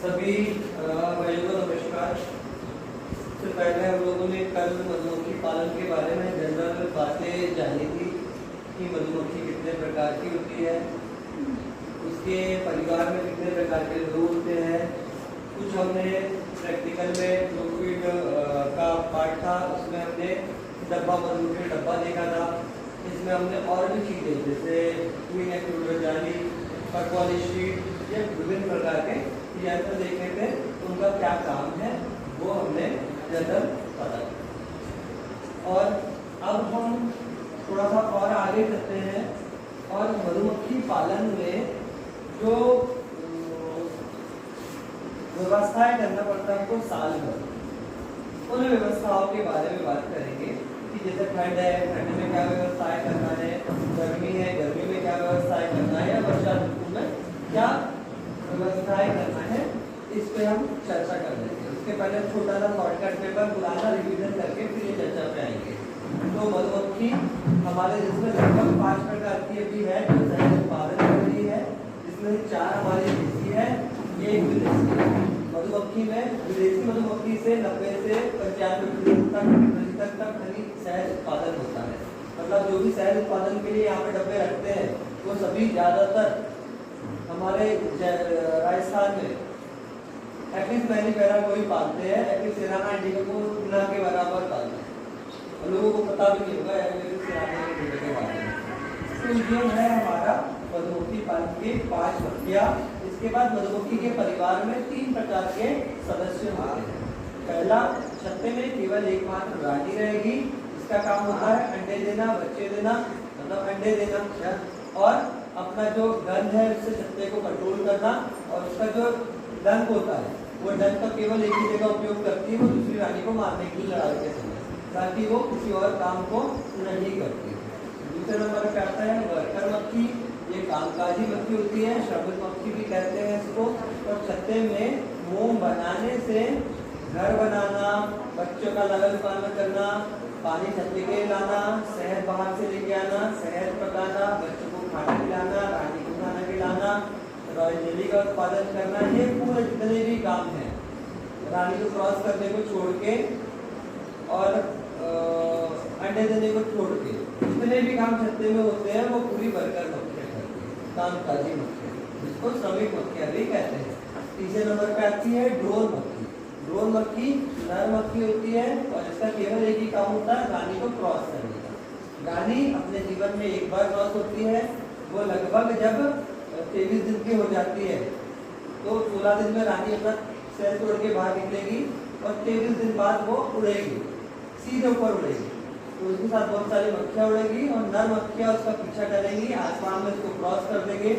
सभी भाइयों को नमस्कार। सबसे पहले हम लोगों ने कल मधुमक्खी पालन के बारे में जनरल बातें जानी थी कि मधुमक्खी कितने प्रकार की होती है, उसके परिवार में कितने प्रकार के लोग होते हैं। कुछ हमने प्रैक्टिकल में जो फीड का पार्ट था उसमें हमने डब्बा मधुमक्खी डब्बा देखा था। इसमें हमने और भी चीज़ें जैसे क्वीन एक्लूडर जाली, पटवाली शीट, ये विभिन्न प्रकार के यंत्र देखे थे, उनका क्या काम है वो हमने जनरल पता किया। और अब हम थोड़ा सा और आगे चलते हैं और मधुमक्खी पालन में जो व्यवस्थाएं करना पड़ता है हमको साल भर, उन व्यवस्थाओं के बारे में बात करेंगे कि जैसे ठंड है, ठंड में क्या व्यवस्थाएं करना है, गर्मी है, गर्मी में क्या व्यवस्थाएं करना है, या वर्षा ऋतु में क्या व्यवस्थाएं करना है, इस पे हम चर्चा कर लेंगे। उसके पहले छोटा सा शॉर्टकट पेपर पुराना रिवीजन करके फिर ये चर्चा पे आएंगे। तो मधुमक्खी हमारे जिसमें लगभग 5 प्रकार की अभी है जो शहद उत्पादन कर रही है, जिसमें 4 हमारी देसी है, एक विदेशी है। मधुमक्खी में विदेशी मधुमक्खी से 90 से 95% तक शहद उत्पादन होता है। मतलब जो भी शहद उत्पादन के लिए यहाँ पे डब्बे रखते हैं वो सभी ज्यादातर हमारे राजस्थान में एपिस मैनिफेरा को ही पालते हैं। एपिस सेराना इंडिका को ना के बराबर पालते हैं और लोगों को पता भी नहीं होगा एपिस सेराना इंडिका के बारे में। तो ये है हमारा मधुमक्खी पालन के 5 मक्खियाँ। इसके बाद मधुमक्खी के परिवार में 3 प्रकार के सदस्य होते हैं। पहला, छत्ते में केवल एकमात्र रानी रहेगी। इसका काम होता है अंडे देना, बच्चे देना, मतलब अंडे देना और अपना जो डंक है उससे छत्ते को कंट्रोल करना। और उसका जो डंक होता है वो डंक का केवल एक ही जगह उपयोग करती है, वो दूसरी रानी को मारने के लिए लड़ाई के समय, ताकि वो किसी और काम को नहीं करती है। दूसरे नंबर पे आता है वर्कर मक्खी। ये कामकाजी मक्खी होती है, श्रमिक मक्खी भी कहते हैं इसको। और छत्ते में मोम बनाने से घर बनाना, बच्चों का लालन पालन करना, पानी छत्ते के लाना, शहद बाहर से लेके आना, शहद पकाना, बच्चों को खाना खिलाना, रानी को खाना खिलाना, रॉयल जेली का उत्पादन करना, ये पूरे जितने भी काम हैं रानी को क्रॉस करने को छोड़ के और अंडे देने को छोड़ के जितने भी काम छत्ते में होते हैं वो पूरी वर्कर मक्खियाँ करती हैं, कामकाजी मक्खियाँ, जिसको श्रमिक मक्खियाँ भी कहते हैं। तीसरे नंबर पे आती है ड्रोन मक्खी। ड्रोन मक्खी नर मक्खी होती है और इसका केवल एक ही काम होता है रानी को क्रॉस करने का। रानी अपने जीवन में एक बार क्रॉस होती है, वो लगभग जब 23 दिन की हो जाती है तो 16 दिन में रानी अपना सेल तोड़ के बाहर निकलेगी और 23 दिन बाद वो उड़ेगी, सीधे ऊपर उड़ेगी। तो उसके साथ बहुत सारी मक्खियाँ उड़ेगी और नर मक्खियाँ उसका पीछा करेंगी, आसमान में उसको क्रॉस कर देंगे।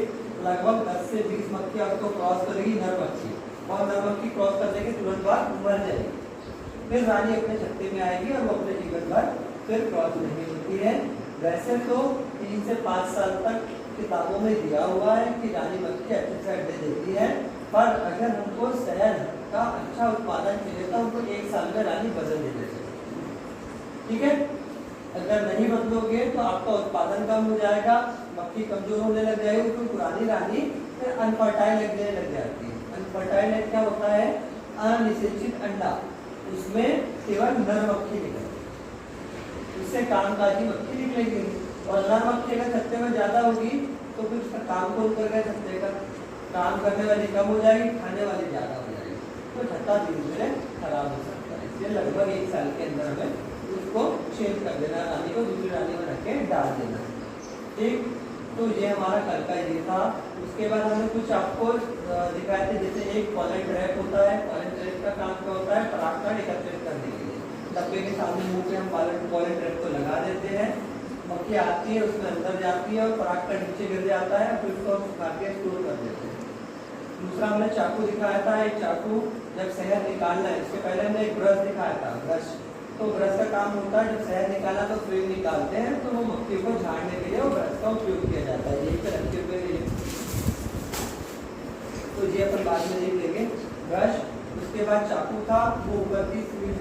लगभग 10 से 20 मक्खियाँ उसको क्रॉस करेगी नर मक्खी, और नर मक्खी क्रॉस करने के तुरंत बाद मर जाएगी। फिर रानी अपने छत्ते में आएगी और वो अपने जीवन भर फिर क्रॉस नहीं होती है। वैसे तो 3 से 5 साल तक किताबों में दिया हुआ है कि रानी मक्खी अच्छे से अंडे देती है, पर अगर हमको शहद का अच्छा उत्पादन चाहिए तो हमको 1 साल में रानी बदल देनी चाहिए। ठीक है, अगर नहीं बदलोगे तो आपका उत्पादन कम हो जाएगा, मक्खी कमजोर होने लग जाएगी, तो पुरानी रानी फिर अनफर्टाइल लगने लग जाती है। अनफर्टाइल क्या होता है? अनिषेचित अंडा, उसमें केवल नर मक्खी निकलती है, उससे कामकाजी मक्खी निकलेगी। और नर मक्खी अगर छत्ते में ज्यादा होगी तो फिर उसका काम कौन करेगा? छत्ते का काम करने वाली कम हो जाएगी, खाने वाली ज्यादा हो जाएगी, तो छत्ता धीरे धीरे खराब हो सकता है। इसलिए लगभग 1 साल के अंदर हमें उसको चेंज कर देना, रानी को दूसरी रानी में रख के डाल देना। ठीक, तो ये हमारा कल का ये था। उसके बाद हमने कुछ आपको दिखाए थे, जैसे एक पॉलन ट्रैप होता है। पॉलन ट्रैप का काम क्या होता है? परागकण एकत्रित करने के लिए डब्बे के सामने मुंह पे हम पॉलन ट्रैप को लगा देते हैं, मक्खी आती है, उसमें अंदर जाती है और परागकण नीचे गिर जाता है, फिर उसको उठा के स्टोर कर देते हैं। दूसरा हमने चाकू दिखाया था। एक चाकू जब शहद निकालना है, इसके पहले हमने एक ब्रश दिखाया था, ब्रश। तो ब्रश का काम होता है जब शहद निकालना तो फ्रेम निकालते हैं तो वो मक्खियों को झाड़ने के लिए वो ब्रश का उपयोग किया जाता है। यही पे रखते हुए तो ये अपन बाद में देख लेंगे ब्रश। उसके बाद चाकू था, वो ऊपर की सील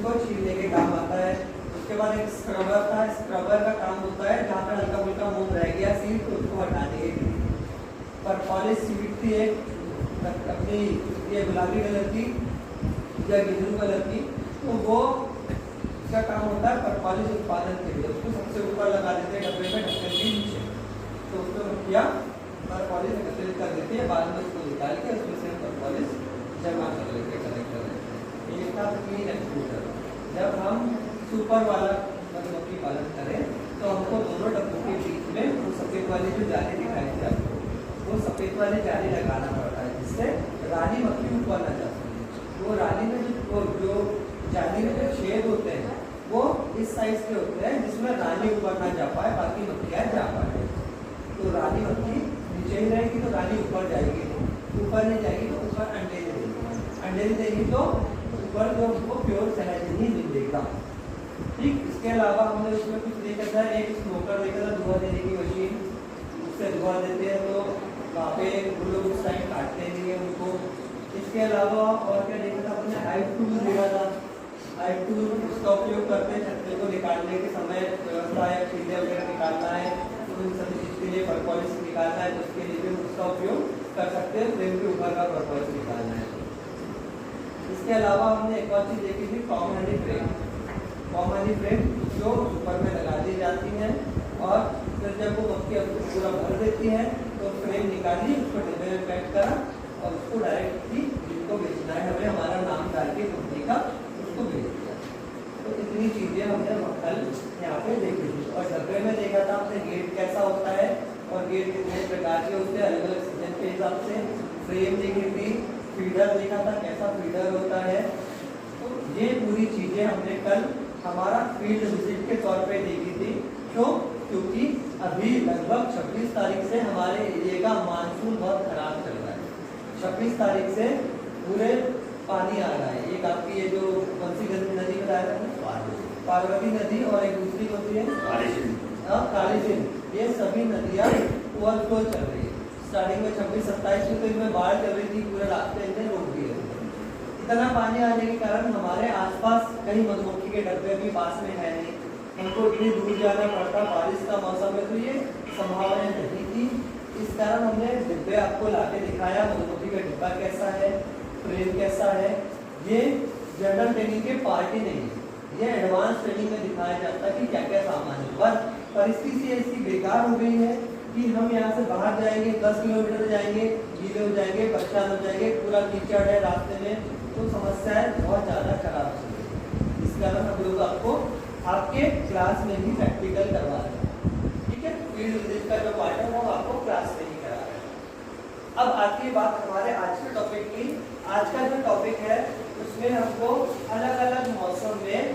को छीलने के काम आता है। उसके बाद एक स्क्रबर था। स्क्रबर का काम होता है जहाँ पर हल्का फुल्का मोम रह गया सील, तो उसको हटाने के लिए। पर पॉलिश सीट थी एक अपनी ये गुलाबी कलर की या गेंदू कलर की, तो वो क्या काम होता है, परपॉलिस उत्पादन के लिए उसको सबसे ऊपर लगा देते हैं डब्बे में, ढक्कन के नीचे, तो उसको मक्खियाँ परपॉलिस एकत्रित कर देती है, बाद में उसको निकाल के उसमें से परपॉलिस जमा कर लेते हैं, कलेक्ट कर लेते हैं। ये था क्लीन एक्सपोजर। जब हम सुपर वाला मधुमक्खी पालन करें तो हमको दोनों डब्बों के बीच में वो सफ़ेद वाली जो जाली दिखाई थी आपको, वो सफ़ेद वाली जाली लगाना पड़ता है, जिससे रानी मक्खी ऊपर ना जा सके। वो रानी में जो जाली में जो छेद होते हैं वो इस साइज के होते हैं जिसमें रानी ऊपर ना जा पाए, बाकी मक्खियाँ जा पाए। तो रानी मक्खी नीचे ही रहेगी तो रानी ऊपर जाएगी, ऊपर नहीं जाएगी तो ऊपर अंडे नहीं देगी, अंडे नहीं देगी तो ऊपर जो हमको प्योर शहद नहीं मिलेगा। ठीक, इसके अलावा हमने उसमें कुछ देखा था, एक स्मोकर देखा था, धुआं देने की मशीन, उससे धुआं देते हैं तो वहाँ पे वो लोग उस टाइम काटते नहीं है उनको। इसके अलावा और क्या देखा था अपने, हाइव टूल देखा था। हाइव टूल उसका उपयोग करते हैं छत्ते को निकालने के समय, व्यवस्था है चीज़ें वगैरह निकालना है तो उन सभी चीज़ के लिए परपॉलिस निकालना है तो उसके लिए भी उसका उपयोग कर सकते हैं, फ्रेम के ऊपर का परपॉलिस निकालना है। इसके अलावा हमने एक और चीज़ देखी थी, com handy frame. Com handy frame जो ऊपर में लगा दी जाती है और फिर जब वो मक्खी पूरा भर देती है तो फ्रेम निकाली, उसको डिब्बे में पैक करा और उसको डायरेक्ट ही जिनको बेचना है हमें हमारा नाम डाल के कंपनी का उसको बेच दिया। तो इतनी चीज़ें हमने कल यहाँ पे देखी थी। और डब्बे में देखा था आपने गेट कैसा होता है और गेट कितने प्रकार के होते हैं अलग अलग सीजन के हिसाब से। फ्रेम देखी थी, फीडर देखा था कैसा फीडर होता है। तो ये पूरी चीज़ें हमने कल हमारा फील्ड विजिट के तौर पे देखी थी। क्यों? क्योंकि अभी लगभग 26 तारीख से हमारे एरिया का मानसून बहुत खराब चल रहा है। 26 तारीख से पूरे पानी आ रहा है। एक आपकी ये जो कौन सी नदी बता रहे हैं, पार्वती नदी, और एक दूसरी होती है काली सिंध। ये सभी नदियाँ ओवरफ्लो चल रही है। स्टार्टिंग में 26-27 में तो इनमें बाढ़ चल रही थी, पूरे रास्ते इनने रोक दिए। इतना पानी आने के कारण हमारे आसपास कहीं मधुमक्खी के डब्बे भी पास में है नहीं, हमको इतनी दूर जाना पड़ता। बारिश का मौसम है तो ये संभावना नहीं थी। इस कारण हमने डिब्बे आपको लाके दिखाया, मधुमक्खी का डिब्बा कैसा है, फ्रेम कैसा है। ये जनरल ट्रेनिंग के पार्ट ही नहीं है, ये एडवांस ट्रेनिंग में दिखाया जाता है कि क्या क्या सामान है। पर परिस्थिति ऐसी बेकार हो गई है कि हम यहाँ से बाहर जाएंगे, 10 किलोमीटर जाएंगे, गीले हो जाएंगे, परेशान हो जाएंगे, पूरा कीचड़ है रास्ते में, तो समस्याएं बहुत ज़्यादा खराब हो गई। इस कारण हम लोग आपको आपके क्लास में ही प्रैक्टिकल करवा रहे हैं। ठीक है, फील्ड विजिट का जो पार्ट है वो आपको क्लास में ही करा रहे हैं। अब आती है बात हमारे आज के टॉपिक की। आज का जो टॉपिक है उसमें हमको अलग अलग मौसम में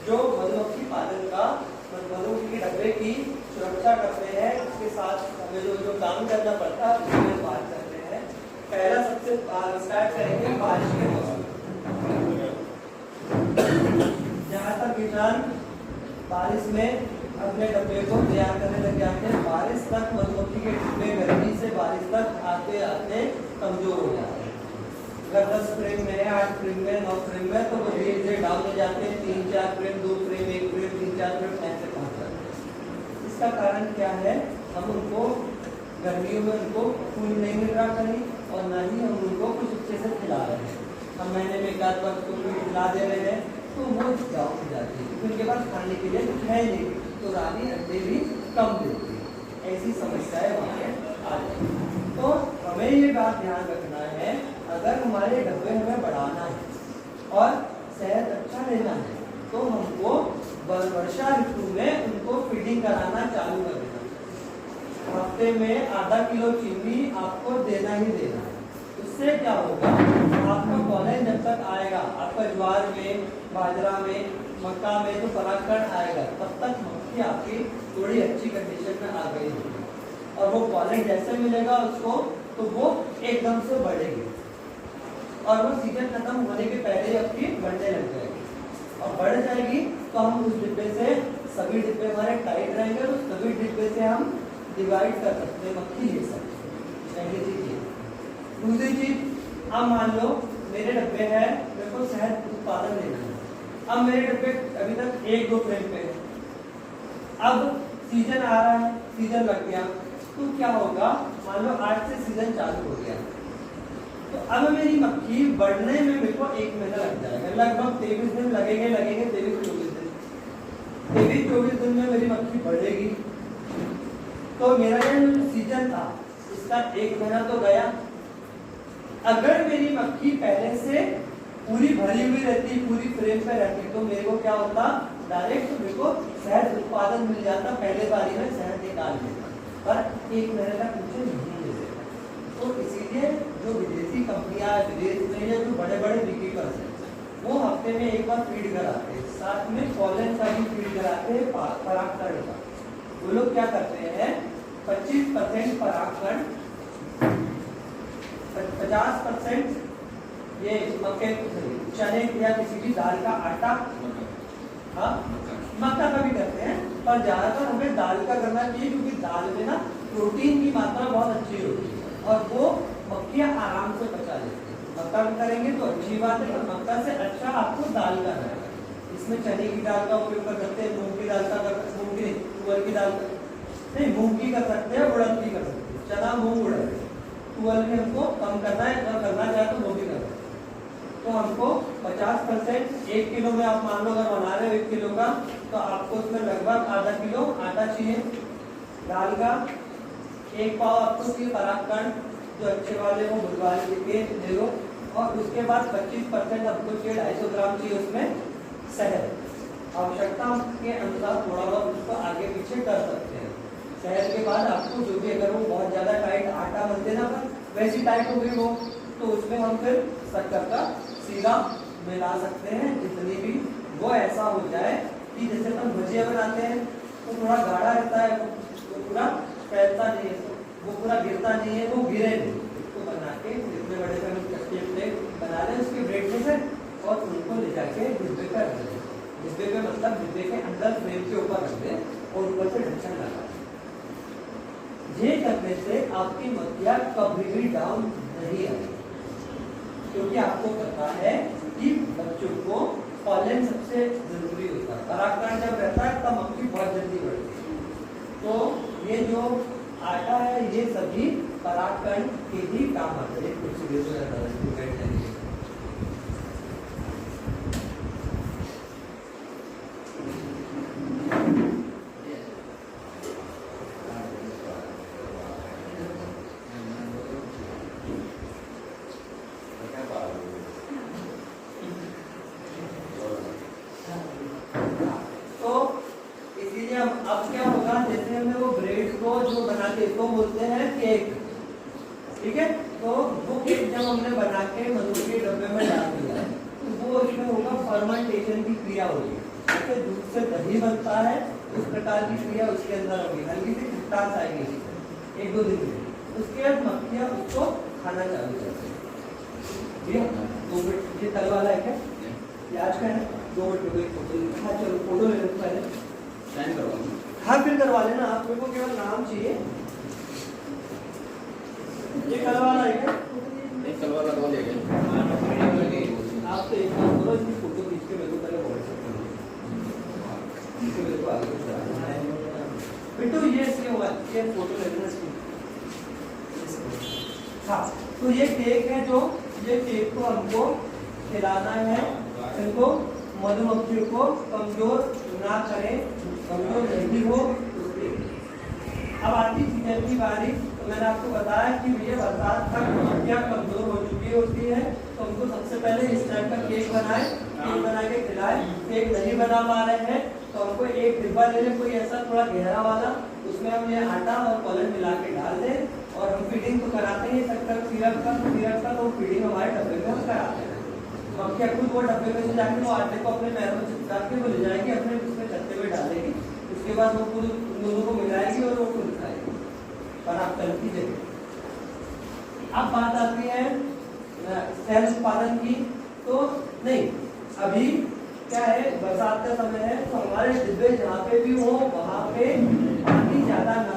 जो मधुमक्खी पालन का, मधुमक्खी के डब्बे की सुरक्षा करते हैं, उसके साथ हमें जो काम करना पड़ता है उसमें बात करते हैं। पहला सबसे स्टार्ट करेंगे बारिश के मौसम। जहाँ तक किसान बारिश में अपने डब्बे को तैयार करने लग जाते हैं, बारिश तक मधुमक्खी के डिब्बे गर्मी से बारिश तक आते आते कमजोर हो जाते हैं। अगर 10 फ्रेम में है, 8 फ्रेम में, 9 फ्रेम में, तो वो धीरे धीरे डाउन हो जाते हैं। 3-4 फ्रेम, 2 फ्रेम, 1 फ्रेम, 3-4 फ्रेम ऐसे पहुँच जाते हैं। इसका कारण क्या है? हम उनको गर्मियों में उनको फूल नहीं मिल रहा कहीं, और ना ही हम उनको कुछ अच्छे से खिला रहे हैं। हम महीने में 1 आध बार उनको खिला दे रहे हैं तो वो डाउन हो जाती है, क्योंकि उनके पास खाने के लिए कुछ है नहीं, तो रानी अंडे भी कम देती है। ऐसी समस्याएं वहाँ पे आ जाती है। तो हमें ये बात ध्यान रखना है, अगर हमारे डब्बे हमें बढ़ाना है और सेहत अच्छा लेना है तो हमको वर्षा ऋतु में उनको फीडिंग कराना चालू कर देना। हफ्ते में आधा किलो चीनी आपको देना ही देना है। उससे क्या होगा, आपका पॉलन जब तक आएगा, आपका ज्वार में, बाजरा में, मक्का में जो परागकण आएगा, तब तक मक्खी आपकी थोड़ी अच्छी कंडीशन में आ गई होगी, और वो पॉलन जैसे मिलेगा उसको तो वो एकदम से बढ़ेगी, और वो सीजन खत्म होने के पहले ही आपकी बढ़ने लग जाएगी। और बढ़ जाएगी तो हम उस डिब्बे से, सभी डिब्बे हमारे टाइट रहेंगे, तो सभी डिब्बे से हम डिवाइड कर सकते हैं, मक्खी ले सकते हैं। पहली चीज ये। दूसरी चीज, अब मान लो मेरे डब्बे है, मेरे को शहद उत्पादन लेना है। अब मेरे डब्बे अभी तक 1-2 फ्रेम पे है, अब सीजन आ रहा है, सीजन लग गया, तो क्या होगा, मान लो आज से सीजन चालू हो गया, तो अब मेरी मक्खी बढ़ने में मेरे को 1 महीना लग जाएगा, लगभग 23 दिन लगेंगे 23-24 दिन। 23-24 दिन में मेरी मक्खी बढ़ेगी। तो मेरा जो सीजन था इसका 1 महीना तो गया। अगर मेरी मक्खी पहले से पूरी भरी हुई रहती, पूरी फ्रेम पे रहती, तो मेरे को क्या होता, डायरेक्ट मेरे को शहद उत्पादन मिल जाता, पहले बारी में शहद निकाल लेता। पर 1 महीने तक मुझे नहीं मिलेगा। तो इसीलिए जो विदेशी कंपनियां विदेश में या जो बड़े बड़े बीकीपर्स हैं वो हफ्ते में एक बार फीड कराते हैं, साथ में पॉलन का भी फीड कराते हैं, परागकण का। वो लोग क्या करते हैं, 25% परागकण, 50% ये मक्के चने या किसी भी दाल का आटा, हाँ मक्का का भी करते हैं, पर ज्यादातर हमें दाल का करना चाहिए क्योंकि दाल में ना प्रोटीन की मात्रा बहुत अच्छी होती है और वो मक्खियाँ आराम से पचा लेती है। मक्का में करेंगे तो अच्छी बात है, पर मक्का से अच्छा आपको दाल का रहेगा। इसमें चने की दाल का उपयोग कर सकते हैं, मूंग की दाल का कर सकते हैं, मूंग की तुअर की दाल का नहीं, मूंग की कर सकते हैं, उड़द की कर सकते हैं, चना मूंग उड़द, तुअर में हमको कम करना है, अगर करना चाहे तो वो भी कर सकते हैं। तो हमको 50% 1 किलो में आप मान लो अगर बना रहे हो 1 किलो का, तो आपको उसमें लगभग आधा किलो आटा चाहिए। दाल का 1 पाव आपको चाहिए, परागकण जो अच्छे वाले हो बुलवाल के ले लो, और उसके बाद 25% आपको चाहिए, 250 ग्राम चाहिए उसमें शहद। आवश्यकता के अनुसार थोड़ा बहुत उसको आगे पीछे कर सकते हैं। शहद के बाद आपको जो भी, अगर वो बहुत ज्यादा टाइट आटा बन देना पर वैसी टाइट हो गई हो तो उसमें हम फिर शक्कर का सीधा मिला सकते हैं, जितनी भी वो ऐसा हो जाए कि जैसे हम भजिया बनाते हैं तो थोड़ा गाढ़ा रहता है, वो पूरा फैलता नहीं है, वो पूरा गिरता नहीं है, वो गिरे नहीं। उसको बना के जितने बड़े से हम चट्टे प्लेट बना लें उसके ब्रेड में से, और उनको ले जाके डिब्बे पर रख दें। डिब्बे पे मतलब डिब्बे के अंदर फ्रेम के ऊपर रख दें और ऊपर से ढक्कन लगा दें। ये करने से आपकी मक्खियाँ कभी भी डाउन नहीं आएगी, क्योंकि आपको पता है कि बच्चों को पॉलन सबसे जरूरी होता है। परागकण जब रहता है तब मक्खी बहुत जल्दी बढ़ती है। तो ये जो आटा है ये सभी परागकण के ही काम आते हैं। कुछ अब क्या होगा, जैसे हमने वो ब्रेड को जो बना के इसको बोलते हैं केक, ठीक है। तो वो केक जब हमने बना के मधु के डब्बे में डाल दिया तो वो इसमें होगा फर्मेंटेशन की क्रिया होगी, जैसे दूध से दही बनता है उस प्रकार की क्रिया उसके अंदर होगी, हल्की सी खटास आएगी 1-2 दिन में। उसके बाद मक्खियाँ उसको खाना चालू करती है। 2 मिनट, ये कल वाला है क्या, ये आज का है, 2 मिनट में फोटो, हाँ चलो फोटो ले लो पहले, हाँ फिर करवा लेना आप, मेरे को केवल नाम चाहिए। ये कल वाला है क्या, एक कल वाला हो जाएगा। आप तो एक काम करो, इसकी फोटो खींच के मेरे को पहले व्हाट्सएप कर दो, मेरे को आगे बिट्टू ये इसके हुआ, ये फोटो ले लेना इसकी। हाँ तो ये केक है, जो ये केक को हमको खिलाना है, इनको मधुमक्खियों को कमजोर ना करें, कमजोर नहीं हो उसके। अब आती सीजन की बारी, तो मैंने आपको बताया कि ये बरसात तक मक्खियाँ कमजोर हो चुकी होती है, तो उनको सबसे पहले इस टाइप का केक बनाए, केक बना के खिलाए। केक नहीं बना पा रहे हैं तो हमको एक डिब्बा ले लें, कोई ऐसा थोड़ा गहरा वाला, उसमें हम ये आटा और पॉलन मिला के डाल दें, और हम फीडिंग तो कराते हैं शक्कर सिरप का, तो फीडिंग हमारे डब्बे में हम कराते हैं। मक्खियाँ खुद वो डब्बे में से जाके वो आटे को अपने पैरों में चिपका के वो ले जाएगी, अपने उसमें छत्ते में डालेगी, उसके बाद वो खुद दोनों को मिलाएगी और वो खुद खाएगी। पर आप कल की जगह अब बात आती है शहद उत्पादन की, तो नहीं अभी क्या है, बरसात का समय है, तो हमारे डिब्बे जहाँ पे भी हो वहाँ पे पानी ज्यादा ना,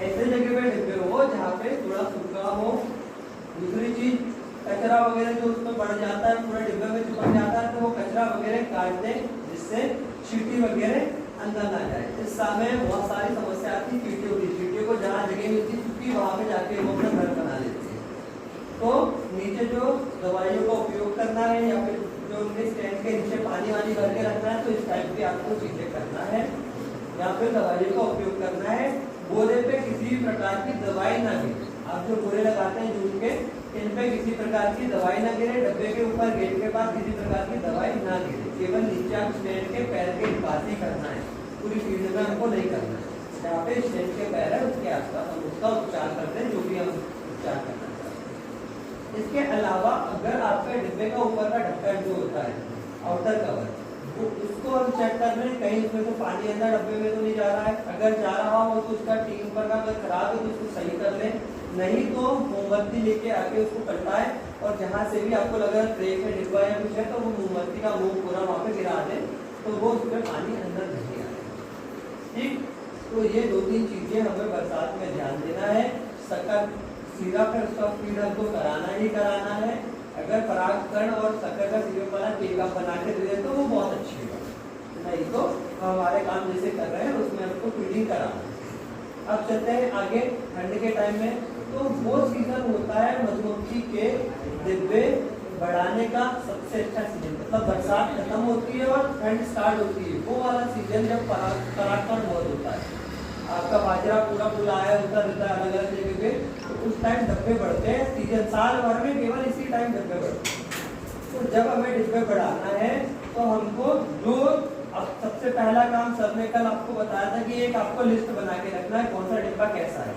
ऐसे जगह पे डिब्बे हो जहाँ पे थोड़ा सूखा हो। दूसरी चीज, कचरा वगैरह जो उसमें बढ़ जाता है पूरा डिब्बे में चिपक जाता है, तो वो कचरा वगैरह काट दें जिससे चींटी वगैरह अंदर ना जाए। इस समय बहुत सारी समस्या आती है चींटियों की, चींटियों को जहाँ जगह मिलती है वहाँ पे जाके वो अपना घर बना लेती है। नीचे जो दवाइयों का उपयोग करना है या फिर जो उनके स्टैंड के नीचे पानी वानी भर के रखना है, तो इस टाइप की आपको चीजें करना है। या फिर दवाइयों का उपयोग करना है। बोरे पे किसी भी प्रकार की दवाई ना गिरे। आप जो बोरे लगाते हैं जूट के, इन पे किसी प्रकार की दवाई ना गिरे। डब्बे के ऊपर गेट के पास किसी प्रकार की दवाई ना गिरे। केवल नीचे आप स्टैंड के पैर के पास ही करना है, पूरी फील्ड में हमको नहीं करना है। जहाँ पे स्टैंड के पैर है उसके आसपास हम उसका उपचार करते हैं, जो भी हम उपचार करना चाहते हैं। इसके अलावा अगर आपके डिब्बे का ऊपर का ढक्कन जो होता है, आउटर कवर, तो उसको हम चेक कर रहे हैं कहीं उसमें तो पानी अंदर डब्बे में तो नहीं जा रहा है। अगर जा रहा हो तो उसका टीम पर का अगर खराब है तो उसको सही कर लें, नहीं तो मोमबत्ती लेके आके उसको पलटाए और जहाँ से भी आपको लग रहा है ट्रे में डिब्बा या कुछ है तो वो मोमबत्ती का मुंह पूरा वहाँ पे गिरा दे, तो वो उसमें पानी अंदर नहीं आएगा। ठीक, तो ये 2-3 चीजें हमें बरसात में ध्यान देना है। शक्कर सिरप है उसका फीड हमको कराना ही कराना है। अगर परागकण और शक्कर का सिरप वाला केक आप बना के दे दें तो वो बहुत अच्छी बात, नहीं तो हमारे काम जैसे कर रहे हैं उसमें हमको फीडिंग कराना है। अब चलते हैं आगे ठंड के टाइम में, तो वो सीजन होता है मधुमक्खी के डिब्बे बढ़ाने का सबसे अच्छा सीजन। मतलब बरसात खत्म होती है और ठंड स्टार्ट होती है, वो वाला सीजन जब परागकण बहुत होता है। आपका बाजरा पूरा फुला है, उतर रहता है अलग अलग जगह पे, तो उस टाइम डब्बे बढ़ते हैं। सीजन साल भर में केवल इसी टाइम डब्बे बढ़ते हैं। तो जब हमें डिब्बे बढ़ाना है तो हमको जो अब सबसे पहला काम सर ने कल आपको बताया था कि एक आपको लिस्ट बना के रखना है कौन सा डिब्बा कैसा है।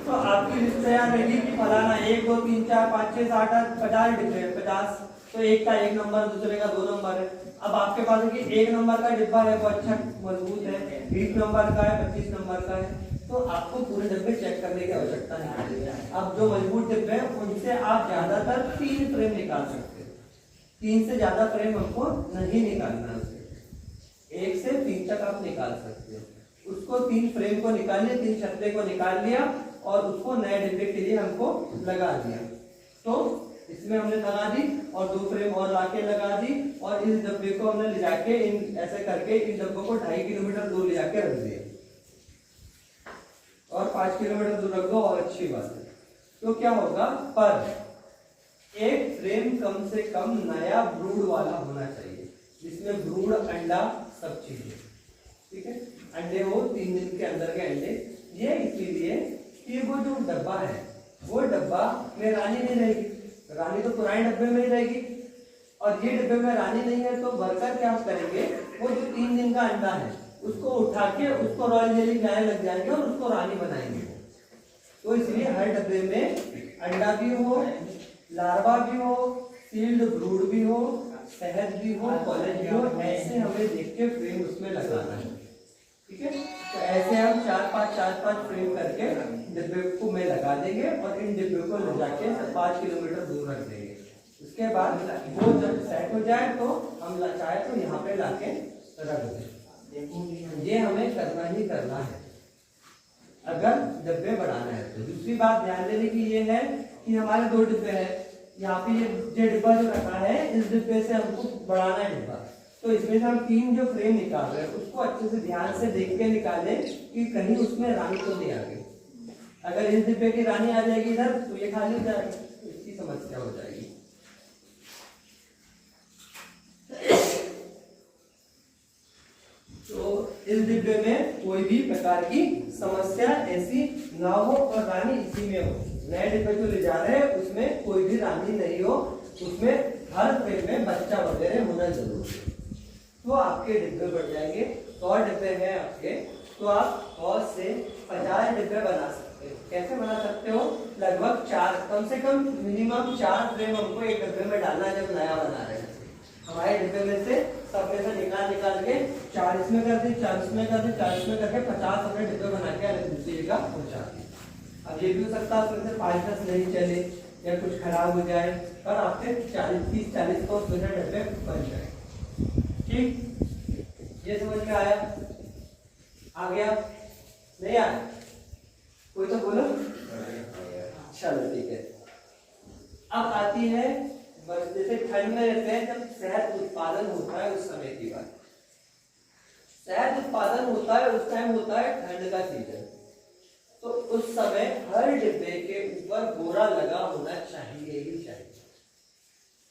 तो आपकी लिस्ट तैयार रहेगी कि फलाना 1 2 3 4 5 6 7 8 50 डिब्बे हैं, 50, तो एक का 1 नंबर, दूसरे का 2 नंबर है। अब आपके पास है कि 1 नंबर का डिब्बा है वो अच्छा मजबूत है, 20 नंबर का है, 25 नंबर का है, तो आपको पूरे डिब्बे चेक करने की आवश्यकता नहीं है। अब जो मजबूत डिब्बे हैं उनसे आप ज्यादातर 3 फ्रेम निकाल सकते हैं। 3 से ज्यादा फ्रेम हमको नहीं निकालना है, 1 से 3 तक आप निकाल सकते हैं। उसको 3 फ्रेम को निकालिए, 3 छत्ते को निकाल लिया और उसको नए डिब्बे के लिए हमको लगा दिया। तो इसमें हमने लगा दी और 2 फ्रेम और लाके लगा दी और इस डब्बे को हमने ले जाके इन ऐसे करके इन डब्बों को 2.5 किलोमीटर दूर ले जाके रख दिया और 5 किलोमीटर दूर रख दो और अच्छी बात है। तो क्या होगा, पर एक फ्रेम कम से कम नया ब्रूड वाला होना चाहिए, जिसमें ब्रूड, अंडा सब चीजें, ठीक है, अंडे हो 3 दिन के अंदर के अंडे। ये इसीलिए कि वो जो डब्बा है वो डब्बा में रानी नहीं रहेगी, रानी तो पुराने डब्बे में ही रहेगी और ये डब्बे में रानी नहीं है, तो वर्कर क्या करेंगे, वो जो 3 दिन का अंडा है उसको उठा के उसको रॉयल जेली खिलाने लग जाएंगे और उसको रानी बनाएंगे। तो इसलिए हर डब्बे में अंडा भी हो, लार्वा भी हो, सील्ड ब्रूड भी हो, शहद भी हो, कॉलेज भी हो, ऐसे हमें देख के फ्रेम उसमें लगाना है, ठीक है। तो ऐसे हम 4-5 फ्रेम करके डिब्बे को में लगा देंगे और इन डिब्बे को ले जाके 5 किलोमीटर दूर रख देंगे। उसके बाद वो जब सेट हो जाए तो हम चाहे तो यहाँ पे लाके रख दें। ये हमें करना ही करना है अगर डिब्बे बढ़ाना है। तो दूसरी बात ध्यान देने की ये है कि हमारे 2 डिब्बे हैं, यहाँ पे ये डिब्बा जो रखा है इस डिब्बे से हमको बढ़ाना है डिब्बा, तो इसमें से हम 3 जो फ्रेम निकाल रहे हैं उसको अच्छे से ध्यान से देख के निकालें कि कहीं उसमें रानी तो नहीं आ गई। अगर इस डिब्बे की रानी आ जाएगी इधर तो ये खाली हो जाएगी, तो इसकी समस्या हो जाएगी। तो इस डिब्बे में कोई भी प्रकार की समस्या ऐसी ना हो और रानी इसी में हो। नए डिब्बे जो ले जा रहे हैं उसमें कोई भी रानी नहीं हो, उसमें हर फ्रेम में बच्चा वगैरह होना जरूरी है। तो आपके डिब्बे बढ़ जाएंगे। 100 डिब्बे हैं आपके, तो आप 100 से 50 डिब्बे बना सकते हो। कैसे बना सकते हो, लगभग 4, कम से कम मिनिमम 4 फ्रेम हमको एक डिब्बे में डालना है जब नया बना रहे हैं। हमारे डिब्बे में से सब में से निकाल के 4 इसमें कर दी, 4 इसमें कर दी, 4 इसमें करके 50 अपने डिब्बे बना के अलग दूसरी जगह पहुंचा दी। अब ये भी हो सकता है उसमें से 5-10 नहीं चले या कुछ खराब हो जाए, पर आपके 30-40 तो उसमें से डिब्बे बन जाए। ठीक, ये समझ में आया? आ गया? नहीं आया? कोई तो बोलो। चलो ठीक है। अब आती है जैसे ठंड में रहते हैं जब शहद उत्पादन होता है उस समय की बात। शहद उत्पादन होता है उस टाइम होता है ठंड का सीजन, तो उस समय हर डिब्बे के ऊपर बोरा लगा होना चाहिए ही चाहिए।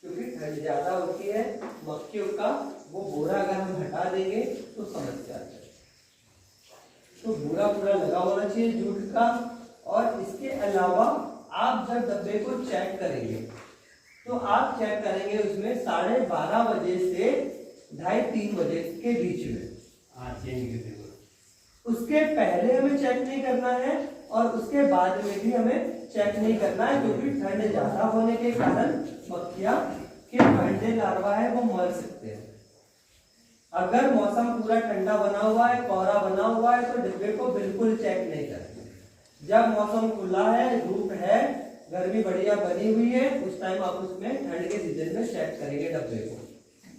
क्योंकि ठंड ज्यादा होती है मक्खियों का वो बोरा अगर हम हटा देंगे तो समस्या है। तो बोरा पूरा लगा होना चाहिए जूट का। और इसके अलावा आप जब डब्बे को चेक करेंगे तो आप चेक करेंगे उसमें 12:30 बजे से 2:30-3 बजे के बीच में। उसके पहले हमें चेक नहीं करना है और उसके बाद में भी हमें चेक नहीं करना है, क्योंकि ठंड ज्यादा होने के कारण मक्खियां के अंडे लार्वा है वो मर सकते हैं। अगर मौसम पूरा ठंडा बना हुआ है, कोहरा बना हुआ है, तो डिब्बे को बिल्कुल चेक नहीं करना। जब मौसम खुला है, धूप है, गर्मी बढ़िया बनी हुई है, उस टाइम आप उसमें ठंड के सीजन में चेक करेंगे डब्बे को।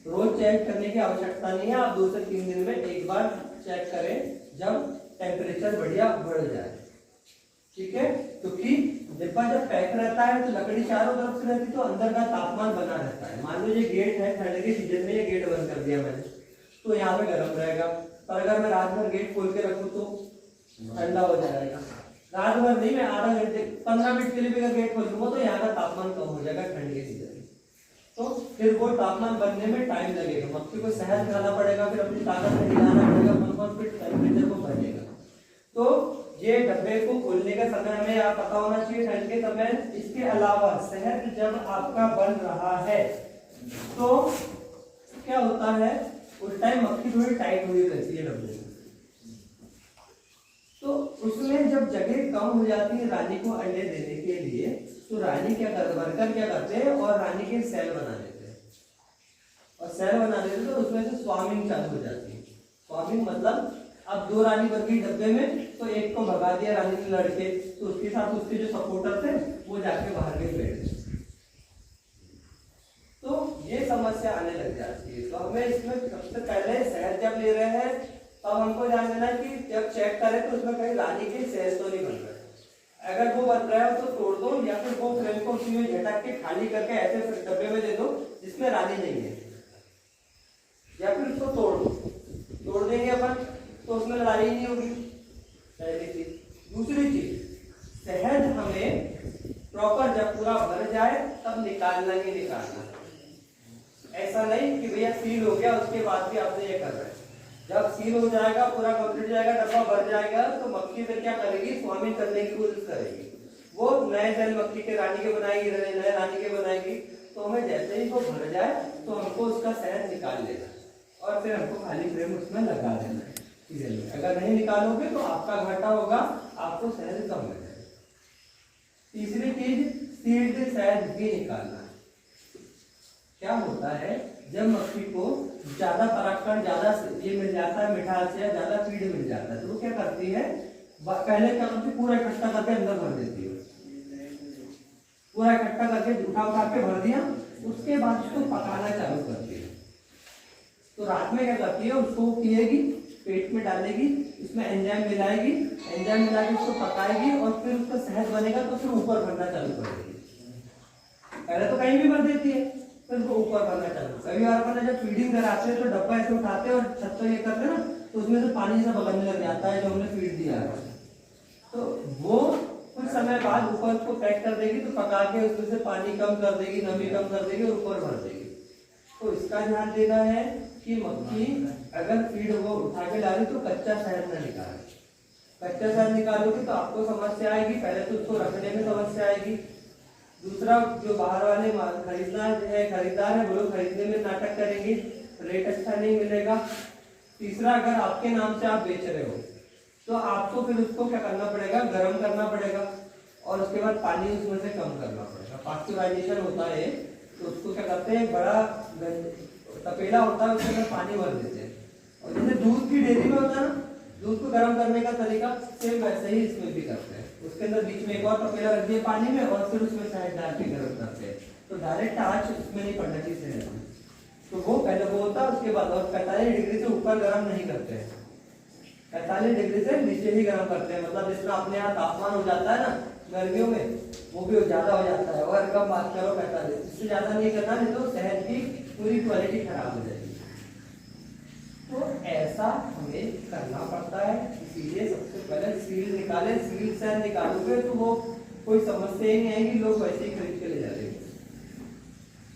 रोज चेक करने की आवश्यकता नहीं है, आप 2 से 3 दिन में एक बार चेक करें जब टेम्परेचर बढ़िया बढ़ जाए। ठीक है, क्योंकि डिब्बा जब पैक रहता है तो लकड़ी चारों तरफ से रहती है, तो अंदर का तापमान बना रहता है। मान लो ये गेट है, ठंड के सीजन में ये गेट बंद कर दिया मैंने, तो यहाँ पे गर्म रहेगा। पर अगर मैं रात भर गेट खोल के रखूँ तो ठंडा हो जाएगा। रात भर नहीं, मैं आधा घंटे 15 मिनट के लिए भी अगर गेट खोल दूंगा तो यहाँ का तापमान कम हो जाएगा ठंड के सीजन में। तो फिर वो तापमान बनने में टाइम लगेगा, मक्खी को शहद खाना पड़ेगा, फिर अपनी ताकत में हिलाना पड़ेगा, फिर टेम्परेचर को बढ़ेगा। तो ये डब्बे को खोलने का समय हमें आप पता होना चाहिए ठंड के समय। इसके अलावा शहद जब आपका बन रहा है तो क्या होता है, उस टाइम मक्खी थोड़ी टाइट हुई रहती है डब्बे में, तो उसमें जब जगह कम हो जाती है रानी को अंडे देने के लिए, तो रानी क्या करते, वर्कर क्या करते हैं और रानी के सेल बना देते हैं। और सेल बना देते हैं तो उसमें से स्वार्मिंग चालू हो जाती है। स्वार्मिंग मतलब अब 2 रानी बन गई डब्बे में, तो एक को भगा दिया रानी ने लड़के, तो उसके साथ उसके जो सपोर्टर थे वो जाके बाहर गए बैठ गए। तो ये समस्या आने लग जाती है। तो हमें इसमें सबसे पहले शहद जब ले रहे हैं तब हमको ध्यान देना कि जब चेक करें तो उसमें कहीं रानी के सेल तो नहीं बन रहे। अगर वो बन रहा है तो तोड़ दो, या फिर वो फ्रेम को उसी में झटक के खाली करके ऐसे डब्बे में दे दो जिसमें रानी नहीं है, या फिर उसको तोड़ देंगे अपन तो उसमें लड़ाई नहीं होगी। पहली चीज। दूसरी चीज, शहद हमें प्रॉपर जब पूरा भर जाए तब निकालना ही निकालना। ऐसा नहीं कि भैया सील हो गया उसके बाद भी आपने ये कर रहे हैं। जब सील हो जाएगा, पूरा कंप्लीट जाएगा, डब्बा भर जाएगा, तो मक्खी फिर क्या करेगी, स्वामी करने की कोशिश करेगी। वो नए सेल मक्खी के रानी के बनाएगी, नए रानी के बनाएगी। तो हमें जैसे ही वो भर जाए तो हमको उसका शहद निकाल लेना और फिर हमको खाली फ्रेम उसमें लगा देना है। अगर नहीं निकालोगे तो आपका घाटा होगा, आपको शहद कम लगेगा। तीसरी चीज, सील्ड शहद भी निकालना है। क्या होता है, जब मक्खी को ज्यादा परागकण ज्यादा ये मिल जाता है, मिठास या ज्यादा फीड मिल जाता है, तो वो क्या करती है, पहले क्या करती है, पूरा इकट्ठा करके अंदर भर देती है। पूरा इकट्ठा करके उठा के भर दिया, उसके बाद उसको पकाना चालू करती है। तो रात में क्या करती है, उसको पिएगी, पेट में डालेगी, उसमें एंजाइम मिलाएगी, एंजाइम मिला के उसको पकाएगी और फिर उसका शहद बनेगा तो फिर ऊपर भरना चालू करेगी। पहले तो कहीं भी भर देती है, फिर वो ऊपर भरना चालू। कभी बार अपन जब फीडिंग कराते हैं तो डब्बा ऐसे उठाते हैं और छत पर ये करते हैं ना, तो उसमें से पानी जैसा बगलने लग जाता है जो हमने फीड दिया है। तो वो कुछ समय बाद ऊपर उसको पैक कर देगी, तो पका के उसमें से पानी कम कर देगी, नमी कम कर देगी और ऊपर भर देगी। तो इसका ध्यान देना है कि मक्खी अगर फीड वो उठा के डाले तो कच्चा शहद न निकाले। कच्चा शहद निकालोगे तो आपको समस्या आएगी, पहले तो उसको रखने में समस्या आएगी। दूसरा, जो बाहर वाले खरीदार है वो लोग खरीदने में नाटक करेंगे, रेट अच्छा नहीं मिलेगा। तीसरा, अगर आपके नाम से आप बेच रहे हो तो आपको फिर उसको क्या करना पड़ेगा, गर्म करना पड़ेगा और उसके बाद पानी उसमें से कम करना पड़ेगा। पास्चुराइजेशन होता है, तो उसको क्या करते हैं, बड़ा तपेला होता है, उसके अंदर पानी भर देते हैं। और जैसे दूध की डेयरी में होता है ना, दूध को गर्म करने का तरीका सेम वैसे ही इसमें भी करते हैं। उसके अंदर बीच में एक और तपेला रख दिए पानी में और फिर उसमें शहद डाल के गर्म करते हैं। तो डायरेक्ट आंच उसमें नहीं पड़ना चाहिए शहद में, तो वो पहले वो होता है, उसके बाद और 45 डिग्री से ऊपर गर्म नहीं करते हैं, 45 डिग्री से नीचे ही गर्म करते हैं। मतलब जितना अपने यहाँ तापमान हो जाता है ना गर्मियों में, वो भी ज्यादा हो जाता है। और कम बात करो 45, इससे ज्यादा नहीं करना, नहीं तो शहद की पूरी क्वालिटी खराब हो जाएगी। तो ऐसा हमें करना पड़ता है, इसीलिए सबसे पहले सील निकाले। सील शहद निकालोगे तो वो कोई समस्या ही नहीं आएगी, लोग वैसे ही खरीद के ले जाएंगे।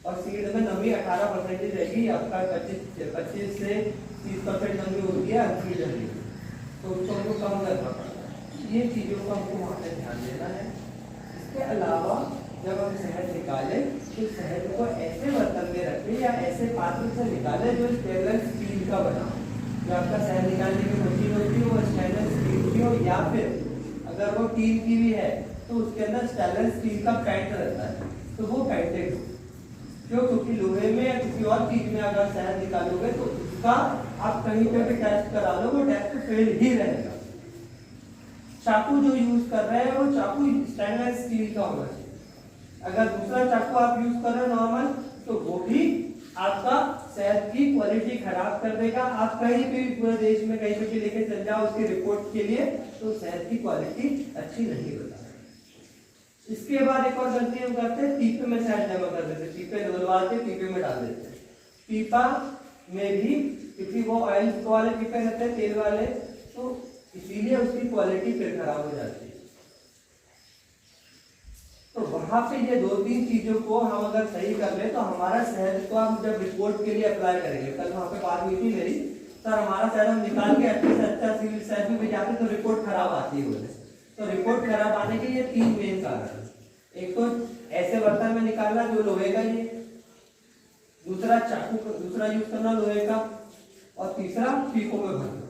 और सीड में नमी 18% रहेगी, आपका 25 से 30% नमी होती है अनसीड में, तो उसको हमको कम करना पड़ता है। ये चीज़ों को हमको वहाँ पे ध्यान देना है। इसके अलावा जब हम शहद निकालें तो शहद को ऐसे बर्तन में रखें या ऐसे पात्र से निकालें जो स्टेनलेस स्टील का बना हो। जो आपका शहद निकालने की मशीन होती है वो स्टेनलेस स्टील की हो, या फिर अगर वो टीन की भी है तो उसके अंदर स्टेनलेस स्टील का पैंट रहता है, तो वो पैंटेड हो। क्यों? क्योंकि लोहे में या किसी और चीज में अगर शहद निकालोगे तो उसका आप कहीं पे भी टेस्ट करा लो, वो टेस्ट फेल ही रहेगा। चाकू जो यूज कर रहे हैं वो चाकू स्टेनलेस स्टील का होना चाहिए। अगर दूसरा चाकू आप यूज कर रहे हो नॉर्मल, तो वो भी आपका शहद की क्वालिटी खराब कर देगा। आप कहीं पे भी पूरे देश में कहीं पे भी लेके चल जाओ उसकी रिपोर्ट के लिए, तो शहद की क्वालिटी अच्छी नहीं होता। इसके बाद एक और गलती हम करते हैं, पीपे में शहद जमा कर देते हैं, पीपे डलवा के पीपे में डाल देते हैं। पीपा में भी क्योंकि वो ऑयल वाले पीपे रहते हैं, तेल वाले, तो इसीलिए उसकी क्वालिटी फिर खराब हो जाती है। तो वहां पे ये 2-3 चीजों को हम अगर सही कर ले तो हमारा शहद को हम जब रिपोर्ट के लिए अप्लाई करेंगे, कल वहां पे बात हुई थी मेरी, सर हमारा शहद हम निकाल के अच्छे से अच्छा सिविल शहद में भेजाते तो रिपोर्ट खराब आती है बोले। तो रिपोर्ट खराब आने के ये 3 मेन कारण है। एक तो ऐसे बर्तन में निकालना जो लोहे का ही, दूसरा चाकू दूसरा यूज करना लोहे का, और तीसरा पीपों में भरना।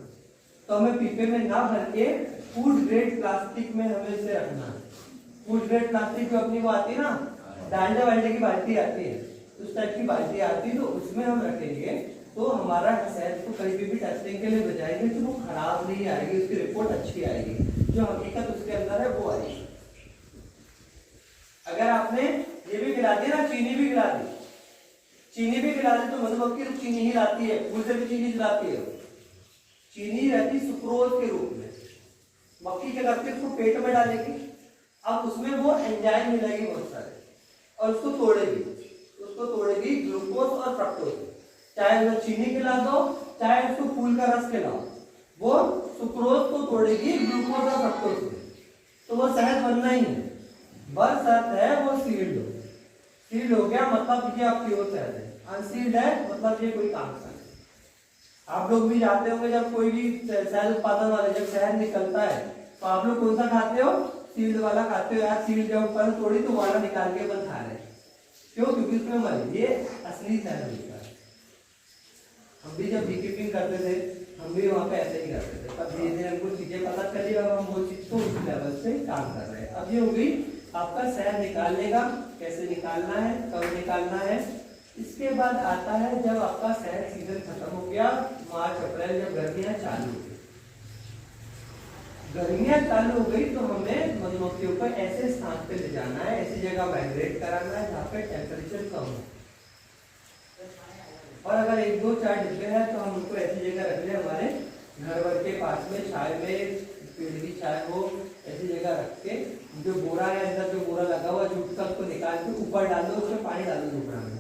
तो हमें पीपे में ना भर के फूड ग्रेड प्लास्टिक में हमें इसे रखना है। फूड ग्रेड प्लास्टिक जो अपनी वो आती है ना, डालडा वालडे की बाल्टी आती है, उस टाइप की बाल्टी आती है, तो उसमें हम रखेंगे तो हमारा शहद को कहीं भी टेस्टिंग के लिए बजाएंगे तो वो खराब नहीं आएगी, उसकी रिपोर्ट अच्छी आएगी, जो हकीकत उसके अंदर है वो आएगी। अगर आपने ये भी गिरा दी ना, चीनी भी गिरा दी, चीनी भी गिरा दी, तो मधुमक्खी तो चीनी ही लाती है, फूल से भी चीनी लाती है। चीनी रहती सुक्रोज के रूप में, मक्खी क्या करती है उसको पेट में डालेगी, अब उसमें वो एंजाइम मिलेगी बहुत सारे, और उसको तोड़ेगी ग्लूकोज और फ्रक्टोज। चाहे उसमें चीनी खिला दो, चाहे उसको फूल का रस खिलाओ, वो सुक्रोज को तोड़ेगी ग्लूकोज और फ्रक्टोज से, तो वो शहद बनना ही है। बस शर्त है वो सील्ड हो। सील्ड हो गया मतलब ये आपकी प्योर शहद है, अनसील्ड है मतलब ये कोई काम का नहीं। आप लोग भी जाते होंगे जब कोई भी शहद उत्पादन वाले जब शहद निकलता है तो आप लोग कौन सा खाते हो? सील्ड वाला खाते हो। यार सील्ड जब ऊपर तोड़ी तो वाला निकाल के बन खा रहे, क्यों? क्योंकि उसमें मर, ये असली शहद होता है। हम भी जब बीकीपिंग करते थे हम भी वहाँ पे ऐसे ही करते थे, तब धीरे धीरे हमको चीजें पता चली और हम वो चीज को उस लेवल से काम कर रहे हैं। अब ये हो गई आपका शहद निकालने का, कैसे निकालना है, कब निकालना है। इसके बाद आता है जब आपका शहद सीजन खत्म हो गया, मार्च अप्रैल, जब गर्मियां चालू हो गई, गर्मियां चालू हो गई तो हमें मधुमक्खियों को ऐसे स्थान पे ले जाना है, ऐसी जगह माइग्रेट कराना है जहाँ पे टेम्परेचर कम हो। और अगर 1-2-4 डिब्बे हैं तो हम उनको ऐसी जगह रख ले हमारे घर वर के पास में, छाए में, पेड़ की छाए हो, ऐसी जगह रख के जो बोरा है अंदर, जो बोरा लगा हुआ जूट का, उसको निकाल के ऊपर डाल दो, उसमें पानी डाल दो बोरा में,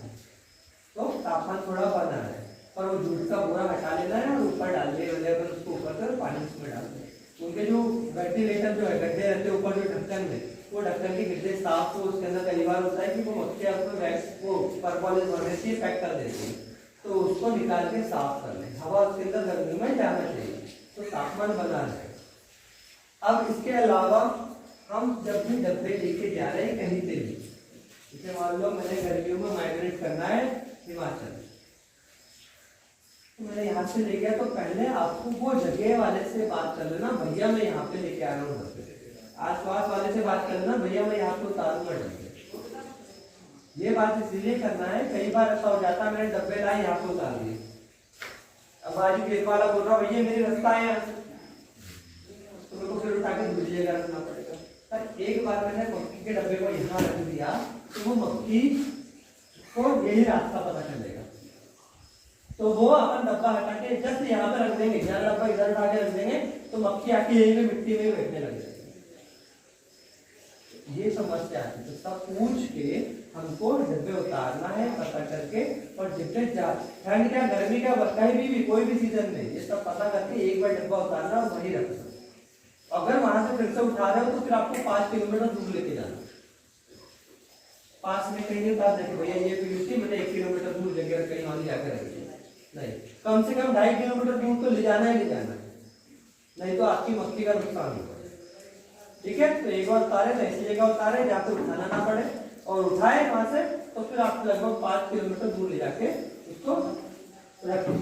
तो तापमान थोड़ा बढ़ना है, और वो जूट का बोरा हटा लेना है और ऊपर डाल दिया, उसको ऊपर कर पानी उसमें डाल दो। उनके जो वेंटिलेटर जो है गड्ढे रहते हैं ऊपर जो ढक्कन में, वो ढक्कन के गड्ढे साफ हो, उसके अंदर कई बार होता है कि वो मक्खियां उसमें वैक्स वो परपोलिस भर देती है, पैक कर देती है, तो उसको निकाल के साफ कर लें। हवा उसके अंदर गर्मी में जाना चाहिए तो तापमान बना रहे। अब इसके अलावा हम जब भी डब्बे लेके जा रहे हैं कहीं पे भी, जैसे मान लो मैंने गर्मियों में माइग्रेट करना है हिमाचल, तो मैंने यहाँ से ले गया, तो पहले आपको वो जगह वाले से बात कर लेना, भैया मैं यहाँ पे लेके आ रहा हूँ, आसपास वाले से बात कर लेना, भैया मैं यहाँ पे उतारूंगा डब्बे। ये बात इसलिए करना है, कई बार ऐसा हो जाता है मैंने डब्बे लाए यहाँ पे उतार दिए, अब बाजू खेत वाला बोल रहा भैया मेरी रास्ता है यहाँ से, तो मेरे को फिर उठा के दूसरी जगह रखना पड़ेगा। पर एक बार मैंने मक्खी के डब्बे को यहाँ रख दिया तो वो मक्खी को यही रास्ता पता चलेगा, तो वो अपन डब्बा हटा के जस्ट यहाँ पे रख देंगे, यहाँ डब्बा इधर उठा के रख देंगे तो मक्खी आके यही में मिट्टी में बैठने लग जाएगी। ये समस्या आती है, तो सब पूछ के हमको डब्बे उतारना है पता करके, और डिब्बे ठंड क्या गर्मी क्या कहीं भी कोई भी सीजन में ये सब पता करके एक बार डब्बा उतारना और वही रखना। अगर वहां से फिर से उठा रहे हो तो फिर आपको 5 किलोमीटर दूर लेके जाना, पास में कहीं नहीं उतार देंगे भैया ये पीयूसी मैंने 1 किलोमीटर दूर जगह कहीं और जाकर रखी है, नहीं, कम से कम 2.5 किलोमीटर दूर तो ले जाना ही ले जाना है, नहीं तो आपकी मक्खी का नुकसान होगा। ठीक है, तो एक बार उतारे तो ऐसी जगह उतारे जहाँ पे उठाना ना पड़े, और उठाए वहां से तो फिर आप लगभग 5 किलोमीटर दूर ले जाके उसको रखें।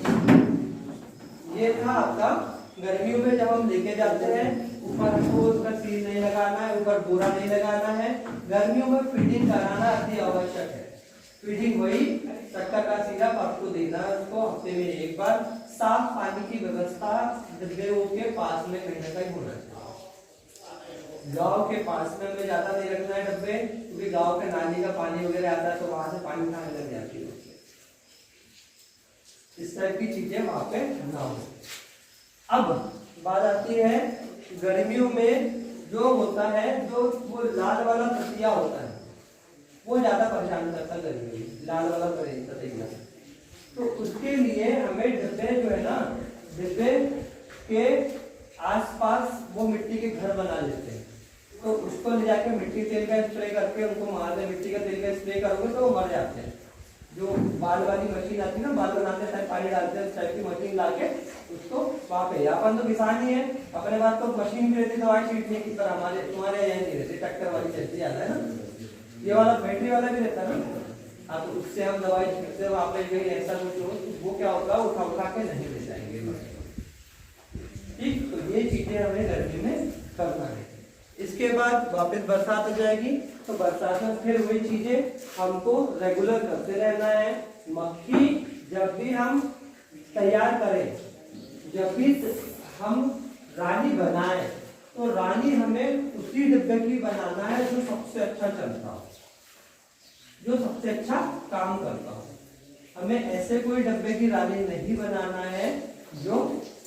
ये था आपका गर्मियों में जब हम लेके जाते हैं, ऊपर हमको उसका सील नहीं लगाना है, ऊपर बोरा नहीं लगाना है। गर्मियों में फीडिंग कराना अति आवश्यक है। फीडिंग वही चक्कर का सिरप आपको देना है उसको हफ्ते में एक बार। साफ पानी की व्यवस्था डिब्बे के पास में कहीं ना कहीं होना चाहिए। गांव के पास में हमें ज्यादा नहीं रखना है डब्बे, क्योंकि गांव के नाली का पानी वगैरह आता है तो वहां से पानी उठाने लग जाती है। इस तरह की चीजें वहां पे ना हो। अब बात आती है गर्मियों में जो होता है, जो वो लाल वाला ततिया होता है वो ज्यादा परेशान करता है गर्मियों में, लाल वाला ततिया। तो उसके लिए हमें डिब्बे जो है ना, डिब्बे के आसपास वो मिट्टी के घर बना लेते हैं, तो उसको ले जाके मिट्टी तेल का स्प्रे करके उनको मार दे। मिट्टी का तेल का स्प्रे करोगे तो वो मर जाते हैं। जो बाल वाली मशीन आती है ना, बाल बनाते टाइम पानी डालते हैं, उस टाइप की मशीन लाके उसको वहां पे, अपन तो किसान ही है, अपने पास तो मशीन भी रहती, दवाई छीटने की तरह। हमारे तुम्हारे यहाँ नहीं रहती, ट्रैक्टर वाली चलती आता है ना, ये वाला बैटरी वाला भी रहता है ना। हाँ, तो उससे हम दवाई छीटते हैं। वहां पे कहीं ऐसा कुछ हो तो वो क्या होगा, उठा उठा के नहीं ले जाएंगे। ठीक, तो ये चीजें हमें गर्मी में करना है। इसके बाद वापस बरसात हो जाएगी, तो बरसात में फिर वही चीजें हमको रेगुलर करते रहना है। मक्खी जब भी हम तैयार करें, जब भी हम रानी बनाए, तो रानी हमें उसी डिब्बे की बनाना है जो सबसे अच्छा चलता हो, जो सबसे अच्छा काम करता हो। हमें ऐसे कोई डब्बे की रानी नहीं बनाना है जो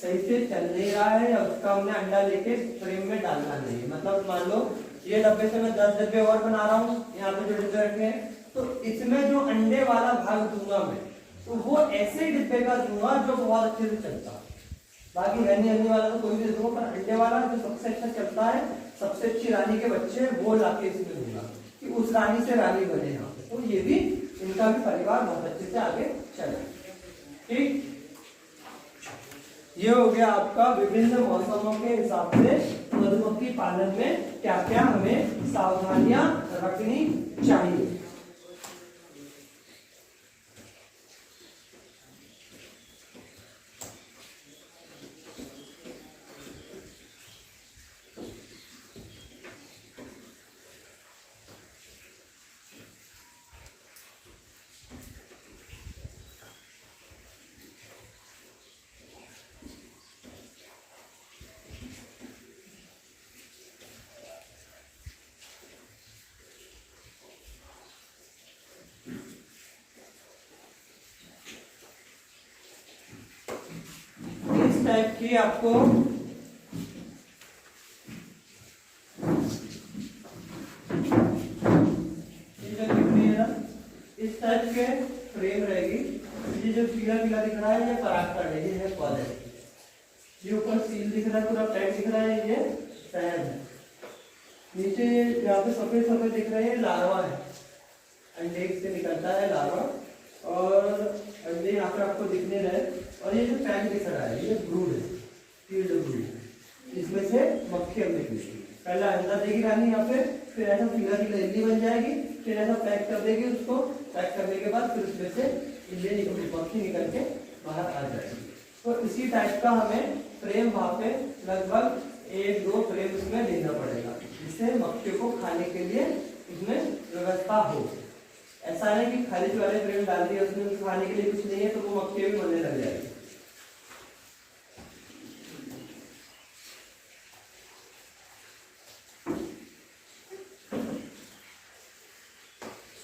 सही से चल नहीं रहा है, या उसका हमने अंडा लेके फ्रेम में डालना नहीं है। मतलब मान लो ये डब्बे से मैं 10 डब्बे और बना रहा हूँ, यहाँ पे जो डिब्बे रखे हैं, तो इसमें जो अंडे वाला भाग दूंगा मैं, तो वो ऐसे डिब्बे का दूंगा जो बहुत अच्छे से चलता है। बाकी रहने अन्य वाला तो कोई भी दूंगा, पर अंडे वाला जो सबसे अच्छा चलता है, सबसे अच्छी रानी के बच्चे वो लाके इसमें दूंगा कि उस रानी से रानी बने यहाँ पे, तो ये भी इनका भी परिवार बहुत अच्छे से आगे चले। ठीक, ये हो गया आपका विभिन्न मौसमों के हिसाब से मधुमक्खी पालन में क्या क्या हमें सावधानियां रखनी चाहिए। टाइप की आपको इस टाइप के फ्रेम रहेगी। ये जो पीला पीला दिख रहा है ये पराग कर लेगी, है पॉलन। ये ऊपर सील दिख रहा है, पूरा पैक दिख रहा है, ये शहद है। नीचे यहाँ पे सफेद सफेद दिख रहे हैं, लार्वा है, अंडे से निकलता है लार्वा, और अंडे यहाँ पे आपको दिखने रहे। और ये जो पैक दिख रहा है ये ब्रूड है, फील्ड ब्रूड। इसमें से मक्खी अब निकलेगी। पहले अंडा देगी रानी यहाँ पे, फिर ऐसा पीला पीला इल्ली बन जाएगी, फिर ऐसा पैक कर देगी उसको। पैक करने के बाद फिर उसमें से इल्ली निकल, मक्खी निकल के बाहर आ जाएगी। तो इसी टाइप का हमें फ्रेम वहाँ पे लगभग 1-2 फ्रेम उसमें लेना पड़ेगा, जिससे मक्खियों को खाने के लिए उसमें व्यवस्था हो। ऐसा नहीं कि खाली वाले फ्रेम डाल दिया उसमें खाने के लिए कुछ नहीं है तो वो मक्खियाँ भी मरने लग जाएगी।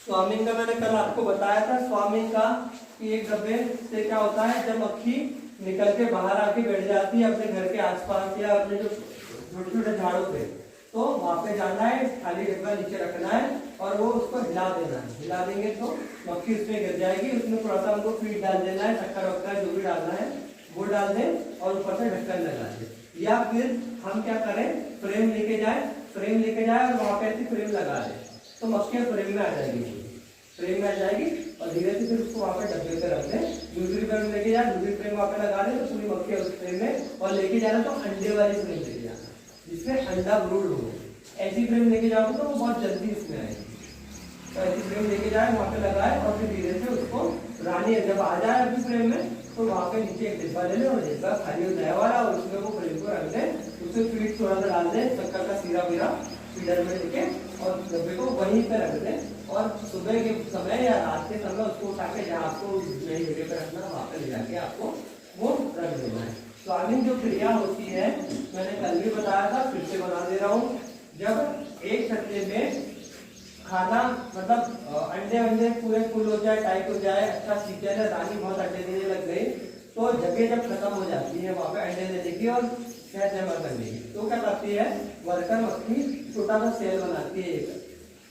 स्वामिंग का मैंने कल आपको बताया था। स्वामिंग का कि एक डब्बे से क्या होता है, जब मक्खी निकल के बाहर आके बैठ जाती है अपने घर के आसपास या अपने जो छोटे छोटे झाड़ों पे, तो वहां पे जाना है, खाली डब्बा नीचे रखना है और वो उसको हिला देना है। हिला देंगे तो मक्खी उसमें गिर जाएगी। उसमें थोड़ा सा हमको फीड डाल देना है, शक्कर वक्कर जो भी डालना है वो डाल दें और ऊपर से ढक्कन लगा दें। या फिर हम क्या करें, फ्रेम लेके जाए और वहां पे ऐसी फ्रेम लगा दें तो मक्खियां फ्रेम में आ जाएगी। फ्रेम में आ जाएगी और धीरे से फिर उसको वहाँ पे डब्बे पे रख दें। दूसरी फ्रेम लेके जाए, दूसरी फ्रेम वहाँ पे लगा दें तो पूरी मक्खी उस फ्रेम में, और लेके जाना तो अंडे वाली फ्रेम लेके जाना जिसमें अंडा ब्रूड हो। ऐसी फ्रेम लेके जाओगे तो वो बहुत जल्दी उसमें आएगी। तो ऐसी फ्रेम लेके जाए, वहाँ पे लगाए और फिर धीरे से उसको रानी जब आ जाए अपनी फ्रेम में तो वहाँ पे नीचे एक डिब्बा ले लें और डिब्बा खाली हो जाए वाला, और उसमें वो फ्रेम को रख दें, उसमें फीड थोड़ा सा डाल दें, शक्कर का सीरा वीरा फीडर में लेके और डब्बे को वहीं पे रख दें, और सुबह के समय या रात के समय उसको उठा के जहाँ आपको नई जगह पे रखना वहाँ पे ले जाके आपको वो रख देना है। स्वामिंग जो क्रिया होती है मैंने कल भी बताया था, फिर से बना दे रहा हूँ। जब एक छत्ते में खाना मतलब अंडे पूरे फुल हो जाए, टाइट हो जाए, अच्छा सीजन है, रानी बहुत अंडे देने लग गई, तो जगह जब खत्म हो जाती है वहाँ पे अंडे देने की और शहद जमा करने की, तो क्या करती है वर्कर मक्खी छोटा सा सेल बनाती है एक,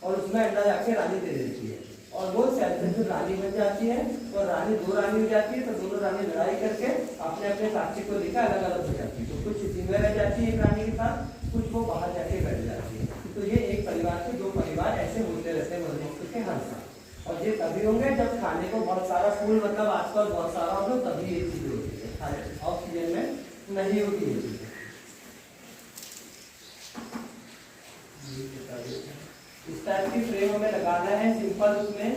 और उसमें अंडा जाके रानी दे देती है, और वो सेल से फिर रानी बन जाती है, और रानी दो रानी हो जाती है, तो दोनों रानी लड़ाई करके अपने अपने साथी को लेकर अलग अलग हो जाती है। तो कुछ इसी में रह जाती है एक रानी के साथ, कुछ वो बाहर जाके बैठ जाती है। तो ये एक परिवार से दो परिवार ऐसे होते रहते हैं मधुमक्खी के हर साल, और ये तभी होंगे जब खाने को बहुत सारा फूल मतलब आसपास बहुत सारा हो, तभी ये चीजें होती है, ऑक्सीजन में नहीं होती है चीजें। इस टाइप की फ्रेम हमें लगाना है सिंपल, उसमें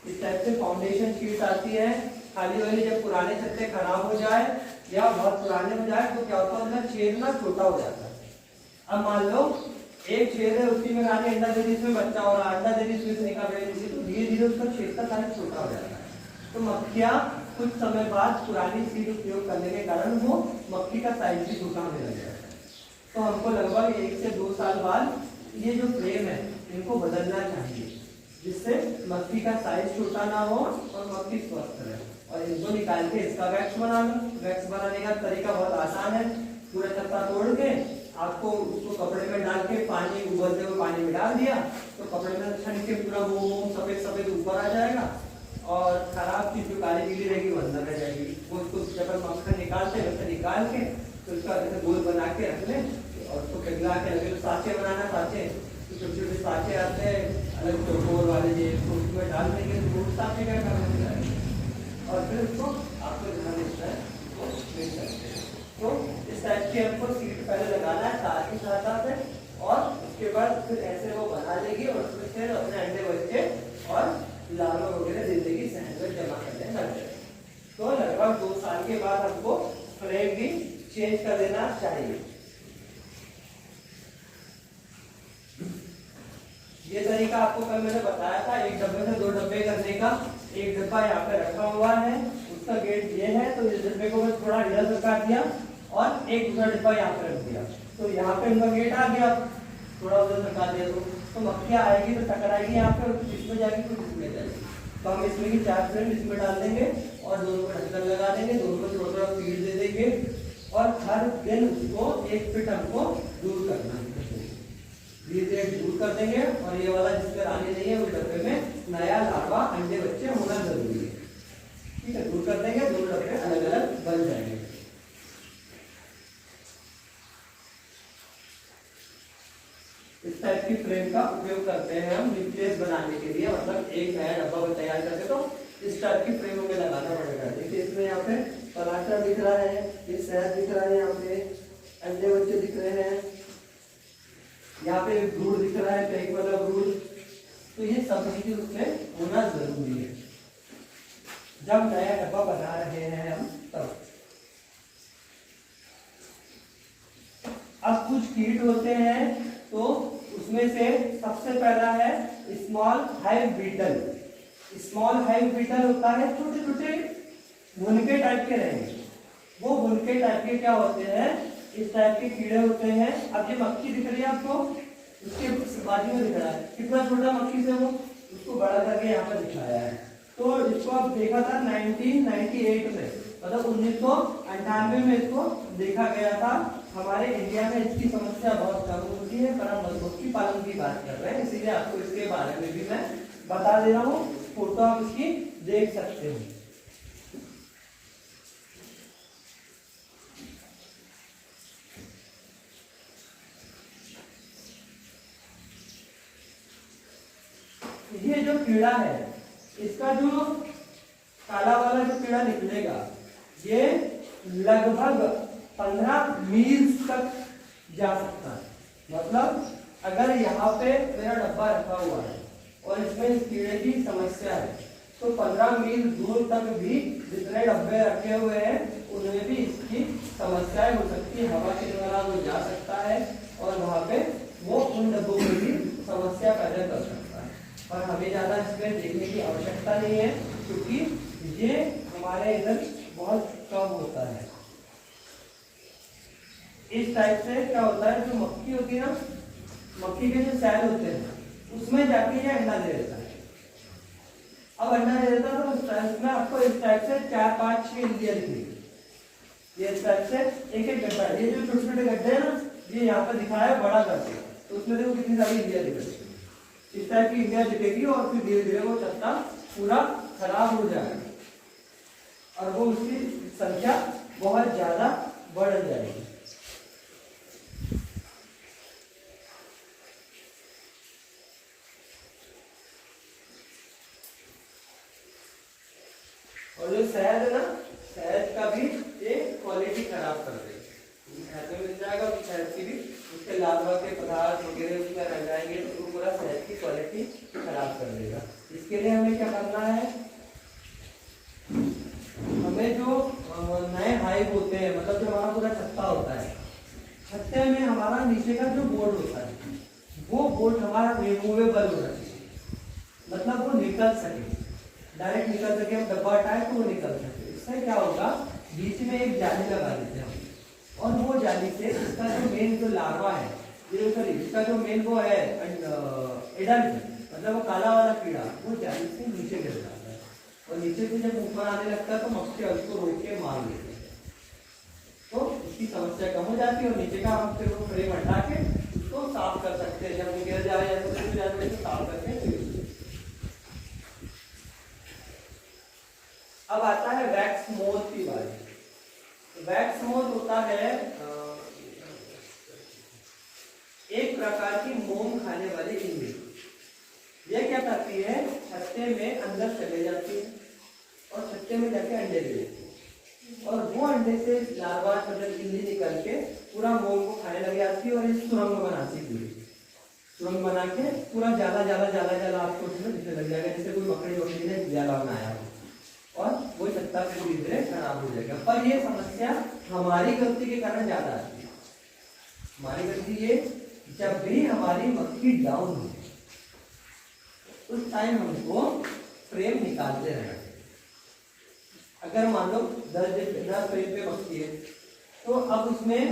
इस टाइप से फाउंडेशन शीट आती है खाली वाली। जब पुराने छत्ते खराब हो जाए या बहुत पुराने हो जाए तो क्या होता है छेद ना छोटा हो जाता है। अब मान लो एक छेद है, उसी में रानी अंडा दे दी, इसमें बच्चा हो रहा, अंडा दे दी, इसमें से निकाल रही है, तो धीरे धीरे उसका छेद का साइज छोटा हो जाता है। तो मक्खियाँ कुछ समय बाद पुरानी सीट उपयोग करने के कारण वो मक्खी का साइज भी छोटा होने लग जाता है। तो हमको लगभग 1 से 2 साल बाद ये जो फ्रेम है इनको बदलना चाहिए, जिससे मक्खी का साइज छोटा ना हो और मक्खी स्वस्थ रहे। और इनको निकाल के इसका वैक्स बना लो। वैक्स बनाने का तरीका बहुत आसान है। पूरा छत्ता तोड़ के आपको उसको कपड़े में डाल के पानी उबलते हुए पानी में डाल दिया, तो कपड़े में छन के पूरा मोम सफेद सफेद ऊपर आ जाएगा, और खराब चीज जो काली गीली रहेगी वो अंदर रह जाएगी। वो उसको जब मक्खन निकालते हैं वैसे निकाल के तो उसका जैसे गोल बना के रख लें, और उसको पिघला के लगे। तो साँचे बनाना, साँचे तो छोटे छोटे साँचे आते हैं अलग चौकोर वाले, जो उसमें डाल देंगे तो वो साँचे क्या करना है, और फिर उसको आपको जहाँ मिलता है वो मिल सकते हैं। तो इस टाइप की हमको सीट पहले लगाना है तार की सहायता से, और उसके बाद फिर ऐसे वो बना लेगी और उसमें फिर अपने अंडे बच्चे और लार्वा वगैरह जिंदगी शहद में जमा करने लग जाए। तो लगभग 2 साल के बाद हमको फ्रेम भी चेंज कर देना चाहिए। ये तरीका आपको कल मैंने बताया था, एक डब्बे से 2 डब्बे करने का। एक डब्बा यहाँ पे रखा हुआ है, उसका गेट ये है, तो इस डब्बे को मैं थोड़ा इधर सरका दिया और एक दूसरा डब्बा यहाँ पे रख दिया, तो यहाँ पे उनका गेट आ गया। थोड़ा उधर सरका दिया तो मक्खियाँ आएगी तो टकराएगी यहाँ पे, और इसमें जाएगी कुछ इसमें जाएगी। तो हम इसमें की 4 फ्रेम इसमें डाल देंगे और दोनों को ढक्कन लगा देंगे, दोनों को थोड़ा थोड़ा फीड दे देंगे, और हर दिन उसको 1 फीट हमको दूर करना है, धीरे दूर कर देंगे। और ये वाला जिसमें रानी नहीं है उस डब्बे में नया लार्वा अंडे बच्चे होना जरूरी है। ठीक है, दूर कर देंगे, दोनों डब्बे अलग अलग बन जाएंगे। इस टाइप की फ्रेम का उपयोग करते हैं हम न्यूक्लियस बनाने के लिए, मतलब एक नया डब्बा तैयार करके तो इस टाइप की फ्रेम हमें लगाना पड़ेगा। देखिए इसमें यहाँ पे पराठा दिख रहा है, ये शहद दिख रहा है, यहाँ पे अंडे बच्चे दिख रहे हैं, यहाँ पे ब्रूड दिख रहा है, पैक वाला ब्रूड। तो ये सब चीजें उसमें होना जरूरी है जब नया डब्बा बना रहे हैं हम तब। अब कुछ कीट होते हैं, तो उसमें से सबसे पहला है small hive beetle. Small hive beetle होता है छोटे छोटे भुनके टाइप के रहेंगे। वो भुनके टाइप के क्या होते हैं, इस टाइप के कीड़े होते हैं। अब ये मक्खी दिख रही है आपको, उसके बाजू में दिख रहा है कितना छोटा मक्खी से, वो उसको बड़ा करके यहाँ पर दिखाया है। तो इसको आप देखा था 1998 में, मतलब 1998 में इसको देखा गया था। हमारे इंडिया में इसकी समस्या बहुत कम होती है, पर हम मधुमक्खी पालन की बात कर रहे हैं, इसीलिए आपको इसके बारे में भी मैं बता दे रहा हूँ। फोटो आप इसकी देख सकते हो। ये जो कीड़ा है इसका जो काला वाला जो कीड़ा निकलेगा ये लगभग 15 मील तक जा सकता है। मतलब अगर यहाँ पे मेरा डब्बा रखा हुआ है और इसमें इस कीड़े की समस्या है तो 15 मील दूर तक भी जितने डब्बे रखे हुए हैं उनमें भी इसकी समस्याएं हो सकती है। हवा के द्वारा वो जा सकता है और वहाँ पे वो उन डब्बों में भी समस्या पैदा कर सकता है। पर हमें ज़्यादा इसमें देखने की आवश्यकता नहीं है क्योंकि ये हमारे इधर बहुत कम होता है। इस टाइप से क्या होता है, जो मक्खी होती है ना, मक्खी के जो सेल होते हैं उसमें जाके ये अंडा दे देता है। अब अंडा दे देता है तो इसमें आपको इस टाइप से 4-5-6 इंडिया दिखेगी। ये इस टाइप से एक एक गड्ढा, ये जो छोटे छोटे गड्ढे हैं ना, ये यहाँ पर दिखाया है बड़ा करके, तो उसमें देखो कितनी सारी इंडिया दिख रही है। इस टाइप की इंडिया दिखेगी और फिर धीरे धीरे वो चत्ता पूरा खराब हो जाएगा और वो उसकी संख्या बहुत ज्यादा बढ़ जाएगी। और जो शहद है ना, शहद का भी ये क्वालिटी खराब कर देगी। शहद में मिल जाएगा तो शहद की भी उसके लार्वा के पदार्थ वगैरह उसमें रह जाएंगे तो वो पूरा शहद की क्वालिटी खराब कर देगा। इसके लिए हमें क्या करना है, हमें जो नए हाइव होते हैं, मतलब जो हमारा पूरा छत्ता होता है, छत्ते में हमारा नीचे का जो बोर्ड होता है वो बोर्ड हमारा रिमूवेबल होना चाहिए। मतलब वो निकल सके, डायरेक्ट निकल सके, हम डब्बा हटाए तो वो निकल सके। इससे क्या होगा, बीच में एक जाली लगा देते हैं और वो जाली से इसका जो मेन जो लार्वा है, ये सॉरी इसका जो मेन वो है एडल्ट, मतलब वो काला वाला कीड़ा, वो जाली से नीचे गिर जाता है और नीचे से जब ऊपर आने लगता है तो मक्खी उसको रोक के मार लेते हैं, तो इसकी समस्या कम हो जाती है और नीचे का हम फिर वो फ्रेम हटा के उसको साफ कर सकते हैं। जब वो गिर जाए या तो साफ करके। अब आता है वैक्स मोथ की बारी। वैक्स मोथ होता है एक प्रकार की मोम खाने वाली इल्ली। ये क्या करती है, छत्ते में अंदर चले जाती है और छत्ते में जाके अंडे दे देती है और वो अंडे से लार्वा मतलब इल्ली निकल के पूरा मोम को खाने लग जाती है और इस सुरंग बनाती है। सुरंग बना के पूरा ज्यादा ज्यादा ज्यादा ज्यादा आपको उसमें दिखने लग जाएगा, जैसे कोई मकड़ी वकड़ी ने ज्यादा बनाया हो और वो छत्ता फिर धीरे धीरे खराब हो जाएगा। पर ये समस्या हमारी गलती के कारण ज्यादा आती है। हमारी गलती ये, जब भी हमारी मक्खी डाउन हो उस टाइम हमको फ्रेम निकालते रहना चाहिए। अगर मान लो 10 फ्रेम पे मक्खी है तो अब उसमें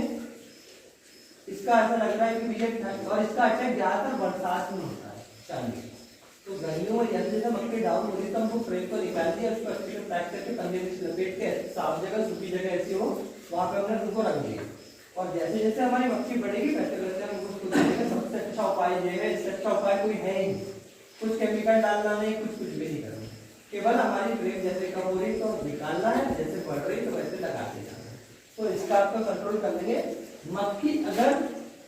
इसका ऐसा लग रहा है कि भैया, और इसका अटैक ज्यादातर बरसात में होता है चांदी, तो गर्मियों में जैसे जैसे मक्खी डाउन हो रही तो हमको फ्रेम को निकाल दिया, उसको अच्छे से पैक करके पन्ने में लपेट के साफ जगह सूखी जगह ऐसी हो वहां पे हमने उनको रख दिया और जैसे जैसे हमारी मक्खी बढ़ेगी वैसे वैसे हम उसको देखेंगे। सबसे अच्छा उपाय ये है, इससे अच्छा उपाय कोई है ही नहीं, कुछ केमिकल डालना नहीं, कुछ भी नहीं करना, केवल हमारी फ्रेम जैसे कम हो रही तो निकालना है, जैसे बढ़ रही तो वैसे लगाते जाना है। तो इसका आपको कंट्रोल कर लेंगे। मक्खी अगर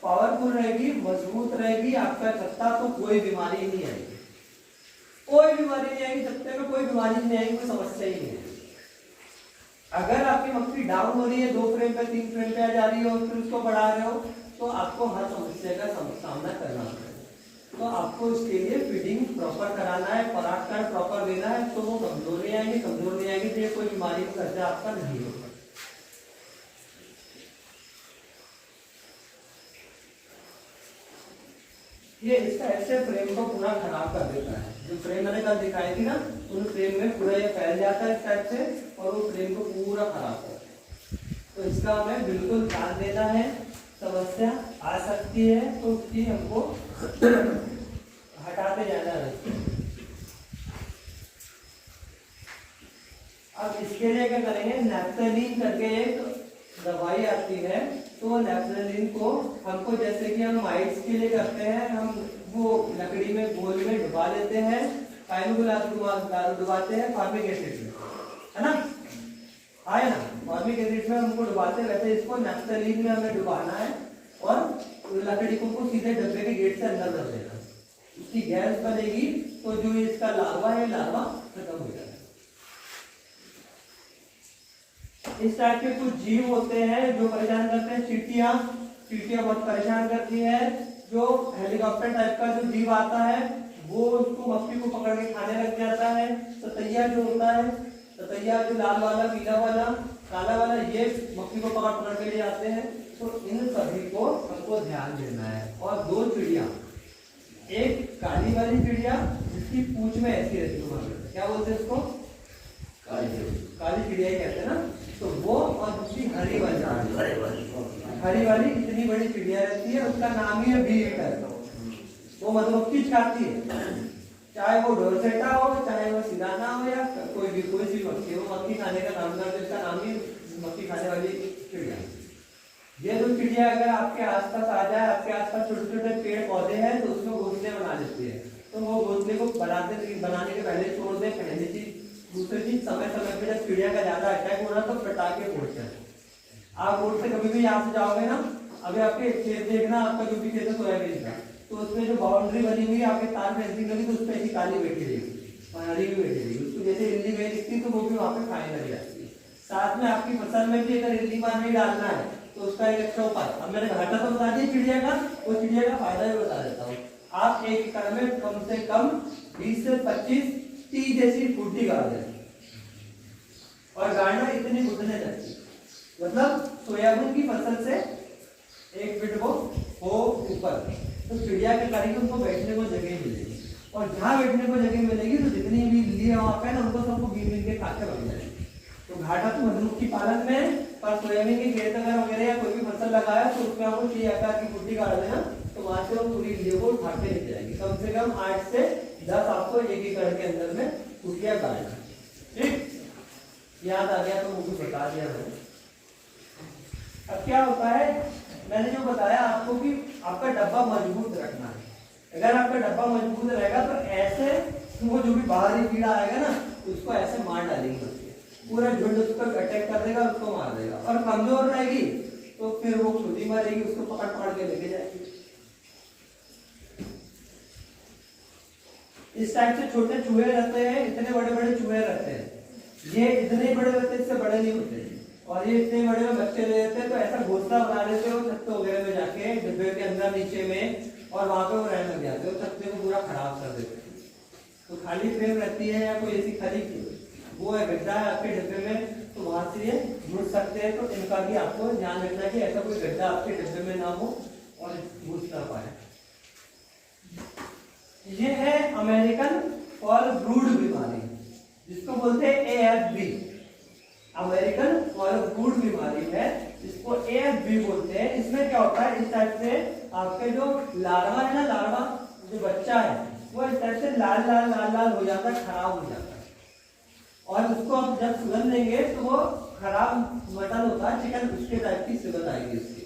पावरफुल रहेगी, मजबूत रहेगी आपका छत्ता, तो कोई बीमारी नहीं आएगी, कोई बीमारी नहीं आएगी, छत्ते में कोई बीमारी नहीं आएगी, कोई समस्या ही नहीं है। अगर आपकी मक्खी डाउन हो रही है, 2 फ्रेम पे 3 फ्रेम पे आ जा रही हो और फिर उसको बढ़ा रहे हो तो आपको हर समस्या का सामना करना पड़ेगा। तो आपको इसके लिए फीडिंग प्रॉपर कराना है, परागकण प्रॉपर देना है, तो वो कमजोर नहीं आएंगे। कमजोर नहीं आएंगे तो कोई बीमारी का खर्चा आपका नहीं होगा। ये इसका ऐसे फ्रेम को पूरा खराब कर देता है। जो फ्रेम मैंने कल दिखाई थी ना, उन फ्रेम में पूरा ये फैल जाता है इस टाइप से और वो फ्रेम को पूरा खराब करता है। तो इसका हमें बिल्कुल ध्यान देना है। समस्या आ सकती है तो उसकी हमको हटाते जाना है। अब इसके लिए क्या करेंगे, नैप्थेलीन करके एक दवाई आती है, तो नैप्थेलीन को हमको जैसे कि हम माइट्स के लिए करते हैं, हम वो लकड़ी में गोल में डुबा लेते हैं, दारू डुबाते हैं फॉर्मिक एसिड में, है ना, आए ना, फॉर्मिक एसिड में हमको डुबाते हैं, वैसे इसको नैप्थेलीन में हमें डुबाना है और लकड़ी को सीधे डब्बे के गेट से अंदर कर देना। उसकी गैस बनेगी तो जो इसका लार्वा है लार्वा खत्म हो जाएगा। इस टाइप के कुछ जीव होते हैं जो परेशान करते हैं। चींटियां बहुत परेशान करती है। जो हेलीकॉप्टर टाइप का जो जीव आता है वो उसको मक्खी को पकड़ के खाने लग जाता है। ततैया जो होता है, ततैया जो लाल वाला, पीला वाला, काला वाला, ये मक्खी को पकड़ के ले जाते हैं। तो इन सभी को हमको ध्यान देना है। और दो चिड़िया, एक काली वाली चिड़िया जिसकी पूंछ में ऐसी रहती है, क्या बोलते हैं उसको? काली चिड़िया ही कहते हैं ना। तो वो, और दूसरी हरी वाली इतनी बड़ी चिड़िया रहती है, उसका नाम ही है बी ईटर। वो मधुमक्खी खाती है, चाहे वो डोरसेटा हो, चाहे वो सिदाना हो, या कोई सी मक्खी हो, मक्खी खाने का नाम करते, इसका नाम ही मक्खी खाने वाली चिड़िया। ये दो चिड़िया अगर आपके आसपास आ जाए, आपके आसपास छोटे छोटे पेड़ पौधे हैं तो उसमें घोंसले बना देती है। तो वो घोंसले को बनाने के पहले छोड़ दे। पहली चीज। दूसरी चीज, समय पे जब चिड़िया का ज्यादा अटैक हो रहा तो पटाखे फोड़ते हैं। आप रोड से कभी भी यहाँ से जाओगे ना, अभी आपके खेत देखना, आपका जो भी खेत है सोयाबीन का, तो उसमें जो बाउंड्री बनी हुई है आपके तार फेंसिंग लगी, तो उस पर ऐसी काली बैठी रहेगी और हरी भी बैठी रहेगी। उसको जैसे इल्ली गई दिखती तो वो भी वहां पे खाने लग जाती है। साथ में आपकी फसल में भी अगर इल्ली मार नहीं डालना है तो उसका एक अच्छा उपाय, अब मैंने घाटा तो बता दिया चिड़िया का, वो चिड़िया का फायदा भी बता देता हूँ। आप 1 एकड़ में कम से कम 20 से 25-30 जैसी फुट्टी गाड़ दें, और गाड़ना इतनी घुटने तक, मतलब सोयाबीन की फसल से 1 फीट वो हो ऊपर, तो चिड़िया के करीब उनको बैठने को जगह मिलेगी। और जहाँ बैठने को जगह मिलेगी तो जितनी भी इल्ली है वहां पे ना, उनको सबको बीन के खाते बन जाएगी। तो घाटा तो मधुमक्खी पालन में, पर सोयाबीन के खेत अगर वगैरह या कोई भी फसल लगाया तो उसमें आपको 3 आकार की फुट्टी गाड़ देना, तो वहां से वो पूरी इल्ली को उठा के ले जाएगी। कम से कम 8 से 10 आपको 1 एकड़ के अंदर में फुटिया गाड़ना। ठीक, याद आ गया तो वो भी बता दिया मैंने। अब क्या होता है, मैंने जो बताया आपको कि आपका डब्बा मजबूत रखना है। अगर आपका डब्बा मजबूत रहेगा तो ऐसे वो जो भी बाहरी कीड़ा आएगा ना, उसको ऐसे मार डालेगी, पूरा झुंड उस पर अटैक कर देगा, उसको मार देगा। और कमजोर रहेगी तो फिर वो खुद ही मरेगी, उसको पकड़ के लेके जाएगी। इस टाइप से छोटे चूहे रहते हैं, इतने बड़े बड़े चूहे रहते हैं। ये इतने बड़े रहते हैं, इससे बड़े नहीं होते, और ये इतने बड़े में बच्चे ले लेते हैं। तो ऐसा घोंसला बना लेते हो छत्ते वगैरह में जाके, डिब्बे के अंदर नीचे में, और वहां पे वो रहने लग जाते हो, छत्ते को पूरा खराब कर देते हैं। तो खाली फ्रेम रहती है या कोई ऐसी खाली वो है गड्ढा है आपके डिब्बे में, तो वहां से ये घुस सकते हैं। तो इनका भी आपको ध्यान रखना है कि ऐसा कोई गड्ढा आपके डिब्बे में ना हो और घुस ना पाए। ये है अमेरिकन फॉल ब्रूड बीमारी, जिसको बोलते हैं AFB। अमेरिकन फॉल ब्रूड बीमारी है, इसको AFB बोलते हैं। इसमें क्या होता है, इस टाइप से आपके जो लार्वा है ना, लार्वा जो बच्चा है, वो इस टाइप से लाल लाल हो जाता है, खराब हो जाता है। और उसको आप जब सुगंध देंगे तो वो खराब मटन होता है, चिकन, उसके टाइप की सुगंध आएगी उसकी।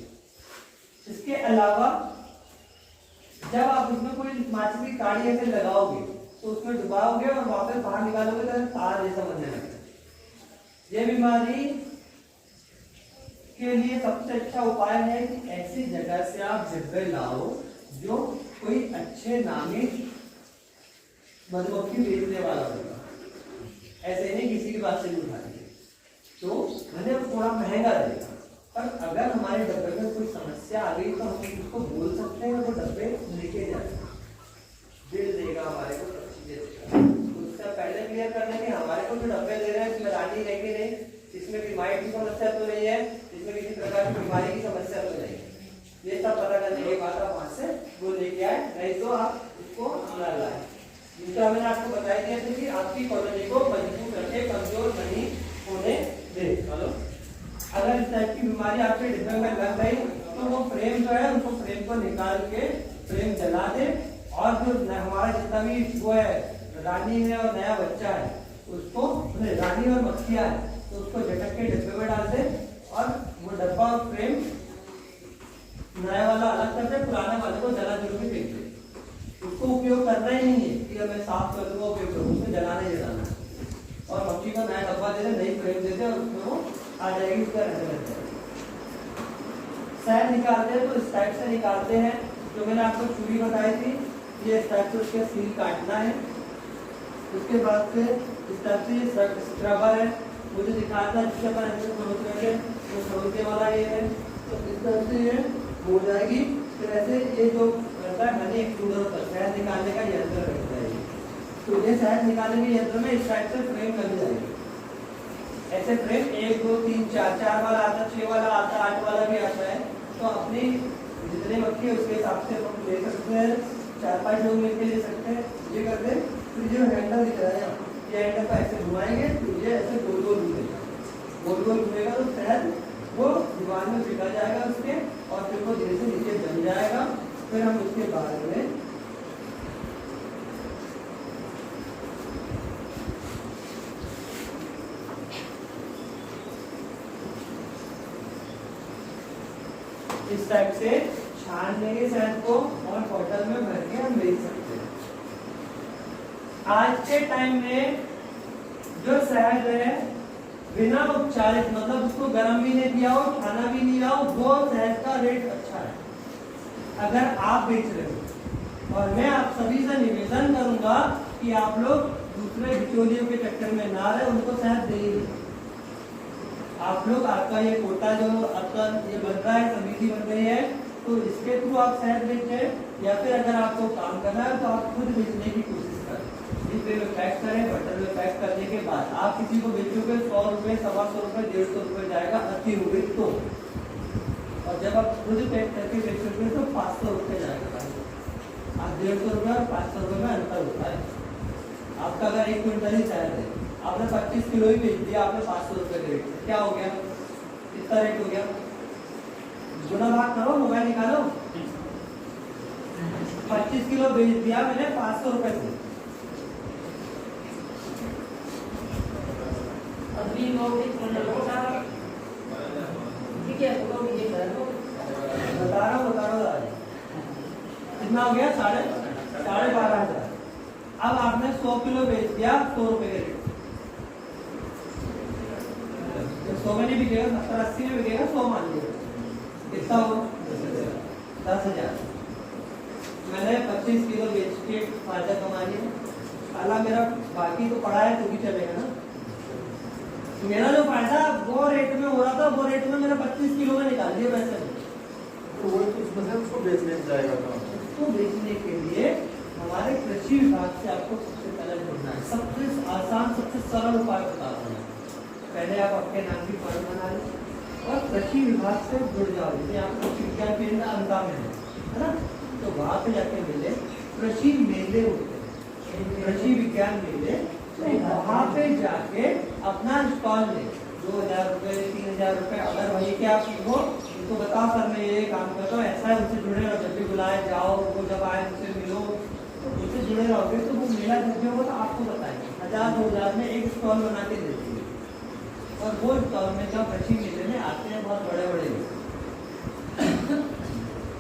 इसके अलावा जब आप उसमें कोई माचिस की काड़ी ऐसे लगाओगे तो उसमें डुबाओगे और वापस बाहर निकालोगे तो तार जैसा बनने लगता है। ये बीमारी के लिए सबसे अच्छा उपाय है कि ऐसी जगह से आप डिब्बे लाओ जो कोई अच्छे नामी मधुमक्खी बेचने वाला होगा। ऐसे नहीं किसी के पास से भी उठा लीजिए, तो भले थोड़ा महंगा रहेगा, पर अगर हमारे डब्बे में कोई समस्या आ गई तो हम उसको बोल सकते हैं, वो डब्बे लेके जाएगा, बिल देगा हमारे को, सब चीजें देगा। उससे पहले क्लियर करने के हमारे को जो डब्बे दे रहे हैं इसमें रानी रहेगी नहीं, इसमें बीमारी की समस्या तो नहीं है, इसमें किसी प्रकार की बीमारी की समस्या तो नहीं है। ये सब पता करने के बाद आप वहां से वो लेके आए, नहीं तो आप इसको न लाए। दूसरा मैंने आपको बताया दिया था कि आपकी कॉलोनी को मजबूत रखे, कमजोर नहीं होने दे। चलो, अगर इस टाइप की बीमारी आपके डिब्बे में लग गई तो वो फ्रेम जो है, उनको फ्रेम को निकाल के फ्रेम जला दे, और जो हमारा जितना भी वो है रानी है और नया बच्चा है उसको, रानी और मक्खियां है तो उसको झटक के डिब्बे में डाल दे, और वो डब्बा और फ्रेम नया वाला अलग कर दे, पुराने वाले को जला जरूर भी फेंक दे। उसको उपयोग करना ही नहीं है कि मैं साफ कर दूंगा, उपयोग करूँ, उसमें जलाने जलाना। और मक्खी को नया डब्बा दे दे, नई फ्रेम दे दे, और उसमें वो आ जाएगी, उसका रहने लग जाएगा। शहद निकालते हैं तो इस टाइप से निकालते हैं, जो मैंने आपको चूड़ी बताई थी, ये इस टाइप से उसका सील काटना है। उसके बाद से इस टाइप से ये स्क्रबर है, मुझे दिखाया था जिसके अपन ऐसे समझ रहे थे, वो समझने वाला ये है। तो इस तरह से ये हो जाएगी। फिर ऐसे ये जो रहता है हनी एक्सट्रूडर होता है, शहद निकालने का यंत्र रहता है। तो ये शहद निकालने के यंत्र में इस टाइप से फ्रेम लग जाएगी। ऐसे फ्रेम 1 2 3 4 4 वाला आता है, 6 वाला आता है, 8 वाला भी आता है। तो अपनी जितने मक्खी है उसके हिसाब से हम ले सकते हैं, 4-5 लोग मिलकर ले सकते हैं। ये करते हैं। फिर जो हैंडल दिख रहा है यहाँ, ये हैंडल को ऐसे घुमाएंगे तो ये ऐसे गोल गोल घूमेगा। गोल गोल घूमेगा तो शहद वो दीवार में पिघल जाएगा उसके, और फिर वो धीरे से नीचे जम जाएगा। फिर हम उसके बाद में इस टाइप से छान लेंगे शहद को और बोतल में भर के हम बेच सकते हैं। आज के टाइम में जो शहद है बिना उपचारित, मतलब उसको गर्म भी नहीं किया हो, खाना भी नहीं हो, वो शहद का रेट अच्छा है अगर आप बेच रहे हो। और मैं आप सभी से निवेदन करूंगा कि आप लोग दूसरे बिचौलियों के चक्कर में ना रहे, उनको शहद देंगे। आप लोग आपका ये कोटा जो आपका ये बन रहा है, समिति बन रही है, तो इसके थ्रू आप शहद बेचें, या फिर अगर आपको काम करना है तो आप खुद बेचने की कोशिश करें। डिब्बे में पैक करें, बटन में पैक करने के बाद आप किसी को बेचोगे 100 रुपये, 125 रुपये, 150 रुपये जाएगा, अति हो गई तो। और जब आप खुद पैक करके बेचोगे तो 500 रुपये जाएगा। आप 150 रुपये और 500 रुपये में अंतर होता है। आपका अगर 1 क्विंटल ही शहद है, आपने 25 किलो ही बेच दिया, आपने 500 रुपये के रेट, क्या हो गया? कितना रेट हो गया? गुना भाग करो, मोबाइल निकालो। 25 किलो बेच दिया मैंने 500 रुपये से। अभी ठीक है, बता रहा हूँ कितना हो गया? 12,500। अब आपने 100 किलो बेच दिया 100 रुपए के रेट। 100 में नहीं बिकेगा, 70-80 में बिकेगा, 100 मान लीजिए। कितना हो? 10,000। मैंने 25 किलो बेच के फायदा कमा लिया। अल्लाह मेरा बाकी तो पड़ा है तो भी चलेगा ना। मेरा जो फायदा वो रेट में हो रहा था, वो रेट में मैंने 25 किलो में निकाल दिया पैसे। तो वो उसको बेचने जाएगा तो उसको बेचने के लिए हमारे कृषि विभाग से आपको सबसे पहले जुड़ना है। सबसे आसान, सबसे सरल उपाय बताता हूँ। पहले आप अपने नाम की फॉर्म बना लें और कृषि विभाग से जुड़ जाओ। जैसे आप कृषि विज्ञान केंद्र अंता में है ना, तो वहाँ पे जाके मिले। कृषि मेले होते हैं, कृषि विज्ञान मेले, तो वहाँ पे जाके अपना स्टॉल ले। 2,000 रुपये, 3,000 रुपये। अगर वही के आप हो तो बताओ सर मैं ये काम करता हूँ, ऐसा है, उनसे जुड़े रहो। जब भी बुलाए जाओ, वो जब आए उनसे मिलो, तो उनसे जुड़े रहोगे तो वो मेला जब भी होगा तो आपको बताएंगे। 1,000-2,000 में एक स्टॉल बना के देते हैं। और वो स्टॉल में जब कृषि मेले में आते हैं बहुत बड़े बड़े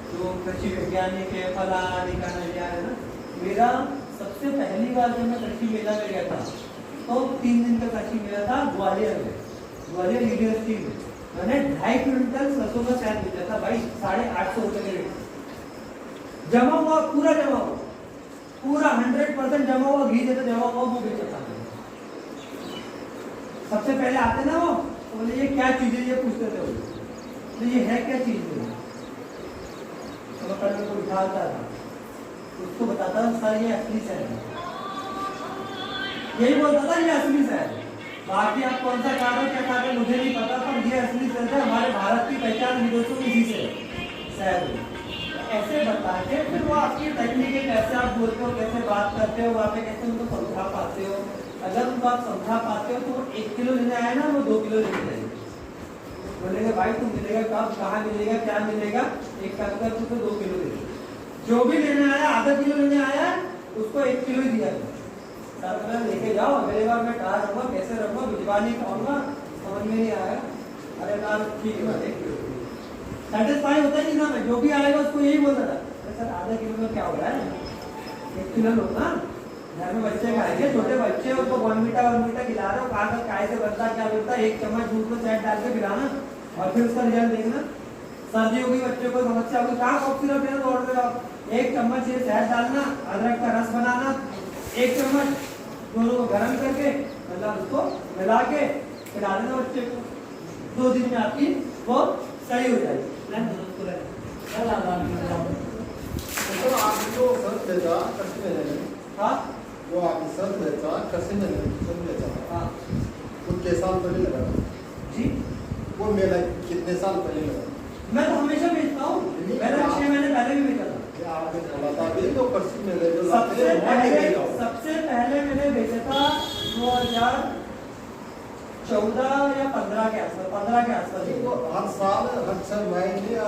जो कृषि वैज्ञानिक है, फलाने का नया है ना। मेरा सबसे पहली बार जब मैं कृषि मेला में गया था तो 3 दिन का कृषि मेला था ग्वालियर में, ग्वालियर यूनिवर्सिटी में। मैंने 2.5 क्विंटल सरसों का शहद बेचा था भाई, 850 रुपए के रेट। जमा हुआ, पूरा जमा हुआ, पूरा 100% जमा हुआ घी जैसे जमा हुआ वो बेचा था। सबसे पहले आते ना वो, तो बोले ये क्या चीज है, ये पूछते थे वो, तो ये है क्या चीज है। तो मैं पहले को उठाता था, उसको बताता था सर ये असली शहद है, यही बोलता था ये असली शहद है। बाकी आप कौन सा खा रहे, क्या खा रहे मुझे नहीं पता, पर ये असली शहद है। हमारे भारत की पहचान विदेशों में इसी से शहद। ऐसे बता के फिर वो आपकी टेक्निक है, कैसे आप बोलते हो, कैसे बात करते हो, वहाँ पे कैसे उनको समझा पाते हो। अगर उनको आप समझा पाते हो तो 1 किलो लेने आए ना, वो 2 किलो लेके जाएंगे। बोलेंगे भाई तुम मिलेगा कब, कहाँ मिलेगा, क्या मिलेगा, एक काम कर तुमको 2 किलो दे। जो भी लेने आया, आधा किलो लेने आया, उसको 1 किलो ही दिया। सर लेके जाओ, अगले बार मैं कहाँ रहूँगा, कैसे रहूँगा, भिजवा नहीं पाऊंगा, समझ में नहीं आया। अरे ना ठीक है, 1 किलो सेटिस्फाई होता ही ना। मैं जो भी आएगा उसको यही बोलता था, अरे सर आधा किलो में क्या हो रहा है, 1 किलो लो ना। घर में बच्चे खाएंगे, छोटे बच्चे, उनको बॉर्नविटा खिला रहे हो, कहाँ से बनता, क्या बनता है, 1 चम्मच दूध में शहद डाल के खिलाना और फिर उसका रिजल्ट देखना। सर्दियों की बच्चों को समस्या होगी, कहाँ कॉफ सिरप देना तो ऑर्डर करो, 1 चम्मच ये शहद डालना, अदरक का रस बनाना, 1 चम्मच, दोनों को गर्म करके मतलब उसको मिला के खिला देना बच्चे को, 2 दिन में आपकी वो सही हो जाएगी। तो आपने जो सर्च भेजा कैसे मिलेगा? हाँ वो आपने सर्च भेजा कैसे मिलेगा? सर्च भेजा हाँ वो कितने साल पहले लगा? जी, वो मेला कितने साल पहले लगा? मैं तो हमेशा बेचता हूँ, मैंने 6 महीने पहले भी बेचा था। ये आपने बोला था अभी तो पर्ची मेले जो लाते सबसे हैं वहाँ लेके जाओ। मैंने बेचा था 2014 या 15 के आसपास, 15 के आसपास। वो हर साल हर 6 महीने या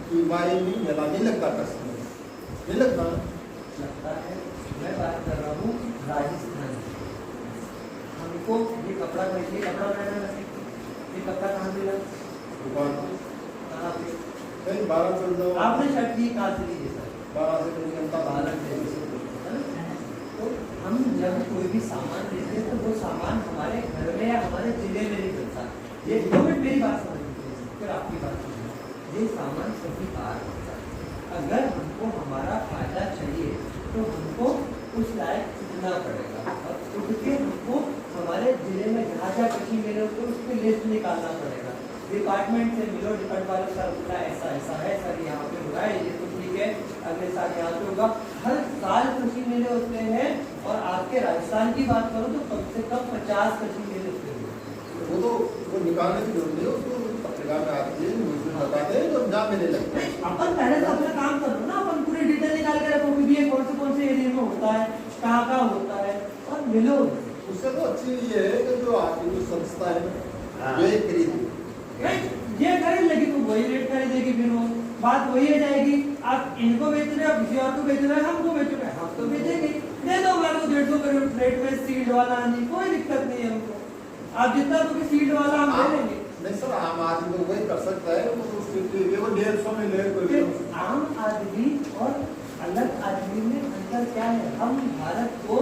मई में मेला नहीं लगता कसम नहीं लगता। लगता है, मैं बात कर रहा हूँ राजस्थान की। हमको ये कपड़ा पहना, ये कपड़ा कहाँ मिला, दुकान कहाँ पे? कहीं 12 चल जाओ आपने शर्ट की कहाँ से ली है सर? 12 से कुछ घंटा 12 से। तो हम जब कोई भी सामान लेते हैं तो वो सामान हमारे घर में या हमारे जिले में नहीं मिलता। ये 2 मिनट मेरी बात समझ लीजिए, फिर आपकी बात सुनिए। ये सामान सभी बाहर होता है। अगर हमको हमारा फायदा चाहिए तो हमको उस लायक उठना पड़ेगा और उठ के हमको हमारे जिले में जहाँ जहाँ कृषि मेले होते हैं उसकी लिस्ट निकालना पड़ेगा। डिपार्टमेंट से मिलो, डिपार्टमेंट वाले सर बोला ऐसा ऐसा है सर, यहाँ पे हुआ है, ये तो ठीक है, अगले साल यहाँ पे होगा। हर साल कृषि मेले होते हैं और आपके राजस्थान की बात करूँ तो कम से कम 50 कृषि मेले होते हैं। वो तो वो निकालने की जरूरत नहीं है उसको पत्रिका में आती है न्यूज़ में बताते हैं तो जहाँ मेले लगते हैं। अपन पहले से अपना काम करो ना, अपन पूरी डिटेल निकाल के रखो कि ये कौन से एरिया में होता है, कहाँ होता है, और मिलो। उससे तो अच्छी ये है कि जो आपकी जो संस्था है वे खरीदी ये खरीद लेगी तो वही रेट खरीदेगी, फिर वो बात वही आ जाएगी। आप इनको बेच रहे हो, किसी और को बेच रहे हो, हमको बेच रहे हैं, हम तो बेचेंगे, दे दो हमारे को 150 करोड़ रेट में सीड वाला, नहीं कोई दिक्कत नहीं है हमको। आप जितना तो सीड वाला हम ले लेंगे। नहीं सर आम आदमी तो वही कर सकता है वो 150 में ले कोई फिर आम आदमी और अलग आदमी में अंतर क्या है? हम भारत को,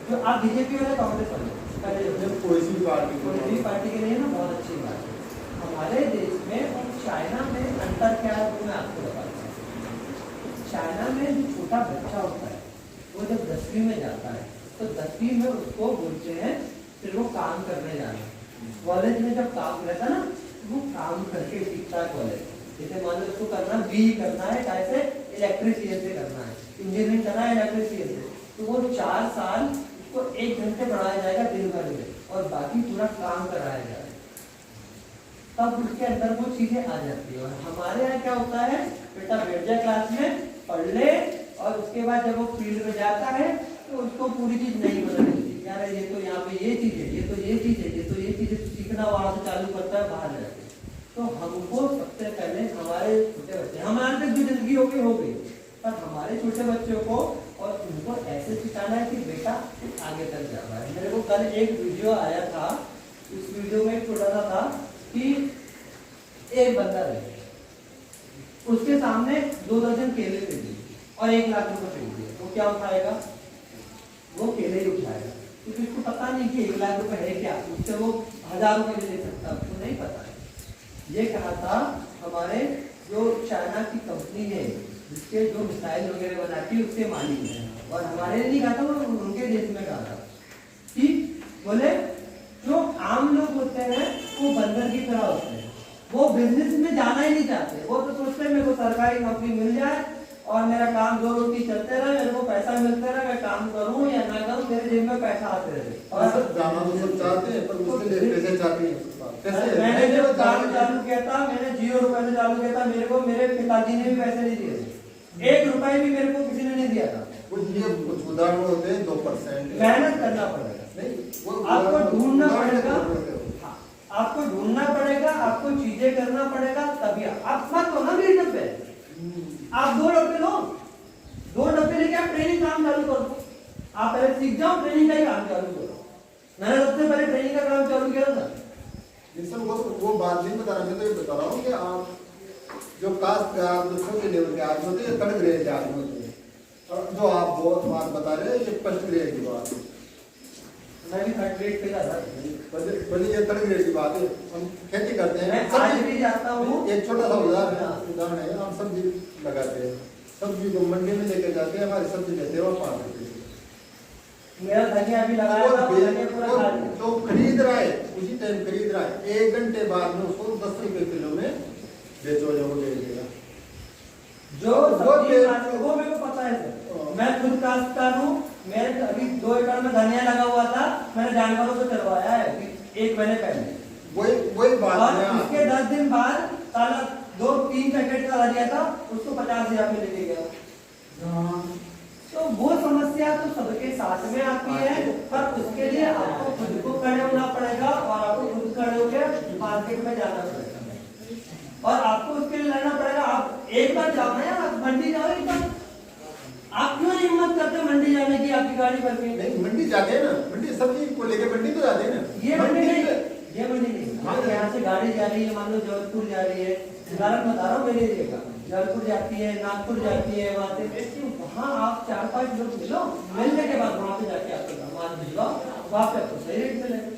जो आप बीजेपी वाले कांग्रेस वाले कोई सी पार्टी कोई भी पार्टी के लिए ना बहुत अच्छी बात है। हमारे देश में और चाइना में अंतर क्या है वो मैं आपको बताता हूँ। चाइना में जो छोटा बच्चा होता है वो जब 10वीं में जाता है तो 10वीं में उसको बोलते हैं फिर वो काम करने जाना। कॉलेज में जब काम रहता है ना वो काम करके सीखता है कॉलेज। जैसे मान लो उसको करना बी करना है, कैसे इलेक्ट्रिशियन से करना है, इंजीनियरिंग करना है इलेक्ट्रिशियन से, तो वो 4 साल उसको 1 घंटे पढ़ाया जाएगा दिन भर में और बाकी पूरा काम कराया जाएगा, तब उसके अंदर वो चीजें आ जाती है। और हमारे यहाँ क्या होता है, बेटा बैठ जाए क्लास में पढ़ ले और उसके बाद जब वो फील्ड में जाता है तो उसको पूरी चीज नहीं पता चलती, यार ये तो यहाँ पे ये चीज है, ये तो ये चीज है, ये तो ये चीज है, सीखना वहां से चालू करता है बाहर जाके। तो हमको सबसे पहले हमारे छोटे बच्चे, हमारे तक जो जिंदगी हो गई, पर हमारे छोटे बच्चों को और उनको ऐसे सिखाना है कि बेटा आगे तक जा रहा है। मेरे को कल एक वीडियो आया था, उस वीडियो में एक छोटा सा था कि एक बंदा है, उसके सामने 2 दर्जन केले दे दिए और 1 लाख रुपए फेंक दिए, तो क्या उठाएगा? वो केले ही उठाएगा, क्योंकि उसको पता नहीं कि 1 लाख रुपए है क्या, उससे वो 1000 रुपए ले सकता, उसको नहीं पता है। ये कहा था हमारे जो चाइना की कंपनी है जिसके जो मिसाइल वगैरह बनाती है उसके मालिक है, और हमारे नहीं कहा था, वो उनके देश में कहा था कि बोले जो आम लोग होते हैं वो बंदर की तरह होते हैं, वो बिजनेस में जाना ही नहीं चाहते, वो तो सोचते हैं मेरे को सरकारी नौकरी मिल जाए और मेरा काम 2 रोटी चलते रहे, मेरे को पैसा मिलते रहे, मैं काम करूं या ना करूं, मेरे जेब में पैसा आते रहे। और सब जाना तो सब चाहते हैं पर उसके लिए पैसे चाहते हैं। मैंने जब काम चालू किया था, मैंने 0 रुपए से चालू किया था, मेरे को मेरे पिताजी ने भी पैसे नहीं दिए, 1 रुपए भी मेरे को किसी ने नहीं दिया था। कुछ उदाहरण होते हैं 2%। मेहनत करना पड़ेगा, आपको ढूंढना पड़ेगा, आपको ढूंढना पड़ेगा, आपको चीजें करना पड़ेगा, तभी आप मत हो ना मेरे डब्बे, आप 2 डब्बे लो, 2 डब्बे लेके आप ट्रेनिंग काम चालू करो, आप पहले सीख जाओ, ट्रेनिंग का ही काम चालू करो। मैंने सबसे पहले ट्रेनिंग का काम चालू किया था। सर वो बात नहीं बता रहा, मैं तो ये बता रहा हूँ कि आप जो कास्ट छोटे लेवल के आदमी होते हैं, 3rd ग्रेड के आदमी होते हैं, और जो आप बहुत बात बता रहे हैं ये 1st ग्रेड की बात है। मैं भी थर्ड ग्रेड पे जाता बल्कि ये थर्ड ग्रेड की बात है, हम खेती करते हैं, मैं आज भी जाता हूँ। एक छोटा सा उदाहरण है, हम सब्जी लगाते हैं, सब्जी को मंडी में लेकर जाते हैं, हमारी सब्जी लेते हैं और 5 रुपए। मेरा धनिया भी लगाया था, धनिया पूरा खा लिया। तो खरीद रहा है, उसी टाइम खरीद रहा है, 1 घंटे बाद में उसको 10 रुपए किलो में बेचो, जो ले लेगा। जो वो मेरे को पता है सर, मैं खुद काश्तकार हूँ। मेरे अभी 2 एकड़ में धनिया लगा हुआ था, मैंने जानवरों को चरवाया है 1 महीने पहले। वही बात और है। उसके 10 दिन बाद साला 2-3 पैकेट का धनिया था, उसको 50,000 में लेके गया। तो वो समस्या तो सबके साथ में आती है, पर उसके लिए आपको खुद को खड़े होना पड़ेगा और आपको खुद खड़े होकर मार्केट में जाना पड़ेगा और आपको उसके लिए लड़ना पड़ेगा। आप एक बार जाओ ना यार, आप मंडी जाओ एक बार। आप क्यों हिम्मत करते मंडी जाने की? आपकी गाड़ी भर के नहीं, मंडी जाते हैं ना, मंडी सब्जी को लेके मंडी तो जाते हैं ना। ये मंडी नहीं, ये मंडी नहीं। हमारे यहाँ से गाड़ी जा रही है, मान लो जबलपुर जा रही है, उदाहरण बता रहा हूँ मेरे एरिया का, जबलपुर जाती है, नागपुर जाती है, वहाँ से वहाँ आप 4-5 लोग मिलो, मिलने के बाद वहाँ पे जाके आपका माल भिजवाओ, वहाँ पे आपको सही रेट मिलेगा।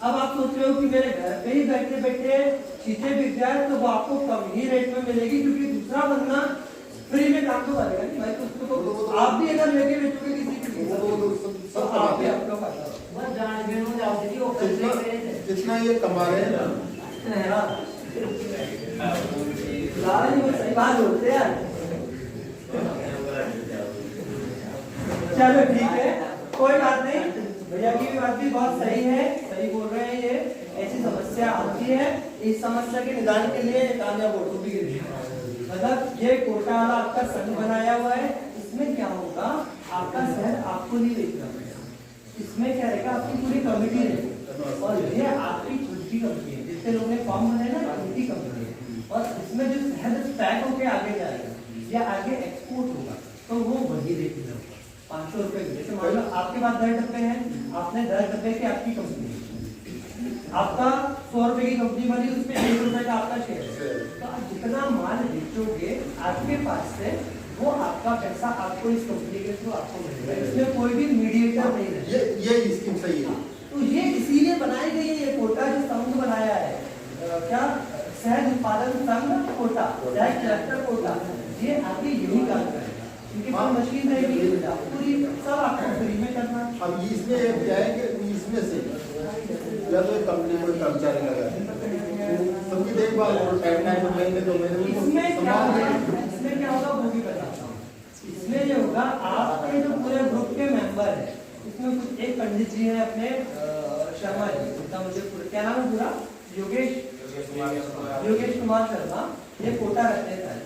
अब आप सोच रहे हो कि मेरे घर पे ही बैठे बैठे चीजें बिक जाए तो वो आपको कम ही रेट में मिलेगी, क्योंकि दूसरा बंदा फ्री में काम तो करेगा नहीं भाई। तो उसको आप भी अगर लेके बेचोगे किसी को, तो आप भी अपना फायदा वो जान में हो जाओ दीदी, वो कर जितना ये कमा रहे हैं ना, सही बात बोलते हैं। चलो ठीक है, कोई बात नहीं, भैया की भी बात भी बहुत सही है, सही बोल रहे हैं। ये ऐसी समस्या आती है, इस समस्या के निदान के लिए कामयाब वोटों भी गिरी, मतलब ये कोटा वाला आपका संघ बनाया हुआ है। इसमें क्या होगा, आपका शहर आपको नहीं बेचना पड़ेगा, इसमें क्या रहेगा, आपकी पूरी कमिटी रहेगी और ये आपकी खुद की कंपनी है। जितने लोगों ने फॉर्म बनाए ना, उनकी कंपनी है और इसमें जो शहद पैक होके आगे जाएगा या आगे एक्सपोर्ट होगा तो वो वही रेट में होगा, 500 रुपए। जैसे मान लो आपके पास 10 डब्बे हैं, आपने 10 डब्बे की आपकी कंपनी है, आपका 100 रुपए की कंपनी बनी, उसमें 1 रुपए का आपका शेयर है। तो आप जितना माल बेचोगे आपके पास से, वो आपका पैसा आपको इस कंपनी के थ्रू आपको मिलेगा, इसमें कोई भी मीडिएटर नहीं है। ये स्कीम सही है। तो ये इसीलिए बनाई गई है, ये कोटा जो संघ बनाया है, क्या शहद उत्पादन संघ कोटा, शहद क्लस्टर कोटा, ये आगे यही काम करेगा, क्योंकि कोई मशीन रहेगी पूरी, सब आपको फ्री में करना। अब इसमें क्या है कि इसमें से या तो कंपनी में कर्मचारी लगा सबकी देखभाल और टाइम महीने 2 महीने इसमें क्या होगा वो भी बताता हूँ। इसमें ये होगा, आपके जो पूरे ग्रुप के मेंबर है, इसमें कुछ एक पंडित जी है अपने शर्मा जी, उनका मुझे क्या नाम है पूरा, योगेश कुमार शर्मा, ये कोटा रहते हैं,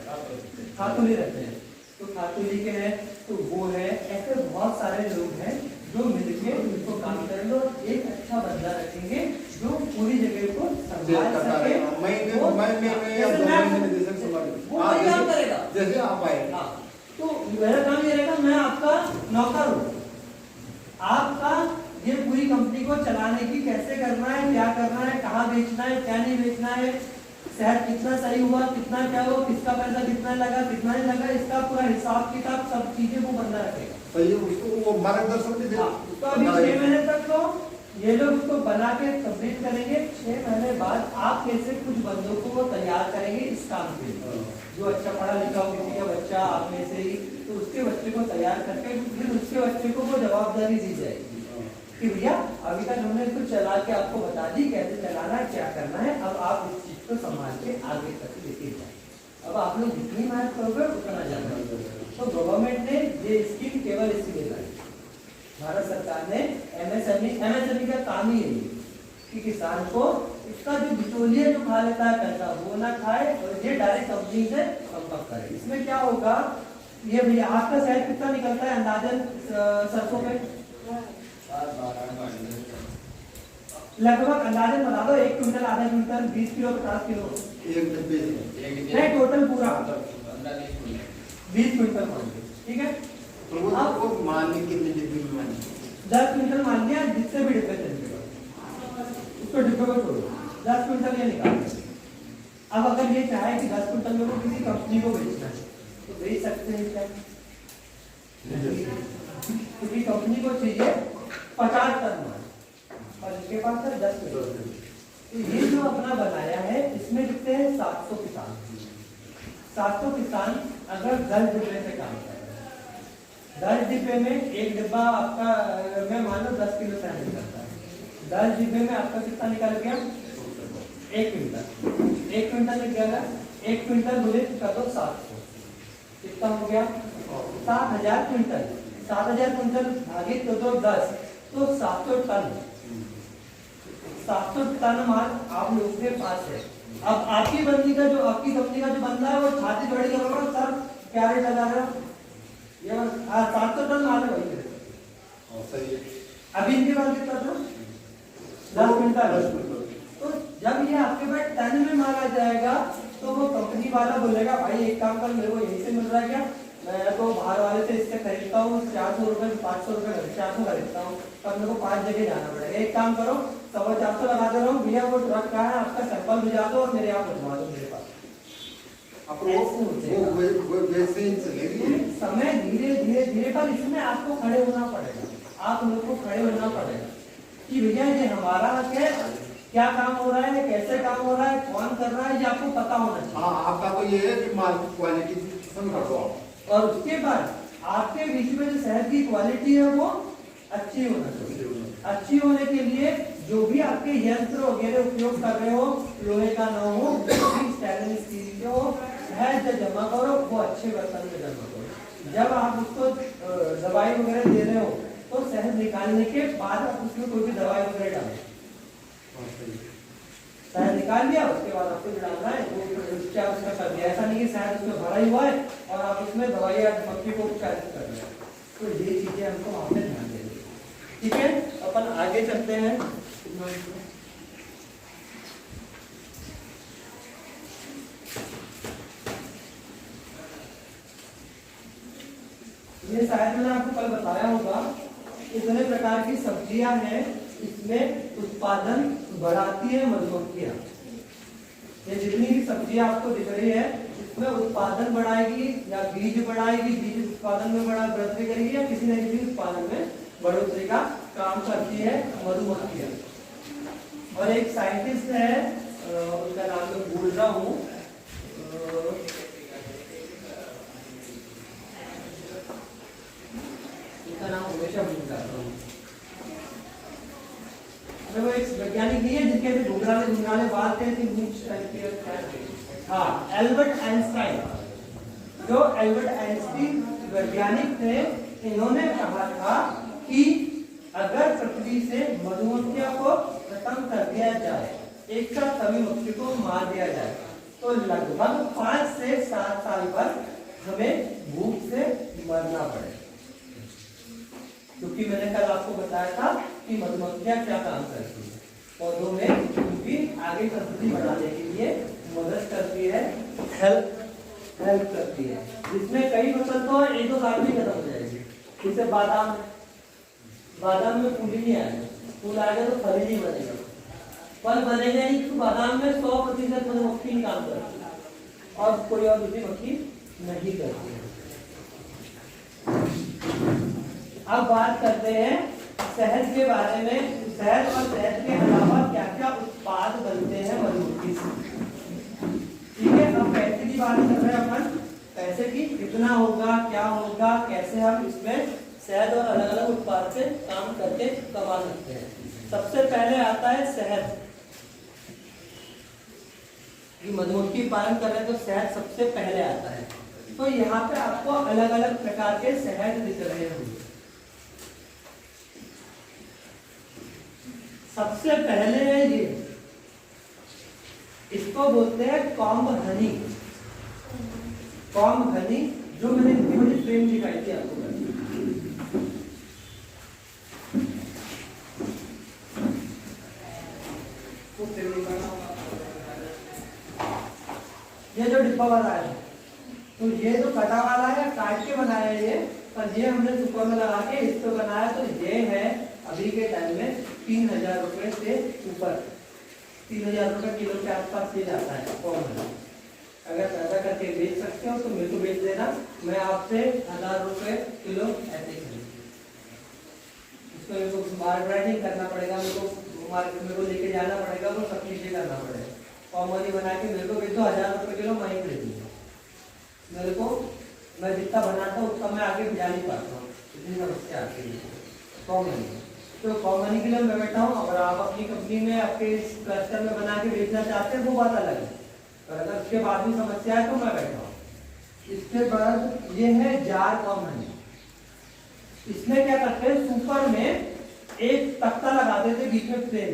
खातुली रहते हैं, तो खातुली के हैं, तो वो है, ऐसे बहुत सारे लोग हैं जो मिलके उनको काम करेंगे और एक अच्छा बंदा रखेंगे जो पूरी जगह को संभाल सके। वो वही काम करेगा जैसे आप आए। तो मेरा काम ये रहेगा, मैं आपका नौकर हूँ, आपका ये पूरी कंपनी को चलाने की कैसे करना है, क्या करना है, कहाँ बेचना है, क्या नहीं बेचना है, शहर कितना सही हुआ, कितना क्या हुआ, किसका पैसा कितना लगा, कितना नहीं लगा, इसका पूरा हिसाब किताब सब चीजें वो बंदा रखेगा। सही है, उसको वो मार्गदर्शन भी दे। तो अभी 6 महीने तक तो ये लोग उसको बना के कंप्लीट करेंगे। 6 महीने बाद आप कैसे कुछ बंदों को तैयार करेंगे इस काम के लिए, जो अच्छा पढ़ा लिखा हो, किसी का बच्चा आप में से ही, तो उसके बच्चे को तैयार करके फिर उसके बच्चे को वो जवाबदारी दी जाएगी कि भैया अभी तक हमने इसको चला के आपको बता दी कैसे चलाना है, क्या करना है, अब आप इस चीज को संभाल के आगे तक लेके जाए। अब आप लोग जितनी मेहनत करोगे उतना ज्यादा। तो गवर्नमेंट ने ये स्कीम केवल इसलिए लाई, भारत सरकार ने एमएसएमई का काम ही है कि किसान को इसका जो बिचौलिया जो खा लेता है पैसा वो ना खाए और ये डायरेक्ट कंपनी से संपर्क करे। इसमें क्या होगा, ये भैया आपका शहद कितना निकलता है अंदाजन सरसों पे, लगभग अंदाजन बता दो, 1 क्विंटल, आधा क्विंटल, 20 किलो, 50 किलो, एक डब्बे नहीं टोटल पूरा 20 क्विंटल मान लो, ठीक है। तो वो मानने कितने डिब्बे में माने, 10 क्विंटल मान लिया, जिससे भी डिब्बे चलेगा उसको डिब्बे को छोड़ो, 10 क्विंटल ये निकाल। अब अगर ये चाहे कि 10 क्विंटल में वो किसी कंपनी को बेचना है तो बेच सकते हैं क्या, क्योंकि कंपनी को चाहिए 50 टन माल और इसके पास है 10 किलो। तो ये जो अपना बनाया है इसमें कितने हैं 700 किसान। 700 किसान अगर 10 डिब्बे से काम कर रहे हैं, 10 डिब्बे में एक डिब्बा आपका मैं मान लो 10 किलो शहद निकलता है, 10 डिब्बे में आपका कितना निकल गया 1 क्विंटल। 1 क्विंटल निकल गया, 1 क्विंटल बोले कर दो 700, कितना हो गया 7000 क्विंटल। 7000 क्विंटल भागे तो 10 तो 700 टन। 700 टन माल आप लोगों के पास है। अब आपकी बंदी का जो आपकी कंपनी का जो बंदा है वो छाती बड़ी करोगे सर क्या रेट लगा रहे हो, ये 700 टन माल है भाई सही है। अभी इनके पास कितना था 10 क्विंटल। तो जब ये आपके पास टन में माल आ जाएगा तो वो कंपनी वाला बोलेगा भाई एक काम कर, मेरे को यहीं से मिल रहा है क्या, मैं तो बाहर वाले से इससे खरीदता हूँ 400 रुपए 500 रुपए 400 खरीदता हूँ, तब मेरे को 5 जगह जाना पड़ेगा। एक काम करो 450 लगा दे रहा हूँ भैया, वो ट्रक का है आपका सैंपल भिजा दो और मेरे यहाँ पहुंचवा दो मेरे पास। वो वैसे ही चलेगी। समय धीरे धीरे धीरे पर इसमें आपको खड़े होना पड़ेगा, आप लोग को खड़े होना पड़ेगा कि भैया ये हमारा हक है, क्या काम हो रहा है, कैसे काम हो रहा है, कौन कर रहा है, ये आपको पता होना चाहिए। हाँ, आपका तो ये है कि माल की क्वालिटी पसंद कर दो आप। और उसके बाद आपके बीच में जो शहद की क्वालिटी है वो अच्छी होना चाहिए। अच्छी होने के लिए जो भी आपके यंत्र वगैरह उपयोग कर रहे हो लोहे का ना हो, स्टेनलेस स्टील के हो, शहद जो जमा करो वो अच्छे बर्तन में जमा करो। जब आप उसको दवाई वगैरह दे रहे हो तो शहद निकालने के बाद आप उसमें कोई भी दवाई वगैरह डालो। शहद निकाल लिया उसके बाद आपको जो डालना है वो उपचार उसका कर दिया, ऐसा नहीं कि शहद उसमें भरा ही हुआ है और आप उसमें दवाई या मक्खी को उपचार कर रहे हो। तो ये चीजें हमको वहां पे ध्यान देनी है। ठीक है, अपन आगे चलते हैं। ये शायद मैंने आपको कल बताया होगा, इतने प्रकार की सब्जियां हैं, इसमें उत्पादन बढ़ाती है मधुमक्खियां। ये जितनी भी सब्जियां आपको दिख रही है इसमें उत्पादन बढ़ाएगी या बीज बढ़ाएगी, बीज उत्पादन में बढ़ोतरी करेगी या किसी न किसी उत्पादन में बढ़ोतरी का काम करती है मधुमक्खियां। और एक साइंटिस्ट है उनका नाम मैं भूल रहा हूँ, उनका नाम हमेशा भूल जाता हूँ। वो एक वैज्ञानिक नहीं है जिनके भी घुंघराले बाल थे, हाँ एल्बर्ट आइंस्टाइन। जो एल्बर्ट आइंस्टाइन वैज्ञानिक थे, इन्होंने कहा था कि अगर पृथ्वी से मधुमक्खियों को खत्म कर दिया जाए, एक साथ सभी मक्खी को मार दिया जाए, तो लगभग 5 से 7 साल पर हमें भूख से मरना पड़ेगा। क्योंकि मैंने कल आपको बताया था कि मधुमक्खियां क्या काम करती है पौधों में, क्योंकि आगे संतति बढ़ाने के लिए मदद करती है, हेल्प करती है। जिसमें कई फसल तो 1-2 साल में खत्म हो जाएगी। जैसे बादाम में फूल ही नहीं आएगा, फूल आएगा तो फल ही नहीं बनेगा, फल बनेगा ही तो बादाम में 100% मधुमक्खी काम करती है और कोई और दूसरी मक्खी नहीं करती है। अब बात करते हैं शहद के बारे में। शहद और शहद के अलावा क्या क्या उत्पाद बनते हैं मधुमक्खी से। ठीक है, अब पैसे की बात कर रहे हैं अपन, पैसे की कितना होगा, क्या होगा, कैसे हम इसमें शहद और अलग अलग उत्पाद से काम करके कमा सकते हैं। सबसे पहले आता है शहद। मधुमक्खी पालन कर रहे हैं तो शहद सबसे पहले आता है। तो यहाँ पे आपको अलग अलग प्रकार के शहद दिख रहे होंगे। सबसे पहले है ये, इसको बोलते हैं कॉम्ब हनी। कॉम्ब हनी जो मैंने इतनी बड़ी फ्रेम दिखाई थी आपको, ये जो डिब्बा वाला है, तो ये जो कटा वाला है काट के बनाया है ये, पर ये हमने सुपर में लगा के इसको बनाया। तो ये है अभी के टाइम में 3000 रुपए से ऊपर, 3000 रुपए किलो के आसपास ये जाता है कॉम्ब। अगर पैदा करके बेच सकते हो तो मेरे को बेच देना, मैं आपसे 1000 रुपए किलो ऐसे खरीद। इसको मेरे को मार्केटिंग करना पड़ेगा, मेरे को मार्केट में को लेके जाना पड़ेगा, वो सब चीजें करना पड़ेगा। कॉमन बना के मेरे को बेच दो 1000 रुपए किलो, वहीं खरीद लो। मेरे को मैं जितना बनाता हूँ उतना मैं आगे भिजा नहीं पाता हूँ, इतनी समस्या आती है कॉमन। तो कॉमन के लिए मैं बैठा हूँ। अगर आप अपनी कंपनी में आपके इस क्लस्टर में बना के बेचना चाहते हैं वो बात अलग है, पर अगर उसके बाद भी समस्या है तो मैं बैठा हूँ। इसके बाद ये है जार कॉमन। इसमें क्या करते हैं, सुपर में एक तख्ता लगा देते बीच में प्लेन,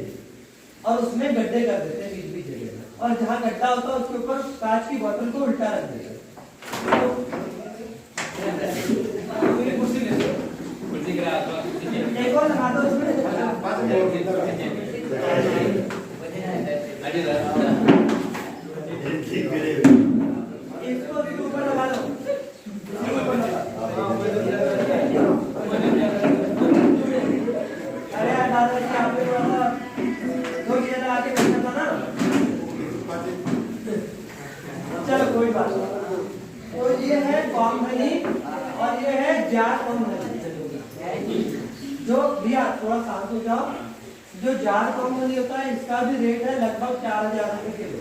और उसमें गड्ढे कर देते हैं बीच बीच जगह में, और जहाँ गड्ढा होता है उसके ऊपर कांच की बोतल को उल्टा रख देते हैं। कुर्सी ले लो, कुर्सी एक और लगा दो उसमें। इसको भी ऊपर लगा लो, अरे यार दादा जी आप लोग थोड़ा सा दो चीजें लगा के बैठना था ना, चलो कोई बात नहीं। तो ये है कॉमनी और ये है जार कॉमनी। जो भैया थोड़ा शांत हो जाओ, जो जार कॉमनी होता है इसका भी रेट है लगभग 4000 रुपए किलो।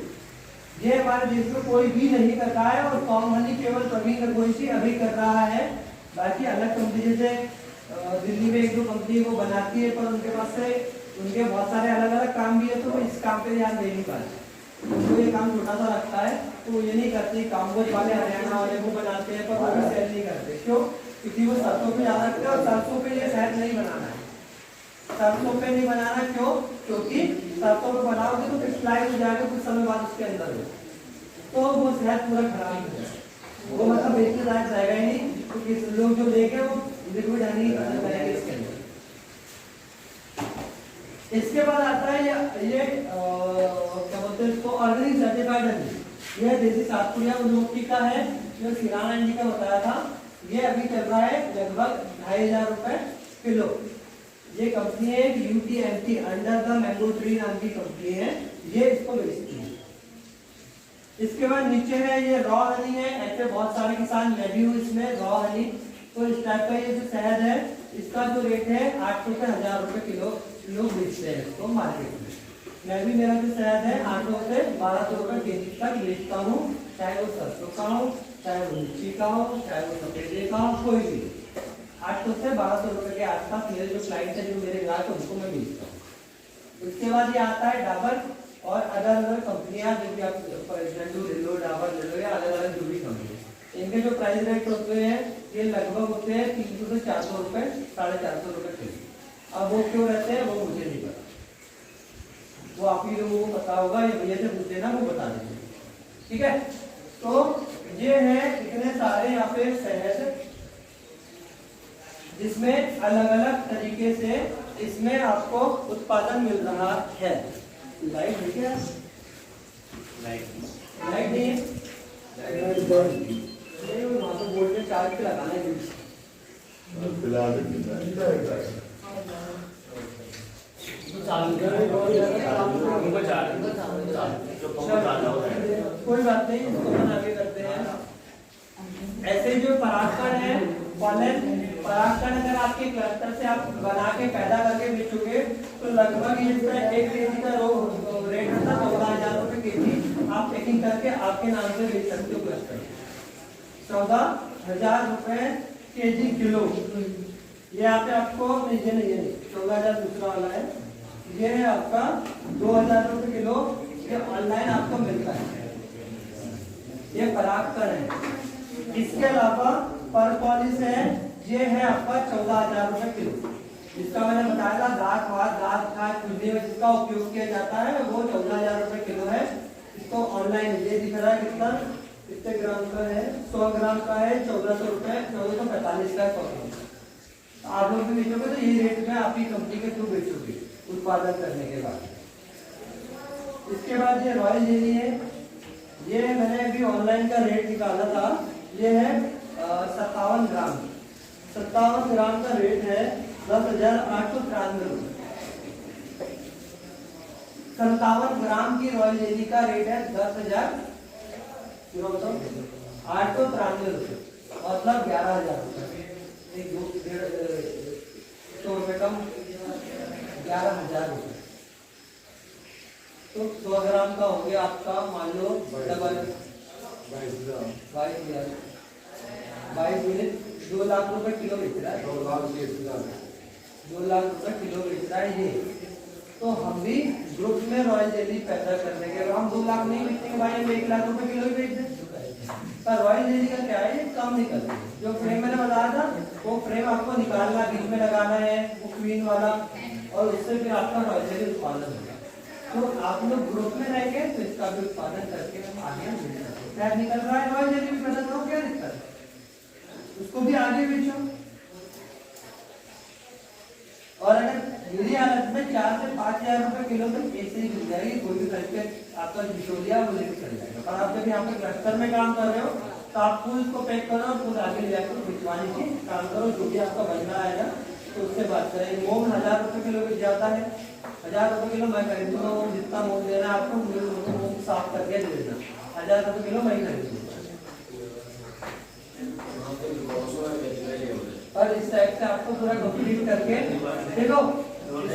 ये हमारे देश में कोई भी नहीं कर रहा है, और कॉमनी केवल प्रवीण रघुवंशी अभी कर रहा है। बाकी अलग कंपनी जैसे दिल्ली में एक दो कंपनी वो बनाती है, पर उनके पास से उनके बहुत सारे अलग अलग काम भी है, तो वो इस काम पे ध्यान दे नहीं पाते। उनको ये काम छोटा सा लगता है तो वो ये नहीं करते। काम्बोज वाले हरियाणा वाले वो बनाते हैं, पर वो भी सेल नहीं करते। क्यों? क्योंकि वो सरसों पे ज्यादा रखते हैं, और सरसों पे ये शहद नहीं बनाना है। सरसों पे नहीं बनाना क्यों? क्योंकि सरसों पे बनाओगे तो क्रिस्टलाइज हो जाएगा कुछ समय बाद उसके अंदर में, तो वो शहद पूरा खराब हो जाएगा, वो मतलब बेचने लायक रहेगा ही नहीं। क्योंकि लोग जो लेके वो लिक्विड हनी पसंद करेंगे इसके अंदर। इसके बाद आता है ये क्या बोलते हैं इसको, ऑर्गेनिक सर्टिफाइड हनी। यह देसी सातपुड़िया मधुमक्खी का है, जो सिराना जी का बताया था। ये अभी चल रहा है लगभग 2500 रुपए किलो। ये कंपनी है UTMT, under the mango tree नाम की कंपनी है, ये इसको बेचती है। इसके बाद नीचे है ये रॉ हनी है। ऐसे बहुत सारे किसान मैं भी हूँ इसमें रॉ हनी। तो इस टाइप का ये जो शहद है इसका जो रेट है 800 से 1000 रुपए किलो लोग बेचते हैं इसको मार्केट में। मैं भी, मेरा जो शहद है 800 से 1200 रुपए केजी तक बेचता हूँ, चाहे वो सरसों का हो, चाहे वो मिर्ची का हो, चाहे वो सफेदे का हो, कोई भी 800 से 1200 रुपए के आसपास मेरे जो क्लाइंट है, जो मेरे ग्राहक है, उनको मैं बेचता हूँ। उसके बाद ये आता है डाबर और अलग अलग कंपनियां, जो कि आप प्रेसिडेंट ले लो, डाबर ले लो, या अलग अलग जो भी कंपनी, इनके जो प्राइस रेट होते हैं ये लगभग होते हैं 300 से 400 रुपए, 450 रुपए किलो। अब वो क्यों रहते हैं वो मुझे नहीं पता, वो आप ही लोगों को पता होगा, ये भैया से पूछ लेना, वो बता देंगे। ठीक है, तो ये है इतने सारे यहाँ पे शहद, जिसमें अलग अलग तरीके से इसमें आपको उत्पादन मिल रहा है। लाइट है क्या? लाइट नहीं है, वहां तो बोर्ड में चार्ज पे लगाना है। कोई बात नहीं, इसको हम आगे करते हैं। ऐसे जो परागकण है, पॉलन परागकण, अगर आपके क्लस्टर से आप बना के पैदा करके बेचोगे तो लगभग इसका 1 केजी का रेट होता है 14,000 रुपए केजी। आप पैकिंग करके आपके नाम से बेच सकते हो क्लस्टर, 14,000 रुपए केजी किलो। ये यहाँ पे आपको नहीं 14,000 दूसरा वाला है, ये है आपका 2,000 रुपए किलो। ये ऑनलाइन आपको मिलता है, ये परागकण है। इसके अलावा परपॉलिस है, ये है आपका 14,000 रुपए किलो। जिसका मैंने बताया था दांत खाद खुलने में जिसका उपयोग किया जाता है, वो 14,000 रुपए किलो है। इसको ऑनलाइन ये दिख रहा है कितना, कितने ग्राम का है, 100 ग्राम का है, 1400 रुपए, 1445 का 100 ग्राम। आप लोग भी बेचोगे तो ये रेट में आप ही कंपनी के थ्रू बेचोगे उत्पादन करने के बाद। इसके बाद ये रॉयल जेली है, ये मैंने अभी ऑनलाइन का रेट निकाला था, ये है 57 ग्राम। 57 ग्राम का रेट है 10,893 रुपए। 57 ग्राम की रॉयल जेली का रेट है 10,893 रुपए, मतलब 11,000 रुपए। 100 रुपये कम 11,000 रुपये। तो 100 ग्राम का हो गया आपका मान लो डबल 22,000 2 लाख रुपए किलो बेच रहा है, 2 लाख रुपए किलो बेच रहा है ये। तो हम भी ग्रुप में रॉयल जेली पैदा करने के, हम 2 लाख नहीं बेचेंगे भाई, हम 1 लाख रुपए किलो ही बेच दें। पर रॉयल जेली का क्या है, कम निकलती है। जो फ्रेम मैंने बताया था वो फ्रेम आपको निकालना, बीच में लगाना है वो क्वीन वाला, और उससे फिर आपका रॉयल जेली उत्पादन होगा। तो आप लोग ग्रुप में रहेंगे तो इसका भी उत्पादन करके हम आगे क्या निकल रहा है, रॉयल जेली भी पैदा करो, क्या दिक्कत है, उसको भी आगे बेचो। और अगर मेरी हालत में 4 से 5,000 रुपए किलो तक ऐसे ही मिल जाएगी, कोई भी करके आपका बिचौलिया वो लेकर चल जाएगा। पर आप जब यहाँ पे क्लस्टर में काम कर रहे हो तो आप खुद इसको पैक करो और खुद आगे ले जाकर भिजवाने की काम करो, जो भी आपका बनना आएगा तो उससे बात करेंगे। मूंग 1,000 रुपए किलो बिक जाता है, 1,000 रुपए किलो मैं खरीदूंगा, जितना मूंग देना है आपको मुझे मूंग साफ करके दे देना, 1,000 रुपए किलो मैं खरीदूंगा। और इस टाइप से आपको पूरा कंप्लीट करके देखो, इस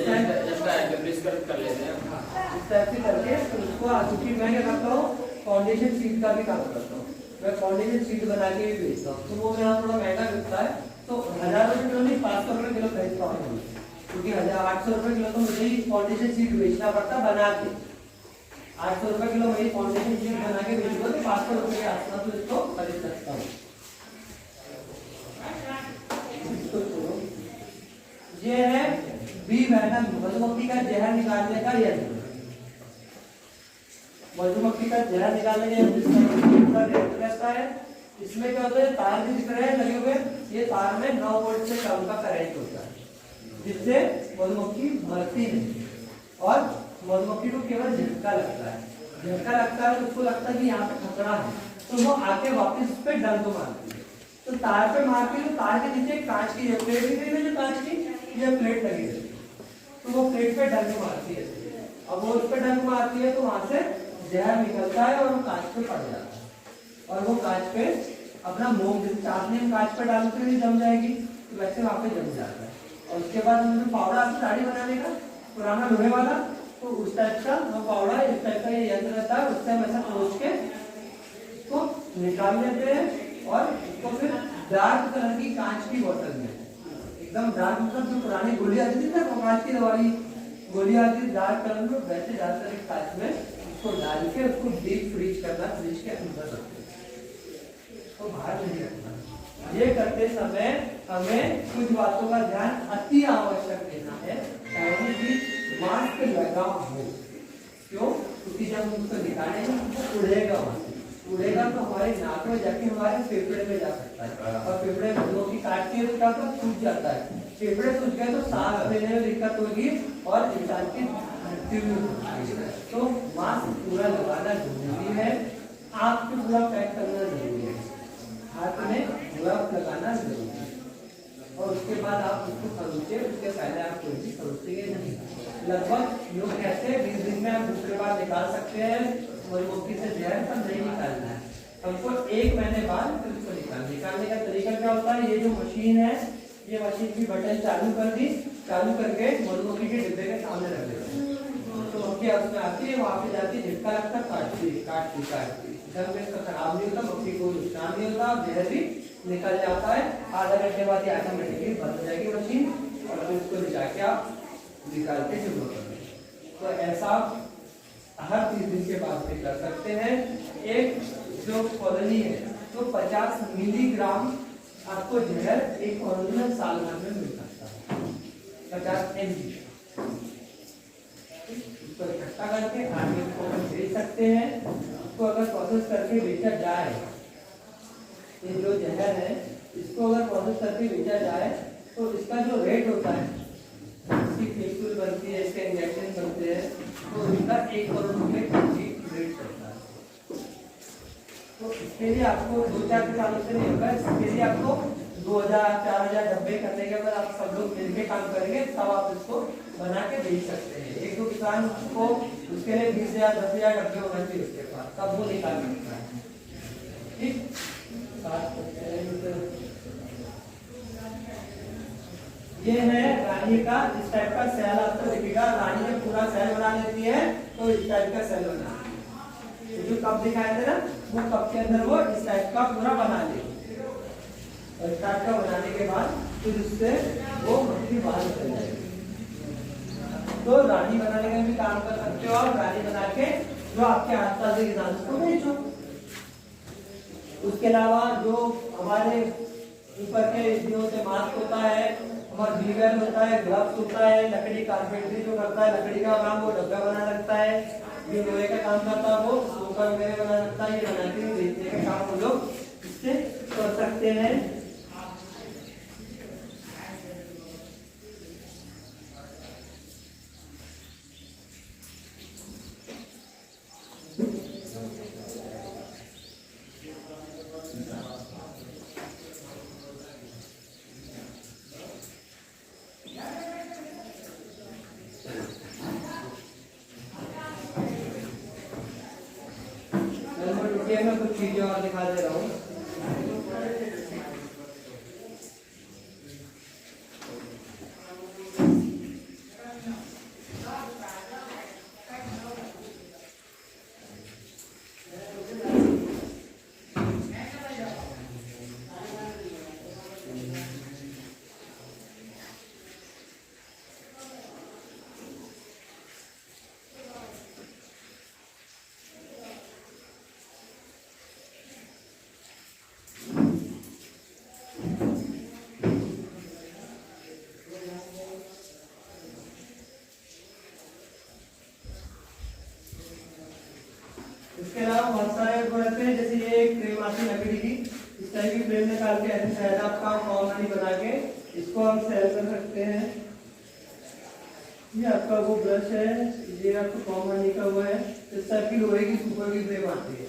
टाइप से करके उसको क्योंकि मैं क्या करता हूँ फाउंडेशन शीट का भी काम करता हूँ, मैं फाउंडेशन शीट बना के भी बेचता हूँ। तो वो मेरा थोड़ा महंगा बिकता है, तो 1,000 रुपए किलो नहीं 500 रुपए किलो खरीदता हूँ, क्योंकि 800 रुपए किलो तो मुझे ही फाउंडेशन शीट बेचना पड़ता बना के। 800 रुपए किलो मैं फाउंडेशन शीट बना के बेचूंगा तो 500 रुपए के आसपास तो इसको खरीद सकता हूँ। ये है बी वेनम, मधुमक्खी का जहर निकालने का यंत्र। मधुमक्खी का जहर निकालने का यंत्र रहता है। इसमें क्या होता है, तार भी दिख रहे हैं लगे हुए, ये तार में 9 वोल्ट से कम का करंट होता है, जिससे मधुमक्खी मरती नहीं। और मधुमक्खी को केवल झटका लगता है, झटका लगता है तो उसको लगता है कि यहाँ पे खतरा है, तो वो आके वापस उस पे डंक मारती है। तो तार पे मारती है तो तार के नीचे कांच की प्लेट दिख रही है, जो कांच की ये प्लेट लगी है, तो वो प्लेट पे डंक मारती है। अब वो उस पे डंक मारती है तो वहां से जहर निकलता है और वो कांच पे पड़ जाता है, और वो कांच पे अपना मोम चाशनी में कांच पे डालते हुए जम जाएगी, तो वैसे वहां पे जम जाता है। और उसके बाद हमने पाउडर आपको साड़ी बनाने का पुराना लोहे वाला, तो उस टाइप का वो पाउडर इस टाइप का ये यंत्र रहता है, उससे हम ऐसा खोज के इसको निकाल लेते हैं और इसको फिर डार्क कलर की कांच की बोतल में, एकदम डार्क, मतलब जो पुरानी गोली आती थी ना कांच की दवाई गोली आती थी डार्क कलर में, वैसे डार्क कलर की कांच में इसको डाल के उसको डीप फ्रीज करना, फ्रिज के अंदर रखते तो बाहर नहीं रखना। ये करते समय हमें कुछ बातों का ध्यान अति आवश्यक देना है, ताकि कि मास्क लगा हो। क्यों? क्योंकि जब उसको निकालेंगे तो उड़ेगा, उड़ेगा तो हमारे नाक में जाके हमारे फेफड़े में जा सकता है, और फेफड़े में लोग की काटती है तो क्या होता है, सूज जाता है। फेफड़े सूज गए तो सांस लेने में दिक्कत होगी और इंसान की मृत्यु भी होगी। तो मास्क पूरा लगाना जरूरी है, आँख पे पूरा पैक करना जरूरी है, हाथ में ग्लव लगाना जरूरी है, और उसके बाद आप उसको खरोचे, उसके पहले आप कोई भी खरोचेंगे नहीं। लगभग लोग कहते हैं 20 दिन में आप दूसरे बार निकाल सकते हैं मधुमक्खी से जहर, पर नहीं निकालना है हमको, 1 महीने बाद फिर उसको निकालने का तरीका क्या होता है, ये जो मशीन है, ये मशीन की बटन चालू कर दी, चालू करके मधुमक्खी के डिब्बे के सामने रख देते हैं, तो मक्खी उसमें आती है, वहां पे जाती है, झटका लगता, काटती जब में इसका खराब नहीं होता, मक्खी को नुकसान नहीं होता, जहर भी निकल जाता है। आधा घंटे बाद ये ऑटोमेटिकली बंद हो जाएगी मशीन, और फिर उसको ले जाके आप निकाल के शुरू कर देंगे। तो ऐसा हर 30 दिन के बाद भी कर सकते हैं। एक जो कॉलोनी है तो 50 मिलीग्राम आपको जहर एक कॉलोनी में साल भर में मिल सकता है, 50 mg। इसको इकट्ठा करके आगे को भेज सकते हैं। इसको अगर प्रोसेस करके बेचा जाए, ये जो जहर है इसको अगर प्रोसेस करके बेचा जाए तो इसका जो रेट होता है, इसकी कैप्सूल बनती है, इसके इंजेक्शन बनते हैं, तो इसका 1 करोड़ रुपए रेट चलता है। तो इसके लिए आपको 2-4 सालों से नहीं होगा, इसके लिए आपको 2,000-4,000 डब्बे करने के बाद आप सब लोग मिलकर काम करेंगे, तब आप इसको बना के बेच सकते हैं। 1-2 किसान को उसके लिए 20,000-10,000 डब्बे होना चाहिए उसके पास, तब वो निकाल सकता है। ठीक, ये है रानी का इस टाइप का सेल आपको दिखेगा। रानी जब पूरा सेल बना लेती है तो इस टाइप का सेल बना, जो कप दिखाया था ना वो कप के अंदर वो इस टाइप का पूरा बना लेगी। और इस टाइप का बनाने के बाद फिर उससे वो मक्खी बाहर निकल जाएगी। तो रानी बनाने का भी काम कर सकते हो और रानी बना के जो आपके आसपास के किसान को बेचो। उसके अलावा जो हमारे ऊपर के जो होते मास्क होता है, हमारा वीवर होता है, ग्लव्स होता है, लकड़ी कारपेंटरी जो करता है लकड़ी का काम वो डब्बा बना सकता है, जो लोहे का काम करता है वो सोफा वगैरह बना सकता है। ये बनाते हुए बेचने का काम हम लोग इससे कर सकते हैं। मैं कुछ चीजें और दिखा दे रहा हूँ। इसके अलावा बहुत सारे प्रोडक्ट हैं, जैसे ये एक फ्रेम आती है लकड़ी की, इस टाइप की फ्रेम निकाल के ऐसे शायद आपका कॉर्नरी बना के इसको हम सेल कर सकते हैं। ये आपका वो ब्रश है, ये आपको कॉर्नरी का वो है। इस टाइप की लोहे की सुपर की फ्रेम आती है,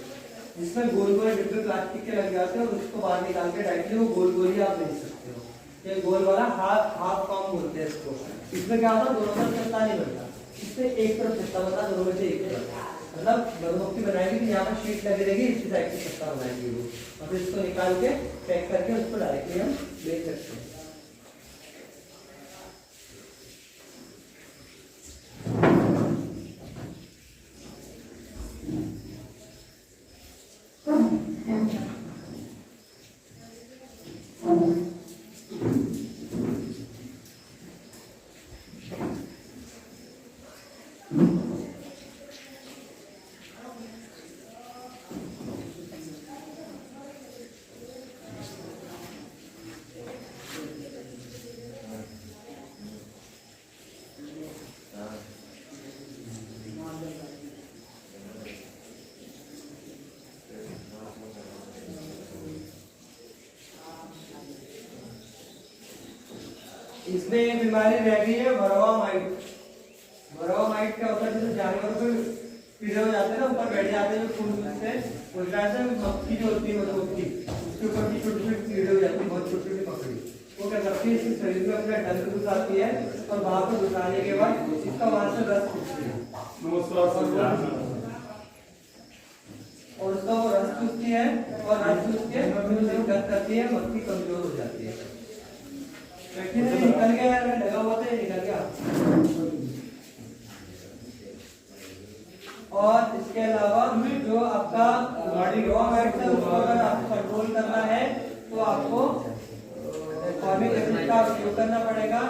जिसमें गोल गोल डिब्बे प्लास्टिक के लग जाते हैं और उसको बाहर निकाल के डायरेक्टली वो गोल गोल ही आप बेच सकते हो। ये गोल वाला हाफ कॉम बोलते हैं इसको। इसमें क्या होता है, दोनों तरफ छत्ता नहीं बनता, इससे एक तरफ छत्ता बनता, दोनों में से एक तरफ, मतलब मधुमक्खी बनाएगी तो यहाँ पर शीट लगी रहेगी, इसी साइड से छत्ता बनाएगी वो, और फिर इसको निकाल के पैक करके उसको डायरेक्टली हम बेच सकते हैं। इसमें एक बीमारी रह गई है भरवा माइट। भरवा माइट क्या होता है, जैसे जानवर को कीड़े हो जाते हैं ना, ऊपर बैठ जाते हैं फूल से, उस तरह से मक्खी जो होती है मधुमक्खी, उसके ऊपर भी छोटी छोटी कीड़े हो जाती है, बहुत छोटी छोटी पकड़ी, वो क्या करती है इसके शरीर में अपना डंक घुसाती है और वहां पर घुसाने के बाद इसका वहां से रस खींचती है और उसका वो रस चूसती है और रस चूस के गंध करती है, मक्खी कमजोर हो जाती है। निकल गया, लगा हुआ था, निकल गया। और इसके अलावा जो आपका बॉडी रॉ वेट है उसको अगर आपको कंट्रोल करना है तो आपको फॉर्मिक एसिड का उपयोग करना पड़ेगा।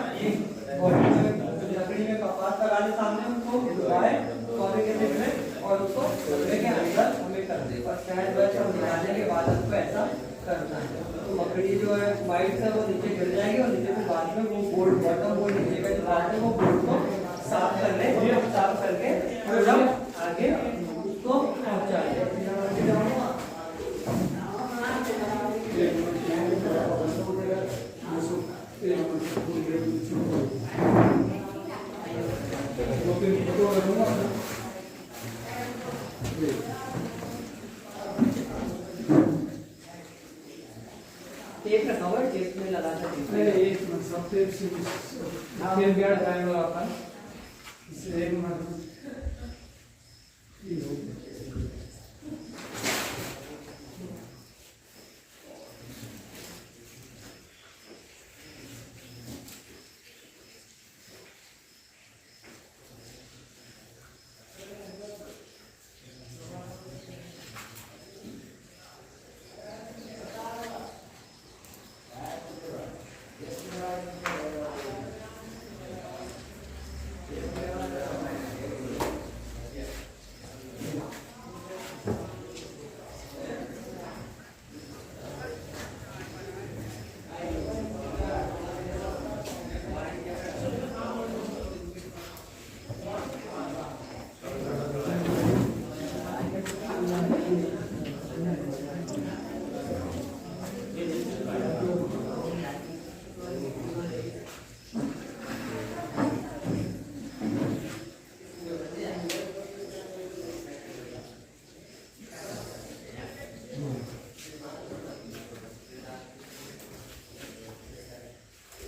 लकड़ी में कपास लगा ले सामने, उसको डुबाए फॉर्मिक एसिड में और उसको डब्बे के अंदर हमें कर दे, और शहद वह सब निकालने के बाद उसको ऐसा करना है। तो मकड़ी जो है वाइट है वो नीचे गिर जाएगी और नीचे से बाद में वो बोर्ड बॉटम बोर्ड नीचे का जो पार्ट है वो बोर्ड को साफ कर ले, साफ करके पूरा आगे उसको पहुंचा दे। टेप रखा हुआ है, टेप में लगा सकते हैं। एक मतलब टेप से टेप गार्ड आएगा आपका, इससे एक मतलब ये हो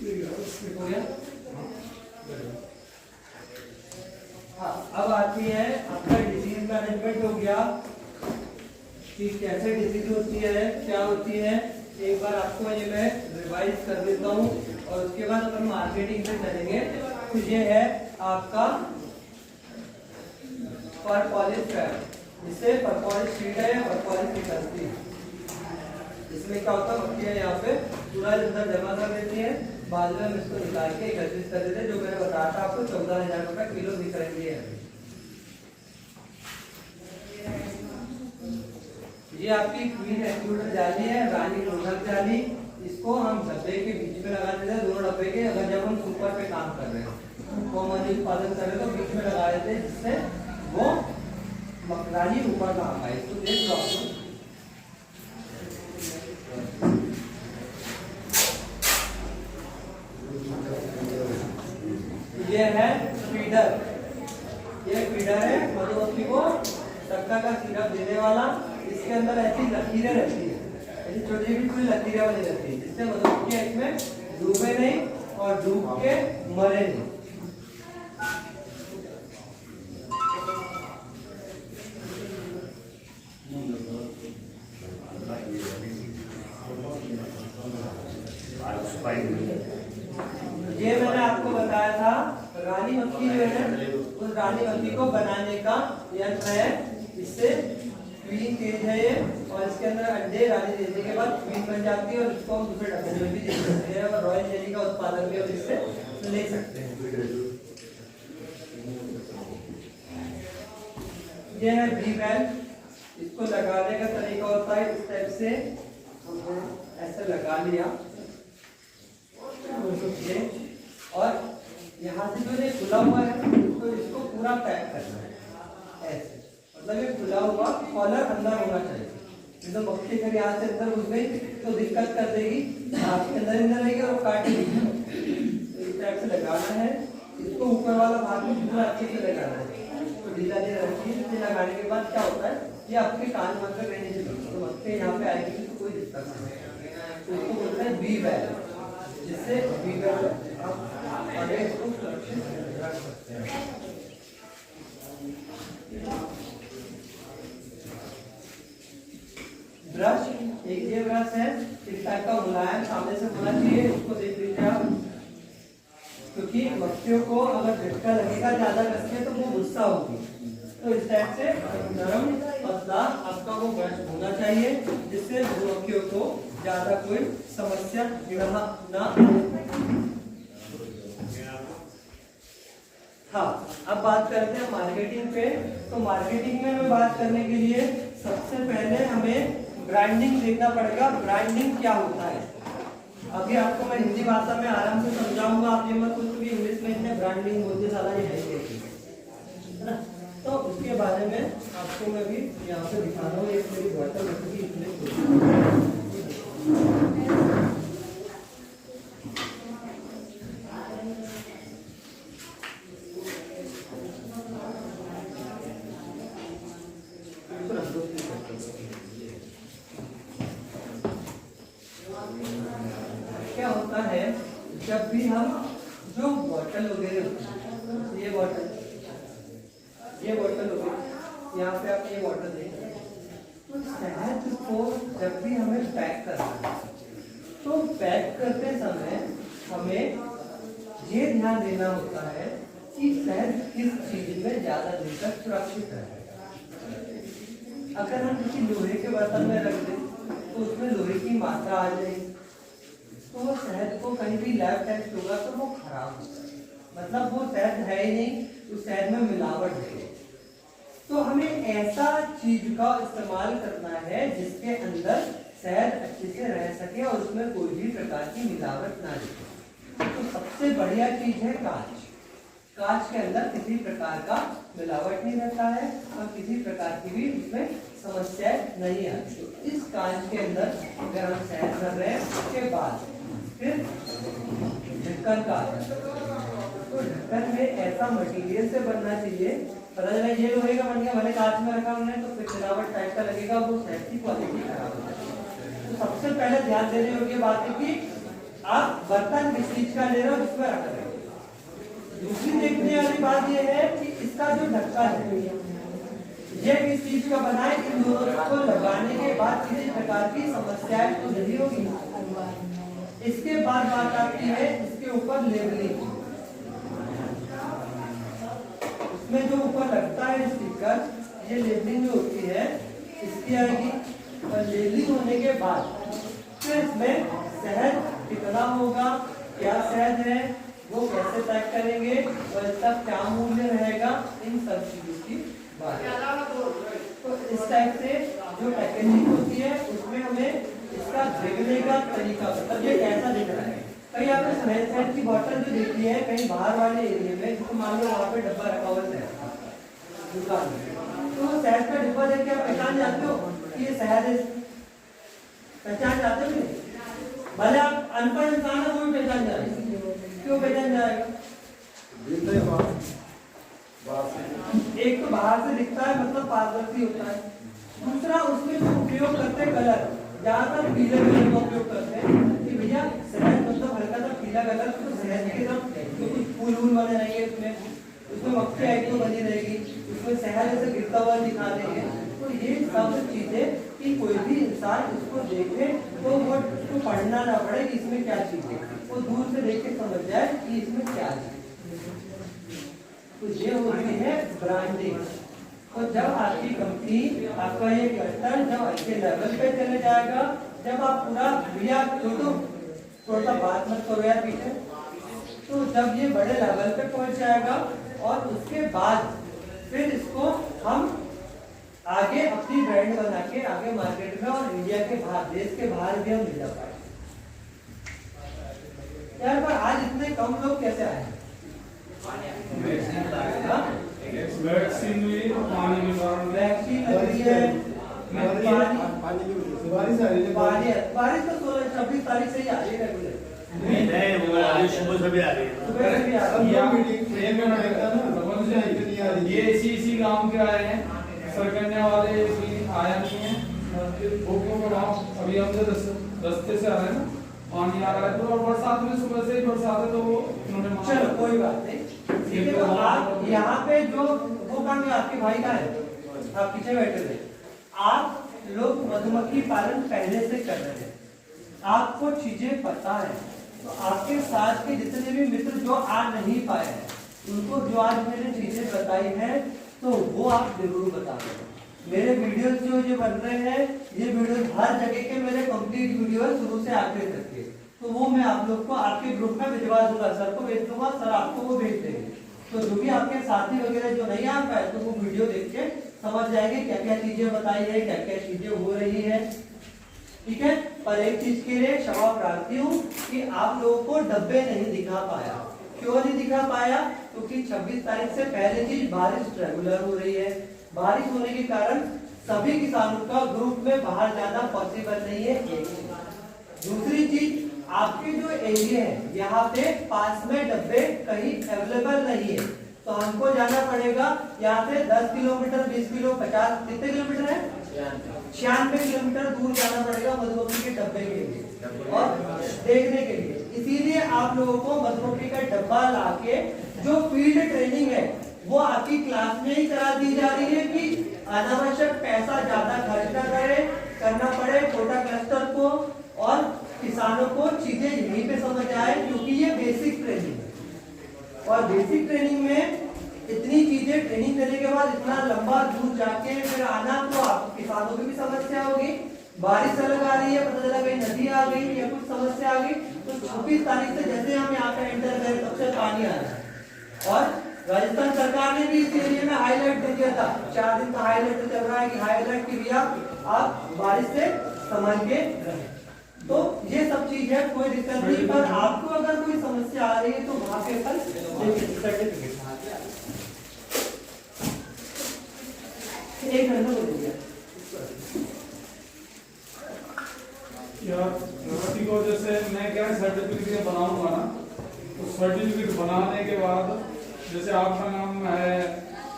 हो गया। हाँ, अब आती है आपका डिजीज मैनेजमेंट हो गया कि कैसे डिजीज होती है, क्या होती है। एक बार आपको ये मैं रिवाइज कर देता हूँ और उसके बाद अपन मार्केटिंग पे चलेंगे। तो ये है आपका परपॉलिस ट्रैप, जिससे परपॉलिस शीट है या परपॉलिस निकलती है। इसमें क्या होता है, मक्खियाँ यहाँ पे पूरा अंदर जमा कर देती है, बाद में हम इसको निकाल के एकत्रित कर देते हैं। जो मैंने बताया था आपको 14,000 रुपये किलो बिक रही है। ये आपकी क्वीन एक्सक्लूडर जाली है, रानी रोनक जाली। इसको हम डब्बे के बीच में लगा देते हैं, दोनों डब्बे के। अगर जब हम सुपर पे काम कर रहे हैं, कॉमन उत्पादन कर रहे हैं, तो बीच में लगा देते हैं, जिससे वो मकरानी ऊपर ना आ पाए। इसको देख लो आप। ये है फीडर, ये फीडर है मधुमक्खी को टक्का का सिरप देने वाला। इसके अंदर ऐसी लकीरें रहती है, ऐसी छोटी छोटी कोई लकीरें बनी रहती है, जिससे मधुमक्खियां इसमें डूबे नहीं और डूब के मरे नहीं। ये मैंने आपको बताया था, रानी मक्खी जो है उस रानी मक्खी को बनाने का यंत्र है। इससे क्वीन तेज है ये, और इसके अंदर अंडे रानी देने के बाद क्वीन बन जाती है और इसको हम दूसरे डब्बे में भी दे सकते हैं और रॉयल जेली का उत्पादन भी हम इससे ले सकते हैं। ये है बी वेल। इसको लगाने का तरीका होता है इस टाइप से, ऐसे लगा लिया ये, और यहाँ से जो ये खुला हुआ है तो इसको पूरा पैक करना है ऐसे। मतलब ये खुला हुआ कॉलर अंदर होना चाहिए। तो मक्खी अगर यहाँ से अंदर घुस गई तो दिक्कत कर देगी, आपके अंदर रहेगी और काटेगी। तो इस टाइप से लगाना है। इसको ऊपर वाला भाग में पूरा अच्छे से लगाना है। तो ढीला ढीला रखिए। लगाने के बाद क्या होता है, ये आपके कान में अंदर रहने चाहिए, तो मक्खी यहाँ पे आएगी तो कोई दिक्कत नहीं है। तो इसको बोलते हैं बी वेल, जिससे बी वेल आप आगे इसको सुरक्षित रख सकते हैं। ब्रश, एक ये ब्रश है, इस टाइप का मुलायम सामने से होना चाहिए। इसको देख लीजिए आप, क्योंकि मक्खियों को अगर झटका लगेगा ज्यादा कसके तो वो गुस्सा होगी। तो इस टाइप से नरम पतला आपका वो ब्रश होना चाहिए, जिससे मधुमक्खियों को ज्यादा कोई समस्या ना। हाँ, अब बात करते हैं मार्केटिंग पे। तो मार्केटिंग में हमें बात करने के लिए सबसे पहले हमें ब्रांडिंग देखना पड़ेगा। ब्रांडिंग क्या होता है, अभी आपको मैं हिंदी भाषा में आराम से समझाऊंगा। आप ये मत सोचो कि इंग्लिश में इतने ब्रांडिंग बोलते साला ये है ना। तो उसके बारे में आपको मैं भी यहाँ पे दिखा रहा हूँ। एक मेरी बॉटल रखी इसमें क्या होता है, जब भी हम जो बॉटल वगैरह, ये बॉटल हो गई, यहाँ पे आप ये बॉटल देखें, तो शहद को जब भी हमें पैक करना है तो पैक करते समय हमें ये ध्यान देना होता है कि शहद किस चीज में ज्यादा दिन तक सुरक्षित है। अगर हम किसी लोहे के बर्तन में रख दें तो उसमें लोहे की मात्रा आ जाएगी, तो वो शहद को कहीं भी लैब टेस्ट होगा तो वो खराब होगा, मतलब वो शहद है ही नहीं, उस शहद में मिलावट है। तो हमें ऐसा चीज का इस्तेमाल करना है जिसके अंदर शहद अच्छे से रह सके और उसमें कोई भी प्रकार की मिलावट ना रहे। तो सबसे बढ़िया चीज है कांच। कांच के अंदर किसी प्रकार का मिलावट नहीं रहता है और किसी प्रकार की भी उसमें समस्या नहीं आती। इस कांच के अंदर अगर हम शहद भर रहे हैं, उसके बाद फिर ढक्कन का, तो ढक्कन में ऐसा मटेरियल से बनना चाहिए, पता चला ये लोहे का बन गया, भले कांच में रखा हमने तो फिर मिलावट टाइप का लगेगा, वो शहद की क्वालिटी खराब हो जाएगी। तो सबसे पहले ध्यान देने योग्य बात है कि आप बर्तन किस चीज का ले रहे हो उसमें रख रहे हो। दूसरी देखने वाली बात यह है कि इसका जो ढक्कन है ये किस चीज का बना है, इन दोनों को लगाने के बाद किसी प्रकार की समस्याएं तो नहीं होगी। इसके बाद बात आती है इसके ऊपर लेबलिंग। इसमें जो ऊपर लगता है स्टिकर, ये लेबलिंग जो होती है इसकी आएगी। और लेबलिंग होने के बाद फिर इसमें शहद कितना होगा, क्या शहद है, वो कैसे पैक करेंगे और इसका क्या मूल्य रहेगा, इन सब चीजों की बात है। तो इस टाइप से जो पैकेजिंग होती है उसमें हमें इसका देखने का तरीका, मतलब ये कैसा दिख रहा है। कहीं आपने शहद की बोतल जो देखी है कहीं बाहर वाले एरिया में, जिसको मान लो वहाँ पे डब्बा रखा हुआ है दुकान में, तो शहद का डिब्बा देख के आप पहचान जाते हो कि ये शहद है, पहचान जाते हो। भले आप अनपढ़ इंसान है वो भी पहचान जाएगा। क्यों पहचान जाएगा? एक तो बाहर से दिखता है, मतलब पारदर्शी होता है। दूसरा उसमें जो उपयोग करते हैं कलर, ज्यादातर पीले कलर का उपयोग करते हैं कि भैया शहद मतलब हल्का सा पीला कलर, तो शहद की तरफ तो कुछ फूल वूल बने रहेंगे, उसमें मक्खी एक तो बनी रहेगी, उसमें शहद ऐसे गिरता हुआ दिखा देंगे। तो ये सब चीजें कि कोई भी इंसान इसको देखे तो वो उसको पढ़ना ना पड़े कि इसमें क्या चीज है, वो दूर से देख के समझ जाए कि इसमें क्या है। तो ये होती है ब्रांडिंग। तो जब आपकी कंपनी, आपका ये क्लस्टर जब अच्छे लेवल पे चले जाएगा, जब आप पूरा भैया तो थोड़ा सा बात मत करो यार पीछे, तो जब ये बड़े लेवल पे पहुंच जाएगा और उसके बाद फिर इसको हम आगे अपनी ब्रांड बना के आगे मार्केट में और इंडिया के बाहर, देश के बाहर भी हम ले जा पाए। यार पर आज इतने कम लोग कैसे आए? वैक्सीन में पानी में वैक्सीन लग रही है, बारिश तो 26 तारीख से ही आ रही है रेगुलर। सुबह से भी आ रही है। सुबह से भी आ रही है। ये इसी गांव के आए हैं, सरकन्या वाले भी आया नहीं है। भूखों का गाँव अभी हम रास्ते से आ रहे हैं ना, पानी आ रहा है तो, और बरसात में सुबह से ही बरसात है तो वो उन्होंने, चलो कोई बात नहीं। ठीक है, तो आप यहाँ पे जो वो काम आपके भाई का है, आप पीछे बैठे थे, आप लोग मधुमक्खी पालन पहले से कर रहे हैं, आपको चीजें पता है। तो आपके साथ के जितने भी मित्र जो आ नहीं पाए हैं, उनको जो आज मैंने चीजें बताई हैं तो वो आप जरूर बता दें। मेरे वीडियोस जो ये बन रहे हैं, ये वीडियोस हर जगह के मेरे कंप्लीट वीडियो है शुरू से आखिर तक के, तो वो मैं आप लोग को आपके ग्रुप में भिजवा दूंगा, सर को भेज दूंगा, सर आपको वो भेज देंगे। तो जो भी आपके साथी वगैरह जो नहीं आ पाए तो वो वीडियो देख के समझ जाएंगे क्या क्या चीजें बताई है, क्या क्या चीजें हो रही है। ठीक है, पर एक चीज के लिए क्षमा प्रार्थी हूँ कि आप लोगों को डब्बे नहीं दिखा पाया। क्यों नहीं दिखा पाया? क्योंकि 26 तारीख से पहले चीज बारिश रेगुलर हो रही है। बारिश होने के कारण सभी किसानों का ग्रुप में बाहर जाना पॉसिबल नहीं है। दूसरी चीज, आपके जो एरिया है यहाँ पे पास में डब्बे कहीं अवेलेबल नहीं है, तो हमको जाना पड़ेगा यहाँ से 10 किलोमीटर, 20 किलो, 50, कितने किलोमीटर है? 96 किलोमीटर दूर जाना पड़ेगा मधुमक्खी के डब्बे के लिए और देखने के लिए। इसीलिए आप लोगों को मधुमक्खी का डब्बा लाके जो फील्ड ट्रेनिंग है वो आपकी क्लास में ही करा दी जा रही है कि अनावश्यक पैसा ज्यादा खर्च करना पड़े छोटा क्लस्टर को और किसानों को चीजें यहीं पे समझ आए, क्योंकि ये बेसिक ट्रेनिंग है। और बेसिक ट्रेनिंग में इतनी चीजें ट्रेनिंग करने के बाद इतना लंबा दूर जाके फिर आना, तो आप किसानों की भी समस्या होगी। बारिश अलग आ रही है, पता चला कहीं नदी आ गई या कुछ समस्या आ गई, तो 26 तारीख से जैसे हम यहाँ पे एंटर करें तब से पानी आ रहा है। और राजस्थान सरकार ने भी इस एरिया में हाईलाइट दे दिया था, 4 दिन का हाईलाइट चल रहा है कि हाईलाइट की भैया आप बारिश से संभल के रहें। तो ये सब चीज है, कोई दिक्कत नहीं। पर आपको अगर कोई समस्या आ रही है तो वहां पे कल सर्टिफिकेट एक घंटा हो गया यार को, जैसे मैं क्या सर्टिफिकेट बनाऊंगा ना, तो सर्टिफिकेट बनाने के बाद जैसे आपका नाम है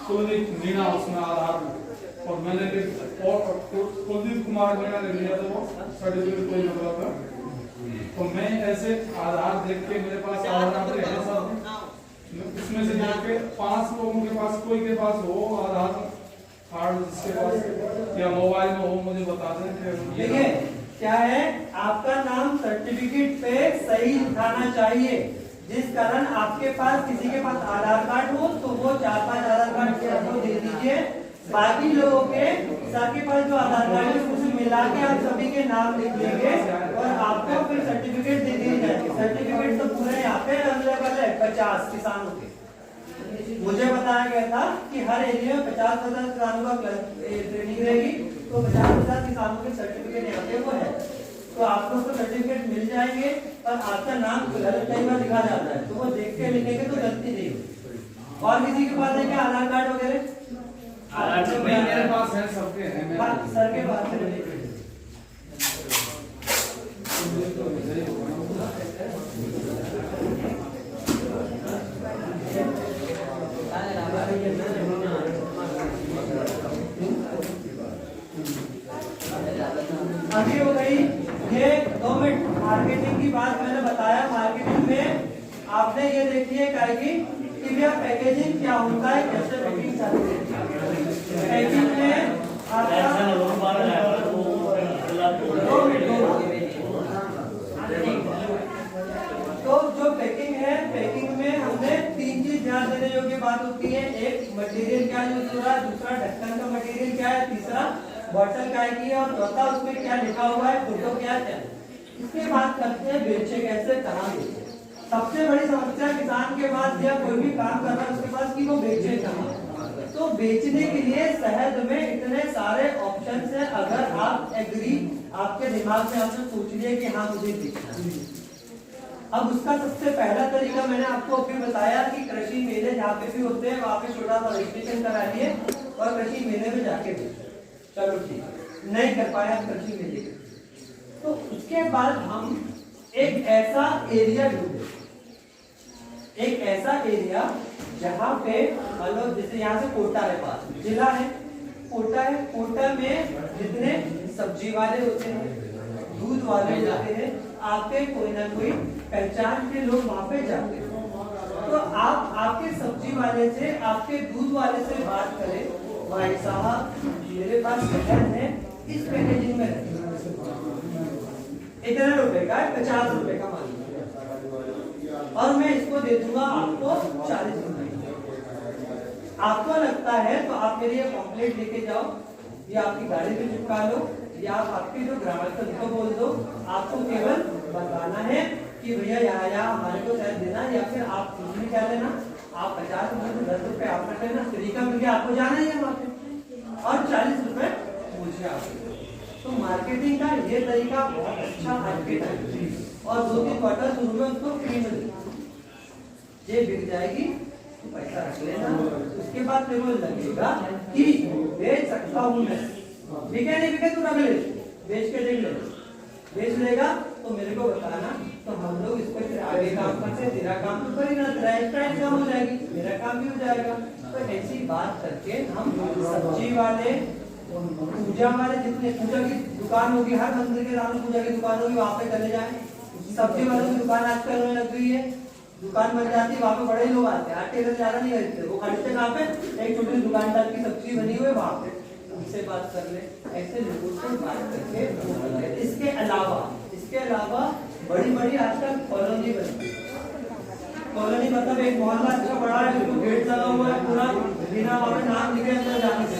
कुलदीप मीणा उसमें आधार में, और मैंने कुलदीप कुमार मीणा लिख लिया, तो वो सर्टिफिकेट कोई मतलब तो मैं ऐसे आधार देख के मेरे पास आधार नंबर है सब, इसमें से देख के 5 लोगों के पास कोई के पास हो आधार कार्ड जिसके पास या मोबाइल में हो मुझे बता दें कि देखिए क्या है, आपका नाम सर्टिफिकेट पे सही लिखाना चाहिए। जिस कारण आपके पास किसी के पास आधार कार्ड हो तो वो 4-5 आधार कार्ड के आपको दे दीजिए, बाकी लोगों के सबके पास जो आधार कार्ड है उससे मिला के आप सभी के नाम लिख लेंगे और आपको फिर सर्टिफिकेट दे दी जाएगी। सर्टिफिकेट तो पूरे यहाँ पे अवेलेबल है 50 किसानों के। मुझे बताया गया था कि हर एरिया में 50,000 किसानों का ट्रेनिंग रहेगी, तो 50,000 किसानों के सर्टिफिकेट यहाँ पे वो है, तो आपको तो सर्टिफिकेट मिल जाएंगे। और आपका नाम गलत कई बार लिखा जाता है तो वो देख के लिखेंगे तो गलती नहीं होगी। और किसी के पास है क्या आधार कार्ड वगैरह? मेरे पास है, सबके हैं सर के पास है। अभी हो गई ये 2 मिनट मार्केटिंग की बात। मैंने बताया मार्केटिंग में आपने ये देखी है कि भैया पैकेजिंग क्या होता है, कैसे पैकिंग चलती है। पैकिंग में तो जो पैकिंग है, पैकिंग में हमने 3 चीज ध्यान देने योग्य बात होती है। एक मटेरियल क्या यूज हो रहा है, दूसरा ढक्कन का मटेरियल क्या है, तीसरा बॉटल काय की है और चौथा उसमें क्या लिखा हुआ है, फोटो क्या है। इसके बाद करते हैं बेचे कैसे, कहाँ बेचे। सबसे बड़ी समस्या किसान के पास या कोई भी काम कर रहा है उसके पास कि वो बेचे कहाँ। तो बेचने के लिए शहद में इतने सारे ऑप्शंस हैं। अगर आप एग्री, आपके दिमाग में आपने सोच लिया कि हाँ मुझे बेचना है, अब उसका सबसे पहला तरीका मैंने आपको अभी बताया कि कृषि मेले जहाँ पे भी होते हैं वहाँ पे छोटा सा रजिस्ट्रेशन करा लिए और कृषि मेले में जाके बेचो। चलो ठीक, नहीं कर पाया कृषि मेले, तो उसके बाद हम एक ऐसा एरिया ढूंढे, एक ऐसा एरिया जहाँ पे मतलब जैसे यहाँ से कोटा है, पास जिला है कोटा है, कोटा में जितने सब्जी वाले होते हैं, दूध वाले होते हैं, आपके कोई ना कोई पहचान के लोग वहाँ पे जाते हैं। तो आप आपके सब्जी वाले से, आपके दूध वाले से बात करें, भाई साहब मेरे पास शहद है, इस पैकेजिंग में इतने रुपए का है, 50 रुपए का मान लीजिए, और मैं इसको दे दूंगा आपको 40 रुपए। आपको लगता है तो आप मेरे ये पॉम्पलेट लेके जाओ या आपकी गाड़ी पे चिपका लो या आप आपके जो ग्राहक है उनको बोल दो। आपको केवल बताना है कि भैया यहाँ हमारे को शहद देना, या फिर आप उसमें क्या लेना, आप 50 रुपए से 10 रुपए आप रख लेना, फ्री का मिल गया, आपको जाना ही है वहाँ पे, और 40 रुपए मुझे आपको। तो मार्केटिंग का ये तरीका बहुत अच्छा मार्केट है, और 2-3 क्वार्टर शुरू में उसको फ्री में ये बिक जाएगी तो पैसा रख लेना। उसके बाद मेरे को लगेगा कि बेच सकता हूँ मैं, बिके नहीं बिके तू रख ले, बेच के देख ले, बेच लेगा तो मेरे को बताना, तो हम लोग इस पर आगे काम करते। तेरा काम तो कर ही ना, तेरा एक्स्ट्रा इनकम हो जाएगी, मेरा काम भी हो जाएगा। तो ऐसी बात करके हम सब्जी वाले, पूजा वाले, जितने पूजा की दुकान होगी, हर मंदिर के सामने पूजा की दुकान होगी, वहाँ पे चले जाए। सब्जी वालों की दुकान आजकल होने लग गई है, दुकान बन जाती है, वहाँ पे बड़े लोग आते हैं, आटे का ज्यादा नहीं खरीदते, वो खरीदते कहाँ पे, एक छोटी दुकान टाइप की सब्जी बनी हुई है वहाँ पे, उनसे बात कर ले। ऐसे लोगों से बात करके इसके अलावा बड़ी बड़ी आजकल कॉलोनी बनती है। कॉलोनी मतलब एक मोहल्ला अच्छा बड़ा है, जिसको गेट लगा हुआ है पूरा, बिना वहाँ पे नाम लिखे अंदर जाने से,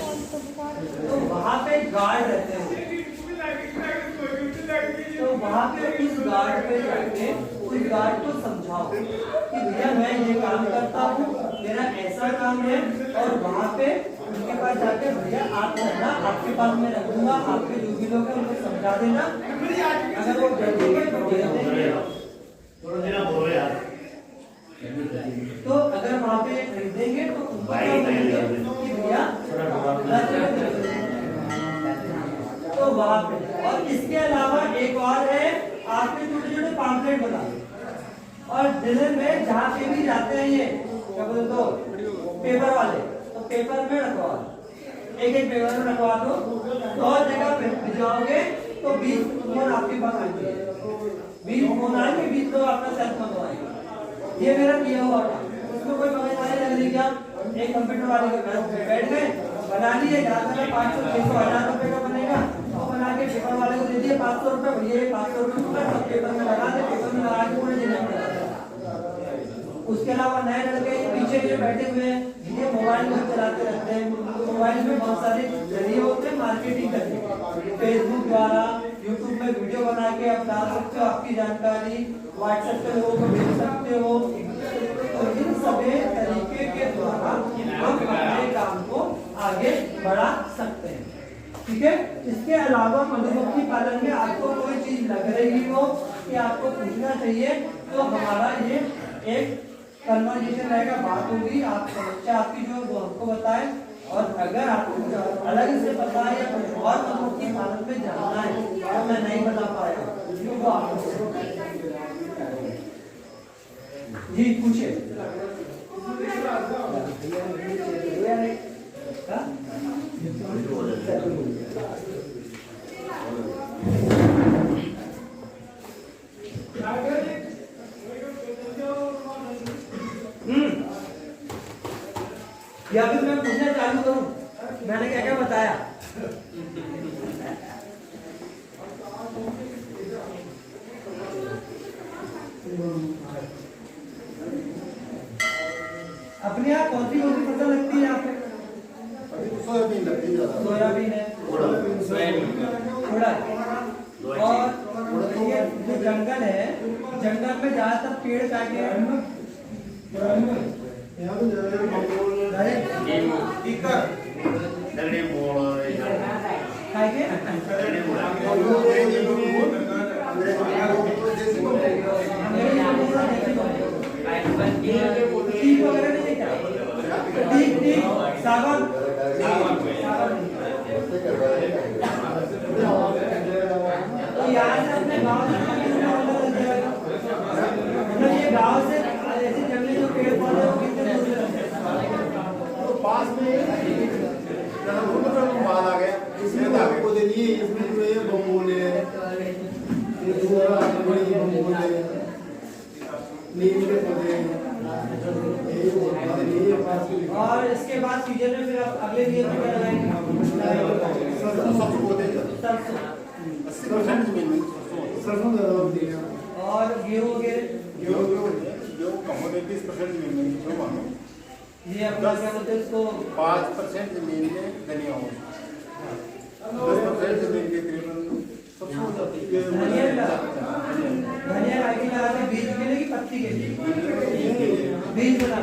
तो वहाँ पे गार्ड रहते हैं। तो वहाँ पे उस गार्ड पे जाके उस गार्ड को समझाओ कि भैया मैं ये काम करता हूँ, मेरा ऐसा काम है, और वहाँ पे उनके पास जाके भैया आप करना, आपके पास मैं रखूंगा, आपके जो भी लोग हैं उनको समझा देना, अगर वो जल्दी तो अगर वहाँ पे खरीदेंगे तो उनको क्या बोलेंगे कि भैया, तो वहाँ पे। और इसके अलावा एक और है, आपके छोटे छोटे पॉम्पलेट बना दो, और जिले में जहाँ पे भी जाते हैं ये क्या बोलते दो पेपर वाले, तो पेपर में रखवा दो, एक पेपर में रखवा दो, 100 जगह भिजवाओगे तो 20 कूपन आपके पास आएंगे। बीज फोन आएंगे, बीज तो अपना सेल्फ मंगवाएंगे। ये मेरा किया हुआ था, उसमें कोई समझ आने लग रही क्या? एक कंप्यूटर वाले के पास बैठ गए, बना लिए, ज्यादा 500 600 1000 रुपए का बनेगा, तो बना के पेपर वाले को दे दिए 500 रुपए, भैया ये 500 रुपए का सब पेपर में लगा दे, पेपर में लगा के पूरे जिले में लगा दे। उसके अलावा नए लड़के पीछे जो बैठे हुए हैं, ये मोबाइल में चलाते रहते हैं। मोबाइल में बहुत सारे जरिए होते हैं मार्केटिंग करने के, फेसबुक द्वारा, यूट्यूब में वीडियो बना के आप डाल सकते हो आपकी जानकारी, व्हाट्सएप पे लोगों को भेज सकते हो। तो इन सभी तरीके के द्वारा हम अपने काम को आगे बढ़ा सकते हैं। ठीक है, इसके अलावा मधुमक्खी पालन में आपको कोई चीज लग रही हो कि आपको पूछना चाहिए, तो हमारा ये एक कन्वर्सेशन रहेगा, बात होगी, आप समस्या आपकी जो वो हमको बताएं, और अगर आपको अलग से पता है या कुछ और मधुमक्खी पालन में जानना है तो मैं नहीं बता पाया तो वो आप जी पूछिए। या फिर मैं पूछना चालू करूं, मैंने क्या क्या बताया? अपने यहाँ कौन सी फसल लगती है यहाँ पे? सोयाबीन लगती है ज्यादा। सोयाबीन है, उड़द। उड़द, और ये जो जंगल है, जंगल में ज्यादातर पेड़ काटे हैं। दगड़े मोड़ खाएंगे? टीक वगैरह नहीं है क्या? टीक सावन तो यहाँ से अपने गाँव से मतलब ये गाँव से ऐसे जंगली जो पेड़ पौधे हैं वो कितने दूर से रहते हैं? तो पास में माल आ गया, इसमें आपको दे दिए, इसमें जो ये बम्बोले है, ये दूसरा बड़ी बम्बोले है, नीम के पौधे हैं, ये पास में। और इसके बाद सीजन में फिर आप अगले सीजन में क्या लगाएंगे? सब पौधे सरसों 80% जमीन में सरसों ज्यादा होती है। और गेहूं वगैरह जो कम होते 20% जमीन में जो मानो ये अपना क्या बोलते हैं इसको? 5% जमीन में धनिया हो, 10% जमीन के करीबन धनिया रागी लगा के बीज के लिए कि पत्ती के लिए? बीज बना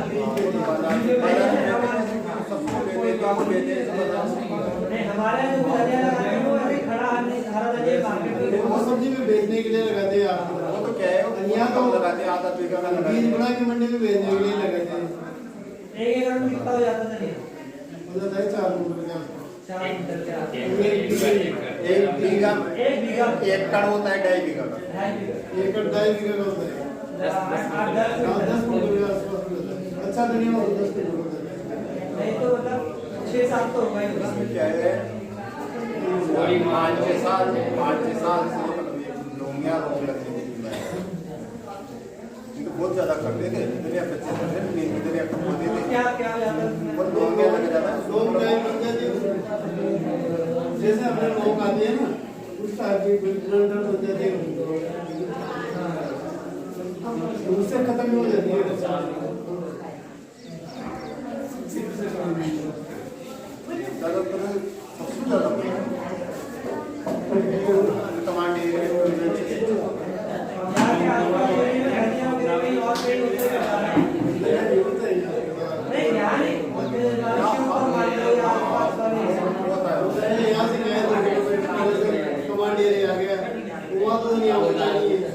नहीं, हमारे यहाँ जो धनिया लगाते हैं वो अभी खड़ा नहीं, हरा धनिया मार्केट में वो सब्जी में बेचने के लिए लगाते हैं आप। वो तो क्या है, धनिया तो लगाते हैं, आधा बीघा का बीज बना के मंडी में बेचने के लिए लगाते हैं। एक एकड़ में कितना हो जाता धनिया? हो जाता है 4 कुंटल का। 4 कुंटल का। एक बीघा एक बीघा एक कड़ होता है 2.5 बीघा का। 2.5 बीघा। एक कड़ 2.5 बीघा का होता है। 10 कुंटल के आसपास होता है। अच्छा धनिया हो 10 कुंटल होता है। नहीं तो मतलब 6-7 तो होगा ही होगा। इसमें क्या है, 5-6 साल से लौंगिया रोग लगने की बीमारी है। इनको बहुत ज्यादा कर देते हैं, धनिया 25% नीम धनिया को बोल देते हैं। क्या क्या हो जाता है? और लौंगिया लग जाता है, लौंगिया जैसे अपने लोग आते हैं ना, उस टाइप की ब्लड हो जाती है, उससे खत्म हो जाती है। सबसे ज्यादा टमाटर नहीं यहाँ नहीं, यहाँ से गए तो टमाटर आ गया, वहाँ तो नहीं होता नहीं है।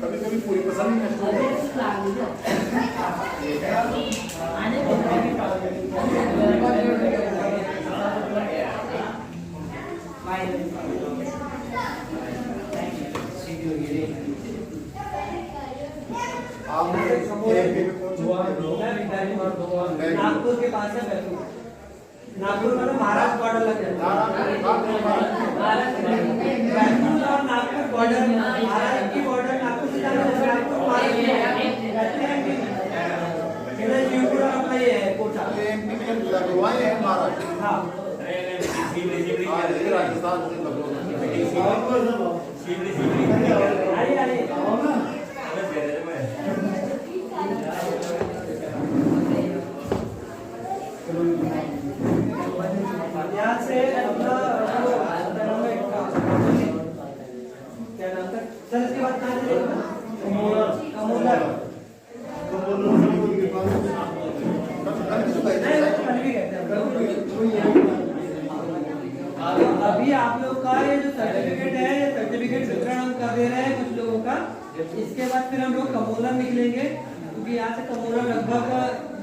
कभी कभी पूरी पसंद नष्ट हो जाती है। आप एमपी में कौन सा नागपुर के पास है बैतूल। नागपुर मतलब महाराष्ट्र बॉर्डर लग जाता है। बैतूल और नागपुर बॉर्डर, महाराष्ट्र की बॉर्डर नागपुर से जाना है, नागपुर महाराष्ट्र इधर शिवपुर अपना ये है कोटा। एमपी में लगवाए हैं महाराष्ट्र। हाँ राजस्थान से आइए आइए। यहाँ से अपना क्या नाम था सर, इसके बाद कहाँ से कमोलर। अभी आप लोग का ये जो सर्टिफिकेट है, ये सर्टिफिकेट वितरण हम कर दे रहे हैं कुछ लोगों का। इसके बाद फिर हम लोग कमोलर निकलेंगे, क्योंकि यहाँ से कमोलर लगभग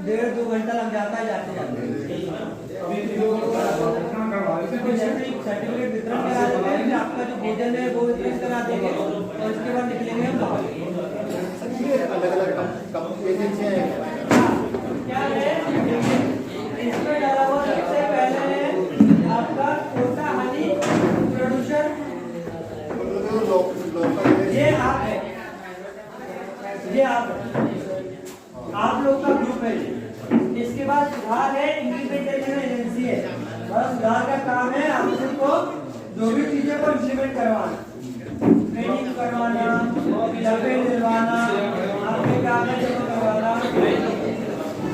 1.5-2 घंटा लग जाता है जाते जाते। सर्टिफिकेट वितरण करा देते हैं, फिर आपका जो भोजन है वो वितरण करा देंगे और इसके बाद निकलेंगे हम बाहर। अलग-अलग एजेंसी है क्या है इसमें डाला हुआ सबसे पहले है आपका कोटा हनी प्रोड्यूसर, ये आप है, ये आप लोग का ग्रुप है। इसके बाद सुधार है, इम्प्लीमेंटेशन एजेंसी है। बस सुधार का काम है आप सबको जो भी चीजें को इम्प्लीमेंट करवाना, ट्रेनिंग करवाना, डब्बे दिलवाना, आपके कागज जमा करवाना।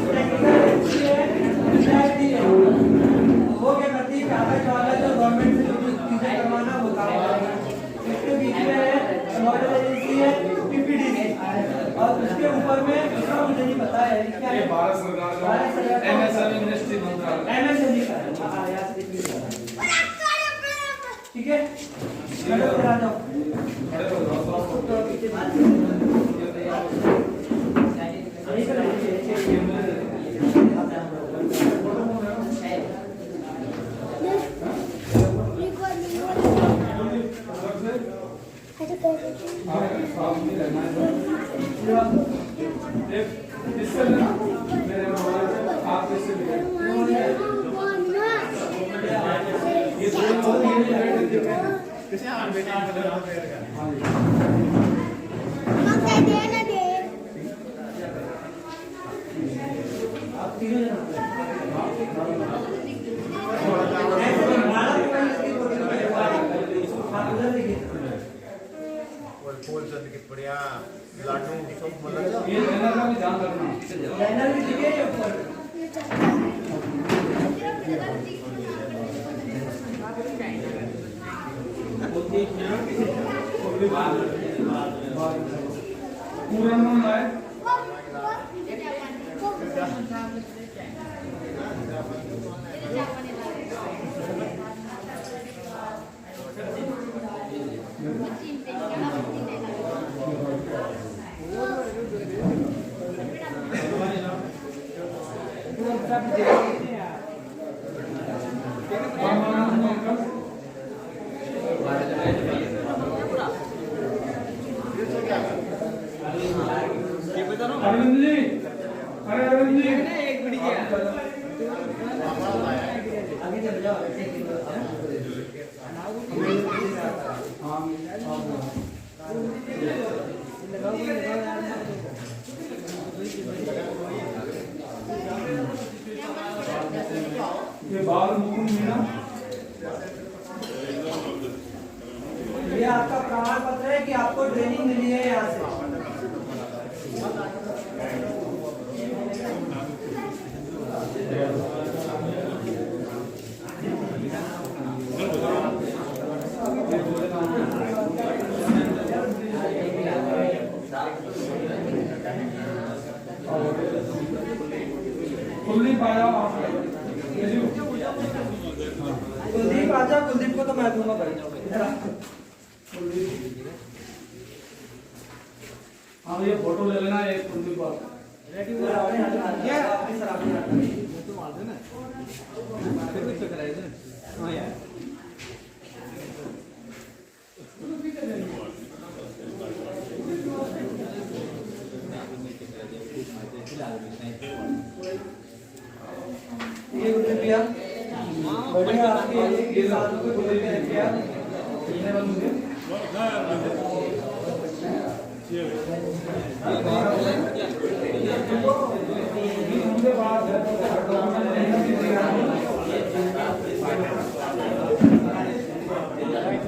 टेक्निकल एजेंसी है, PID है, वो क्या करती है कागज वागज और गवर्नमेंट से जो चीजें करवाना वो काम करेगा। इसके बीच में है मॉडल एजेंसी है, PPDC, और उसके ऊपर में दूसरा मुझे नहीं पता है क्या है। भारत सरकार का MSME मिनिस्ट्री मंत्रालय, MSME का है। हाँ यहाँ से देखिए, ठीक है। मैडम फिर आ जाओ। तो पीछे बात यहीं पर रखिए। इससे ना मेरे आप इससे किसी और बेटे आप तीनों बढ़िया लाडू सब मतलब ये लेना का भी ध्यान रखना। लाइनर भी ठीक है ऊपर। पूरा नाम है अरविंद जी, अरे अरविंद जी एक मिनट आगे चल जाओ। ये बाल मुकुंद मीना, ये आपका प्रमाण पत्र है कि आपको ट्रेनिंग मिली है यहाँ से। कुलदीप आया कुलदीप आजा, कुलदीप को तो मैं दूंगा भाई। इधर आ। हाँ ये फोटो ले लेना एक कुलदीप का। सर आपने हाँ यार ये गुरुदेव भैया बढ़िया आपके ये सालों को गुरुदेव ने किया कितने बंद हो गए?